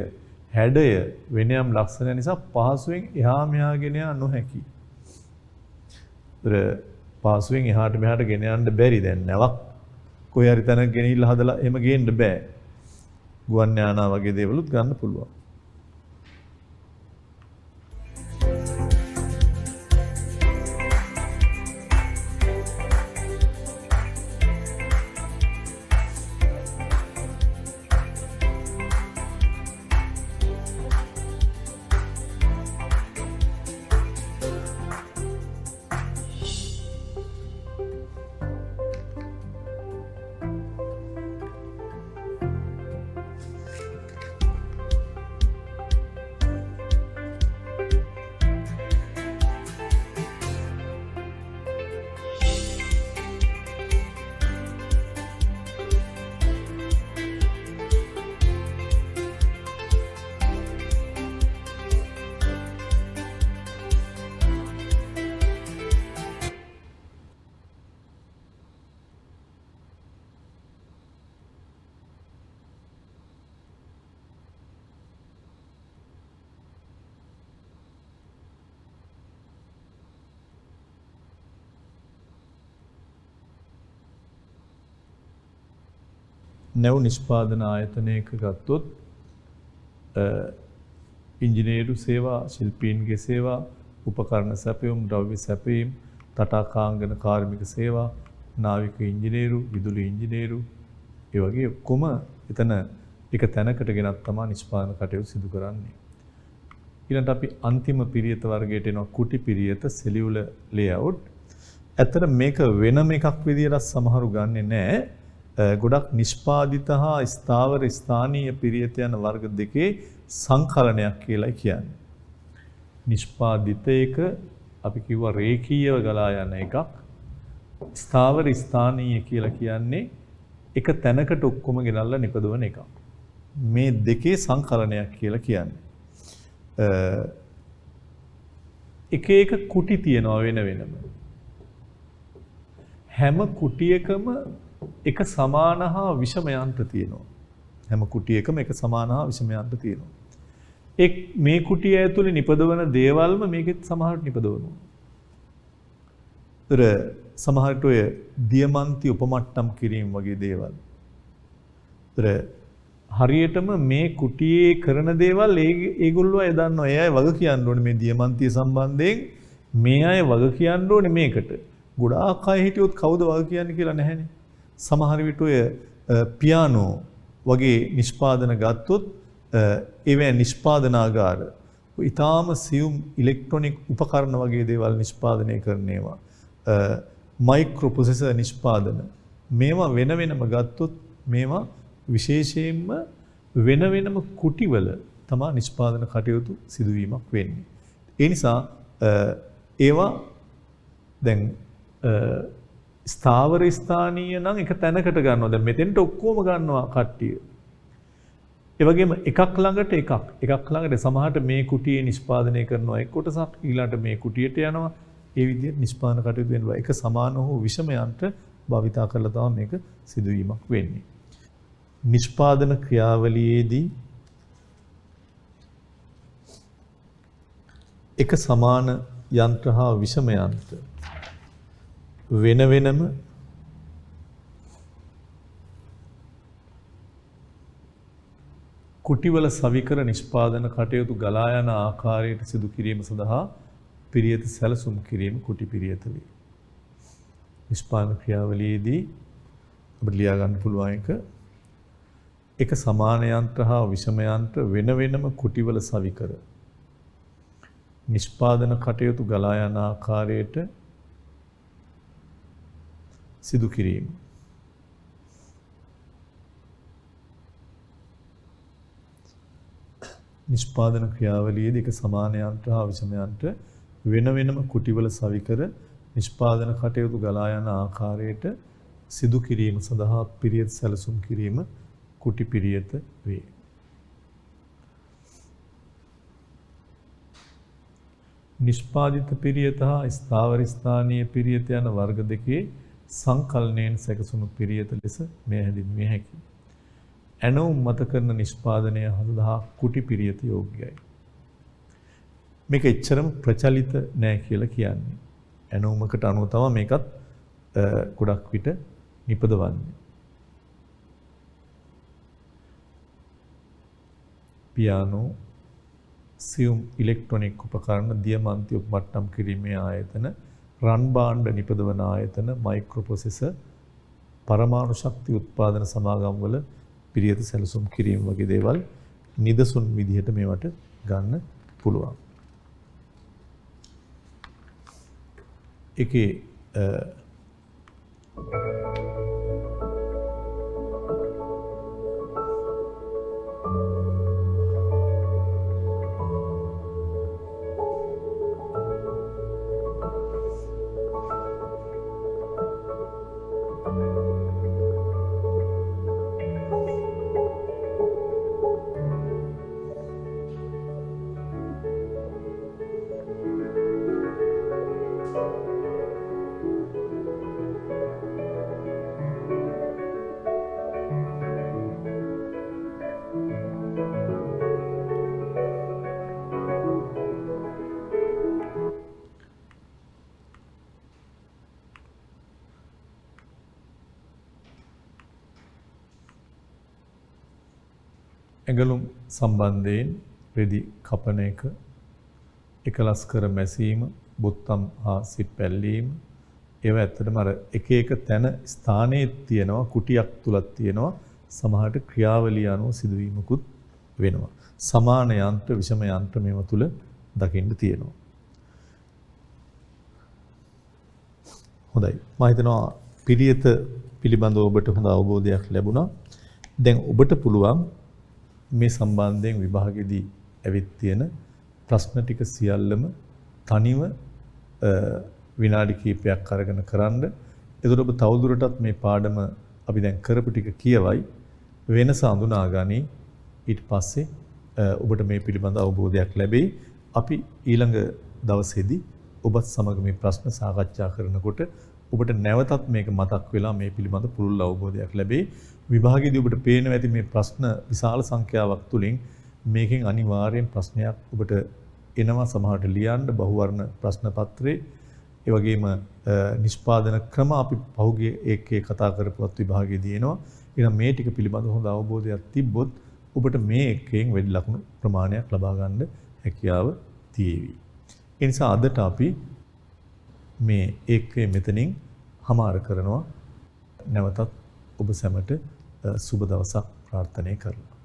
හැඩය වෙනයම් ලක්ෂණ නිසා පහසුවෙන් එහා මෙහා ගෙන යා නොහැකි. පහසුවෙන් එහාට මෙහාට ගෙන යන්න බැරි. දැන් නැවක් කොහේ හරි තැනක ගෙනිහිල්ලා හදලා එහෙම ගේන්න බෑ. ගුවන් යානා වගේ දේවලුත් ගන්න පුළුවන්. නැව් නිෂ්පාදන ආයතනයක ගත්තොත් ඉංජිනේරු සේවා, ශිල්පීන්ගේ සේවා, උපකරණ සැපයීම, ද්‍රව්‍ය සැපයීම, තටාකාංගන කාර්මික සේවා, නාවික ඉංජිනේරු, විදුලි ඉංජිනේරු, ඒ වගේ ඔක්කොම එතන එක තැනකට ගෙනත් තමයි නිෂ්පාදන කටයුතු සිදු කරන්නේ. ඊළඟට අපි අන්තිම පිරියත වර්ගයට එනවා කුටි පිරියත සෙලියුලර් ලේඅවුට්. ඇත්තට මේක වෙනම එකක් විදියට සමහරු ගන්නෙ නැහැ. ගොඩක් නිෂ්පාදිත හා ස්ථාවර ස්ථානීය පිරියත යන වර්ග දෙකේ සංකලනයක් කියලා කියන්නේ. නිෂ්පාදිත එක අපි කිව්වා රේඛීයව ගලා යන එකක්. ස්ථාවර ස්ථානීය කියලා කියන්නේ එක තැනකට ඔක්කොම ගෙනල්ලා නිපදවන එකක්. මේ දෙකේ සංකලනයක් කියලා කියන්නේ. එක එක කුටි තියනවා වෙන වෙනම. හැම කුටියකම එක සමාන හා විෂම යන්ත්‍ර තියෙනවා. හැම කුටියකම එක සමාන හා විෂම යන්ත්‍ර තියෙනවා. මේ කුටිය ඇතුලේ නිපදවන දේවල්ම මේකෙත් සමහරට නිපදවනවා. ඒතර සමහරට ඔය දියමන්ති උපමට්ටම් කිරීම වගේ දේවල්. ඒතර හරියටම මේ කුටියේ කරන දේවල් ඒගොල්ලෝ අය දන්නවා. ඒ අය වග කියන්න ඕනේ මේ දියමන්තිය සම්බන්ධයෙන් මේ අය වග කියන්න ඕනේ මේකට. ගොඩාක් අය හිටියොත් කවුද වග කියන්නේ කියලා නැහැනේ. සමහර විට ඔය පියානෝ වගේ නිෂ්පාදන ගත්තොත් ඒවැ නිෂ්පාදනාගාර ඊටාම සියුම් ඉලෙක්ට්‍රොනික උපකරණ වගේ දේවල් නිෂ්පාදනය කරන ඒවා මයික්‍රෝ ප්‍රොසෙසර් නිෂ්පාදන මේවා වෙන වෙනම ගත්තොත් මේවා විශේෂයෙන්ම වෙන වෙනම කුටිවල තමයි නිෂ්පාදන කටයුතු සිදුවීමක් වෙන්නේ. ඒ නිසා ඒවා දැන් ස්ථාවර ස්ථානීය නම් එක තැනකට ගන්නවා. දැන් මෙතෙන්ට ඔක්කොම ගන්නවා කට්ටිය. ඒ වගේම එකක් ළඟට එකක් ළඟට සමහරට මේ කුටියේ නිෂ්පාදනය කරනවා එක් කොටසක් ඊළඟට මේ කුටියට යනවා. ඒ විදිහට නිෂ්පාදන කටයුතු වෙනවා. එක සමාන වූ විෂම යන්ත්‍ර භාවිතා කරලා තමයි මේක සිදුවීමක් වෙන්නේ. නිෂ්පාදන ක්‍රියාවලියේදී එක සමාන යන්ත්‍ර හා විෂම යන්ත්‍ර වෙන වෙනම කුටිවල සවිකර නිෂ්පාදන කටයුතු ගලා යන ආකාරයට සිදු කිරීම සඳහා පිරියත සැලසුම් කිරීම කුටි පිරියත වේ. නිෂ්පාදන ක්‍රියාවලියේදී අපිට ලියා ගන්න පුළුවන් එක සමාන යන්ත්‍ර හා විෂම යන්ත්‍ර වෙන වෙනම කුටිවල සවිකර නිෂ්පාදන කටයුතු ගලා යන ආකාරයට සිදු කිරීම. නිෂ්පාදන ක්‍රියාවලියේදී එක සමාන යන්ත්‍ර හා විෂම යන්ත්‍ර වෙන වෙනම කුටිවල සවිකර නිෂ්පාදන කටයුතු ගලා යන ආකාරයට සිදු කිරීම සඳහා පිරියත් සැලසුම් කිරීම කුටි පිරියත වේ. නිෂ්පාදිත පිරියත හා ස්ථාවර ස්ථානීය පිරියත යන වර්ග දෙකේ සංකලනයෙන් සැකසුණු පිරියත ලෙස මෙය හැඳින්විය හැකියි. ඇනෝම් මත කරන නිෂ්පාදනය සඳහා කුටි පිරියත යෝග්‍යයි. මේක එච්චරම ප්‍රචලිත නෑ කියලා කියන්නේ. ඇනෝමකට අනුව තමයි මේකත් ගොඩක් විට නිපදවන්නේ. පියානෝ සියුම් ඉලෙක්ට්‍රොනික උපකරණ දියමන්ති උපමට්ටම් කිරීමේ ආයතන රන් භාණ්ඩ නිපදවන ආයතන මයික්‍රෝ ප්‍රොසෙසර් පරමාණු ශක්ති උත්පාදන සමාගම් වල පිරියත සැලසුම් කිරීම වගේ දේවල් නිදසුන් විදිහට මේවට ගන්න පුළුවන්. ඒකේ ඇඟලුම් සම්බන්ධයෙන් රෙදි කපන එක, එකලස් කර මැසීම, බොත්තම් හා සිප් පැල්ලීම, ඒවා ඇත්තටම අර එක එක තැන ස්ථානයේ තියෙනවා, කුටියක් තුලක් තියෙනවා, සමහරට ක්‍රියාවලිය අනුව සිදුවීමකුත් වෙනවා. සමාන යන්ත්‍ර, විෂම යන්ත්‍ර මේව තුල දකින්න තියෙනවා. හොඳයි. මම හිතනවා පිළියෙත පිළිබඳව ඔබට හොඳ අවබෝධයක් ලැබුණා. දැන් ඔබට පුළුවන් මේ සම්බන්ධයෙන් විභාගෙදී ඇවිත් තියෙන ප්‍රශ්න ටික සියල්ලම තනිව විනාඩි කිහිපයක් අරගෙන කරන්න. එතකොට ඔබ තවදුරටත් මේ පාඩම අපි දැන් කරපු ටික කියවයි වෙනස අඳුනා ගනි. ඊට පස්සේ ඔබට මේ පිළිබඳ අවබෝධයක් ලැබෙයි. අපි ඊළඟ දවසේදී ඔබත් සමග මේ ප්‍රශ්න සාකච්ඡා කරනකොට ඔබට නැවතත් මේක මතක් වෙලා මේ පිළිබඳ පුළුල් අවබෝධයක් ලැබෙයි. විභාගයේදී ඔබට පේනවා ඇති මේ ප්‍රශ්න විශාල සංඛ්‍යාවක් තුලින් මේකෙන් අනිවාර්යෙන් ප්‍රශ්නයක් ඔබට එනවා. සමහරට ලියන්න බහුවර්ණ ප්‍රශ්න පත්‍රේ, ඒ වගේම නිෂ්පාදන ක්‍රම අපි පහුගිය ඒකේ කතා කරපුවත් විභාගයේදී එනවා. එහෙනම් මේ ටික පිළිබඳ හොඳ අවබෝධයක් තිබ්බොත් ඔබට මේ එකෙන් වැඩි ලකුණු ප්‍රමාණයක් ලබා ගන්න හැකියාව තියෙවි. ඒ නිසා අදට අපි මේ ඒකේ මෙතනින් හමාර කරනවා. නැවතත් ඔබ සැමට සුබ දවසක් ප්‍රාර්ථනා කරනවා.